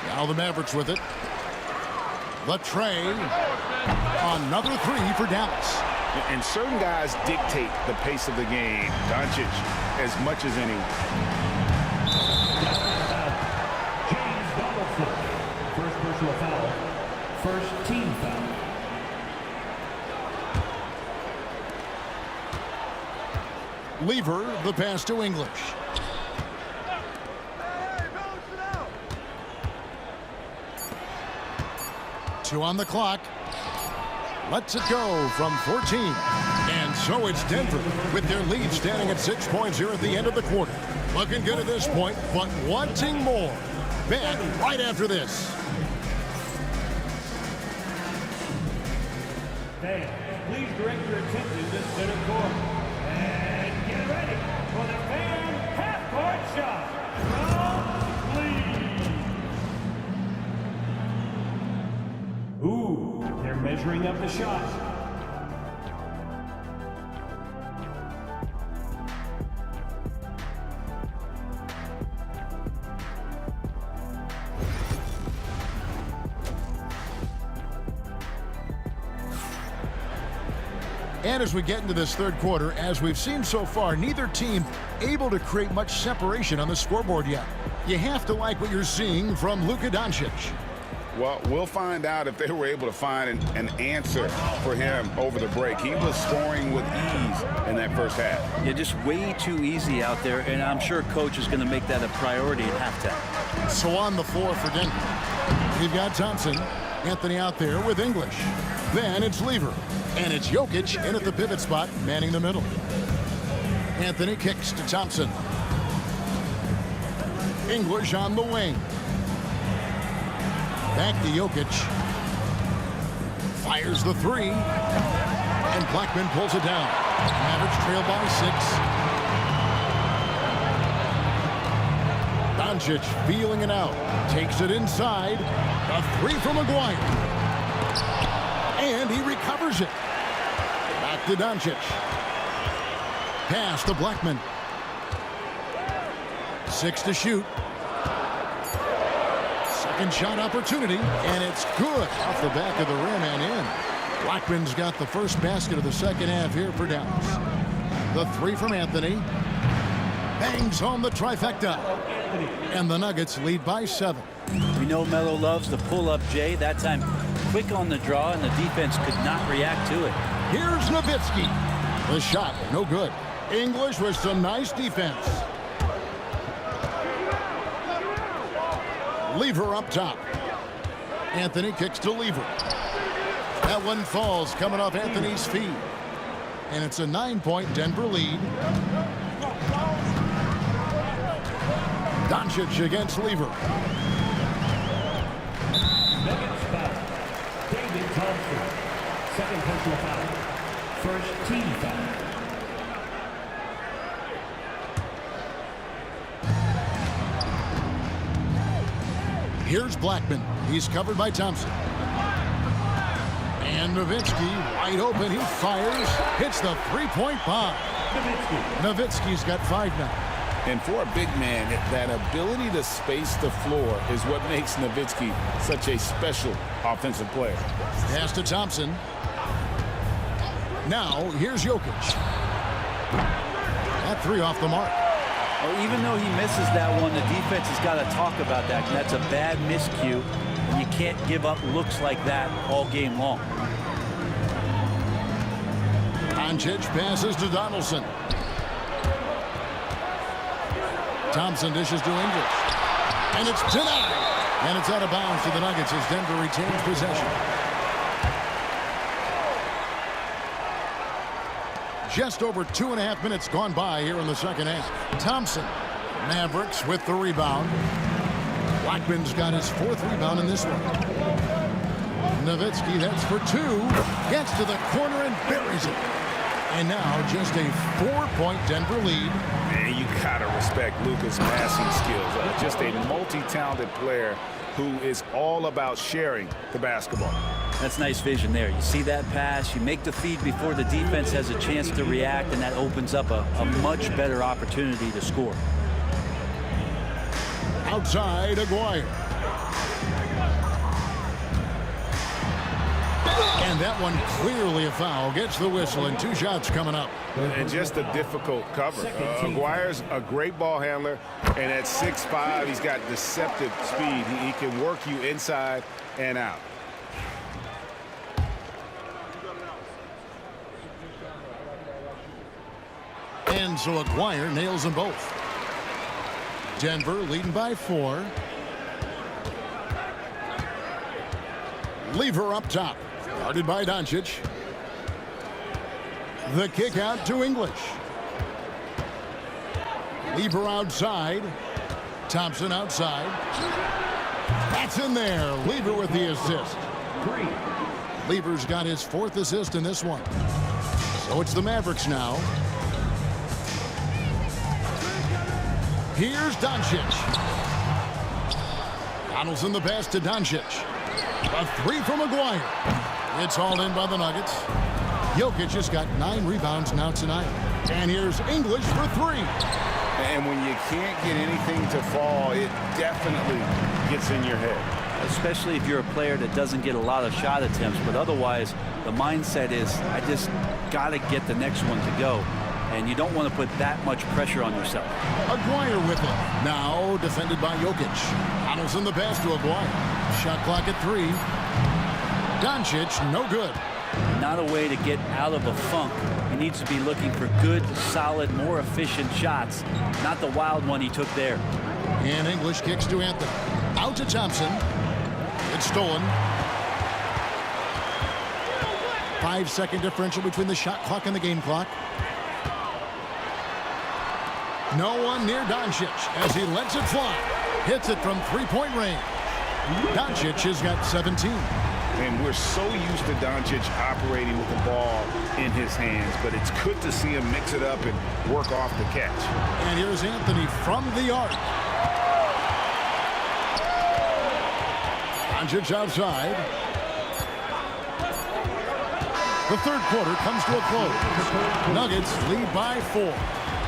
Now the Mavericks with it. Latrey. Another 3 for Dallas. And certain guys dictate the pace of the game. Doncic as much as anyone. James Donaldson. First personal foul. First team foul. Lever, the pass to English. Two on the clock. Lets it go from 14. And so it's Denver with their lead standing at 6 points here at the end of the quarter. Looking good at this point, but wanting more. Back right after this. Fans, please direct your attention to center court. And get ready for the fan half-court shot from Lee. Ooh, they're measuring up the shot. And as we get into this third quarter, as we've seen so far, neither team able to create much separation on the scoreboard yet. You have to like what you're seeing from Luka Doncic. Well, we'll find out if they were able to find an answer for him over the break. He was scoring with ease in that first half. Yeah, just way too easy out there, and I'm sure coach is going to make that a priority at halftime. So on the floor for Denver, you've got Thompson, Anthony out there with English. Then it's Lever, and it's Jokic in at the pivot spot, manning the middle. Anthony kicks to Thompson. English on the wing. Back to Jokic. Fires the 3. And Blackman pulls it down. Mavericks trail by 6. Doncic feeling it out. Takes it inside. A 3 from McGuire. And he recovers it. Back to Doncic. Pass to Blackman. 6 to shoot. Second shot opportunity, and it's good off the back of the rim and in. Blackman's got the first basket of the second half here for Dallas. The 3 from Anthony. bangs home the trifecta. And the Nuggets lead by 7. We know Melo loves the pull-up, Jay. That time, quick on the draw, and the defense could not react to it. Here's Nowitzki. The shot, no good. English with some nice defense. Lever up top. Anthony kicks to Lever. That one falls coming off Anthony's feet. And it's a 9-point Denver lead. Doncic against Lever. Nuggets foul. David Thompson. Second personal foul. First team foul. Here's Blackman. He's covered by Thompson. And Nowitzki wide open. He fires. Hits the three-point bomb. Nowitzki's got 5 now. And for a big man, that ability to space the floor is what makes Nowitzki such a special offensive player. Pass to Thompson. Now, here's Jokic. That 3 off the mark. Well, even though he misses that one, the defense has got to talk about that. And that's a bad miscue. And you can't give up looks like that all game long. Doncic passes to Donaldson. Thompson dishes to English. And it's denied. And it's out of bounds to the Nuggets as Denver retains possession. Just over 2.5 minutes gone by here in the second half. Thompson. Mavericks with the rebound. Blackman's got his 4th rebound in this one. Nowitzki heads for 2. Gets to the corner and buries it. And now just a 4-point Denver lead. Man, you gotta respect Luka's passing skills. Just a multi-talented player who is all about sharing the basketball. That's nice vision there. You see that pass, you make the feed before the defense has a chance to react, and that opens up a much better opportunity to score. Outside, Aguirre. And that one clearly a foul. Gets the whistle, and 2 shots coming up. And just a difficult cover. Aguirre's a great ball handler, and at 6'5", he's got deceptive speed. He can work you inside and out. And so Aguirre nails them both. Denver leading by 4. Lever up top. Guarded by Doncic. The kick out to English. Lever outside. Thompson outside. That's in there. Lever with the assist. Lever's got his 4th assist in this one. So it's the Mavericks now. Here's Doncic. Donaldson the pass to Doncic. A 3 from Aguirre. It's hauled in by the Nuggets. Jokic has got 9 rebounds now tonight. And here's English for 3. And when you can't get anything to fall, it definitely gets in your head. Especially if you're a player that doesn't get a lot of shot attempts. But otherwise, the mindset is, I just got to get the next one to go. And you don't want to put that much pressure on yourself. Aguirre with it. Now defended by Jokic. Donaldson the pass to Aguirre. Shot clock at 3. Doncic, no good. Not a way to get out of a funk. He needs to be looking for good, solid, more efficient shots. Not the wild one he took there. And English kicks to Anthony. Out to Thompson. It's stolen. 5-second differential between the shot clock and the game clock. No one near Doncic as he lets it fly. Hits it from 3-point range. Doncic has got 17. And we're so used to Doncic operating with the ball in his hands, but it's good to see him mix it up and work off the catch. And here's Anthony from the arc. Doncic outside. The 3rd quarter comes to a close. Nuggets lead by 4.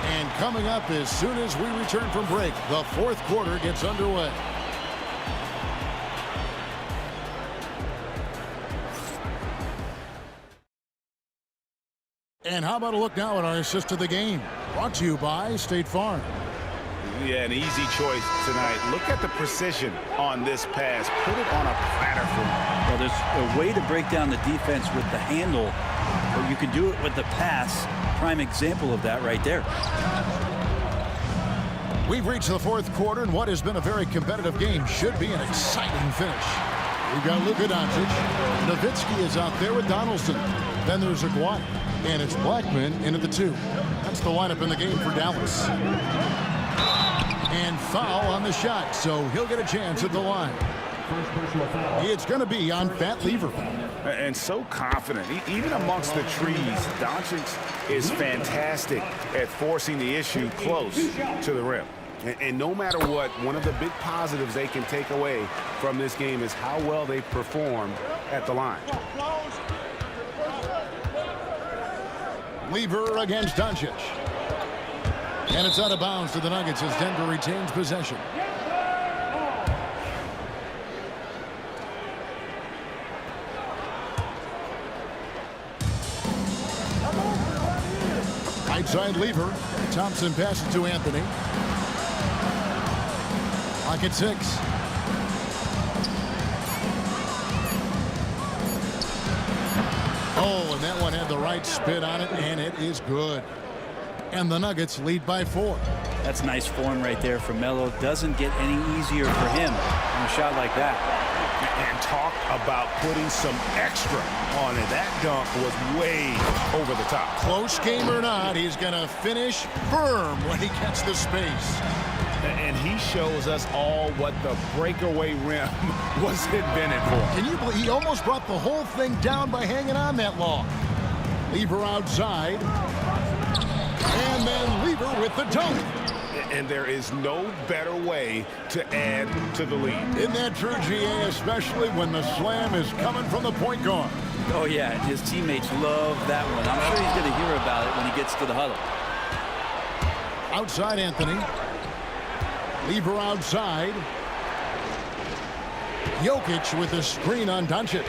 And coming up as soon as we return from break, the 4th quarter gets underway. And how about a look now at our assist of the game? Brought to you by State Farm. Yeah, an easy choice tonight. Look at the precision on this pass. Put it on a platter for him. Well, there's a way to break down the defense with the handle, or you can do it with the pass. Prime example of that right there. We've reached the fourth quarter, and what has been a very competitive game should be an exciting finish. We've got Luka Doncic. Nowitzki is out there with Donaldson. Then there's Aguirre. And it's Blackman in at the 2. That's the lineup in the game for Dallas. And foul on the shot, so he'll get a chance at the line. It's going to be on Fat Lever. And so confident. Even amongst the trees, Doncic is fantastic at forcing the issue close to the rim. And no matter what, one of the big positives they can take away from this game is how well they performed at the line. Lever against Doncic. And it's out of bounds to the Nuggets as Denver retains possession. Right side Lever. Thompson passes to Anthony. Lock at 6. Oh, and that one had the right spin on it, and it is good. And the Nuggets lead by 4. That's nice form right there for Melo. Doesn't get any easier for him on a shot like that. And talk about putting some extra on it. That dunk was way over the top. Close game or not, he's going to finish firm when he gets the space. And he shows us all what the breakaway rim was invented for. Can you believe he almost brought the whole thing down by hanging on that long? Lever outside. And then Lever with the dunk. And there is no better way to add to the lead. Isn't that true, GA, especially when the slam is coming from the point guard? Oh, yeah, his teammates love that one. I'm sure he's going to hear about it when he gets to the huddle. Outside Anthony. Lever outside. Jokic with a screen on Doncic.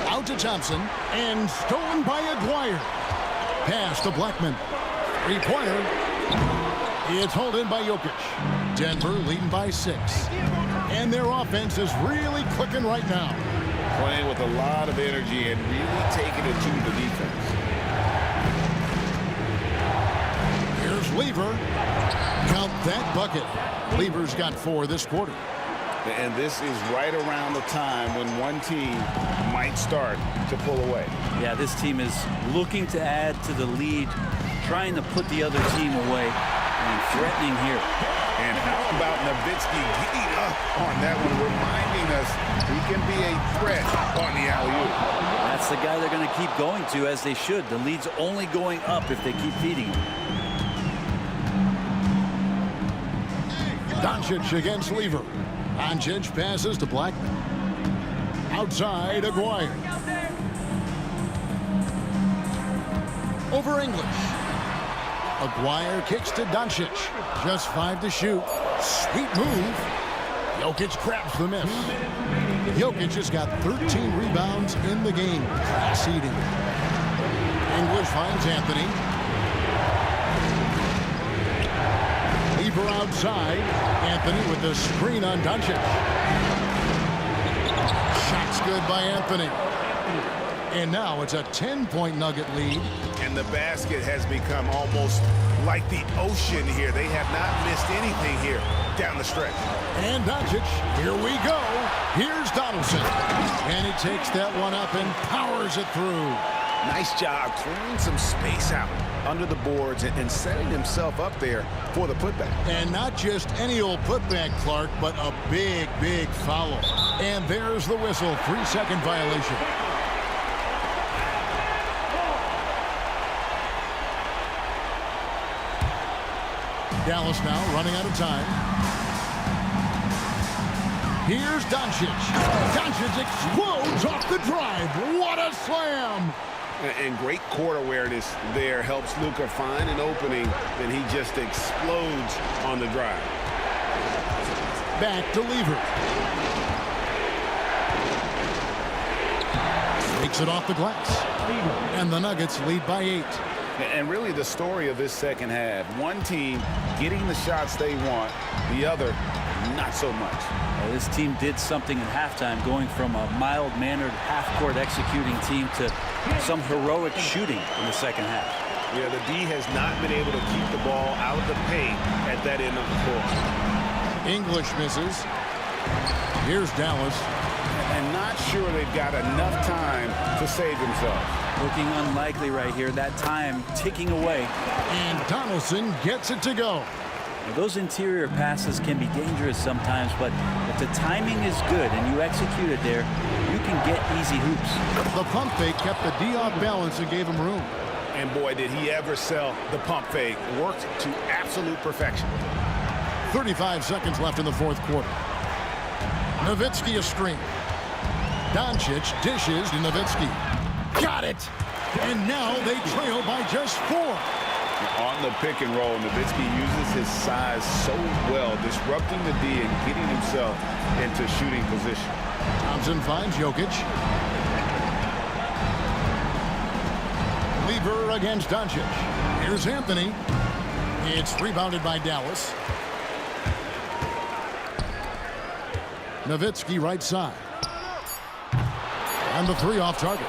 Out to Thompson. And stolen by Aguirre. Pass to Blackman. 3-pointer. It's hauled in by Jokic. Denver leading by 6. And their offense is really clicking right now. Playing with a lot of energy and really taking it to the defense. Here's Lever. Count that bucket. Lever's got 4 this quarter. And this is right around the time when one team might start to pull away. Yeah, this team is looking to add to the lead, trying to put the other team away, and threatening here. And how about Nowitzki getting up on that one, reminding us he can be a threat on the alley-oop. That's the guy they're going to keep going to, as they should. The lead's only going up if they keep feeding him. Doncic against Lever. Doncic passes to Blackman. Outside, Aguirre. Over English. Aguirre kicks to Doncic. Just 5 to shoot. Sweet move. Jokic grabs the miss. Jokic has got 13 rebounds in the game. Class eating. English finds Anthony. Lever outside. Anthony with the screen on Doncic. Shot's good by Anthony. And now it's a 10-point Nugget lead. And the basket has become almost like the ocean here. They have not missed anything here down the stretch. And Doncic, here we go. Here's Donaldson. And he takes that one up and powers it through. Nice job clearing some space out under the boards and setting himself up there for the putback. And not just any old putback, Clark, but a big, big foul. And there's the whistle. 3-second violation. Dallas now running out of time. Here's Doncic. Doncic explodes off the drive. What a slam! And great court awareness there helps Luka find an opening, and he just explodes on the drive. Back to Lever. Takes it off the glass. And the Nuggets lead by 8. And really the story of this second half, one team getting the shots they want, the other not so much. Well, this team did something at halftime, going from a mild-mannered half-court executing team to some heroic shooting in the second half. Yeah, the D has not been able to keep the ball out of the paint at that end of the floor. English misses. Here's Dallas. And not sure they've got enough time to save themselves. Looking unlikely right here. That time ticking away. And Donaldson gets it to go. Now, those interior passes can be dangerous sometimes, but if the timing is good and you execute it there, you can get easy hoops. The pump fake kept the D off balance and gave him room. And boy, did he ever sell the pump fake. Worked to absolute perfection. 35 seconds left in the fourth quarter. Nowitzki a screen. Doncic dishes to Nowitzki. Got it! And now they trail by just 4. On the pick and roll, Nowitzki uses his size so well, disrupting the D and getting himself into shooting position. Thompson finds Jokic. Lever against Doncic. Here's Anthony. It's rebounded by Dallas. Nowitzki right side. And the 3 off target.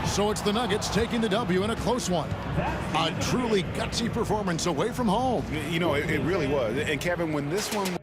So it's the Nuggets taking the W in a close one. A truly gutsy performance away from home. You know, it really was. And Kevin, when this one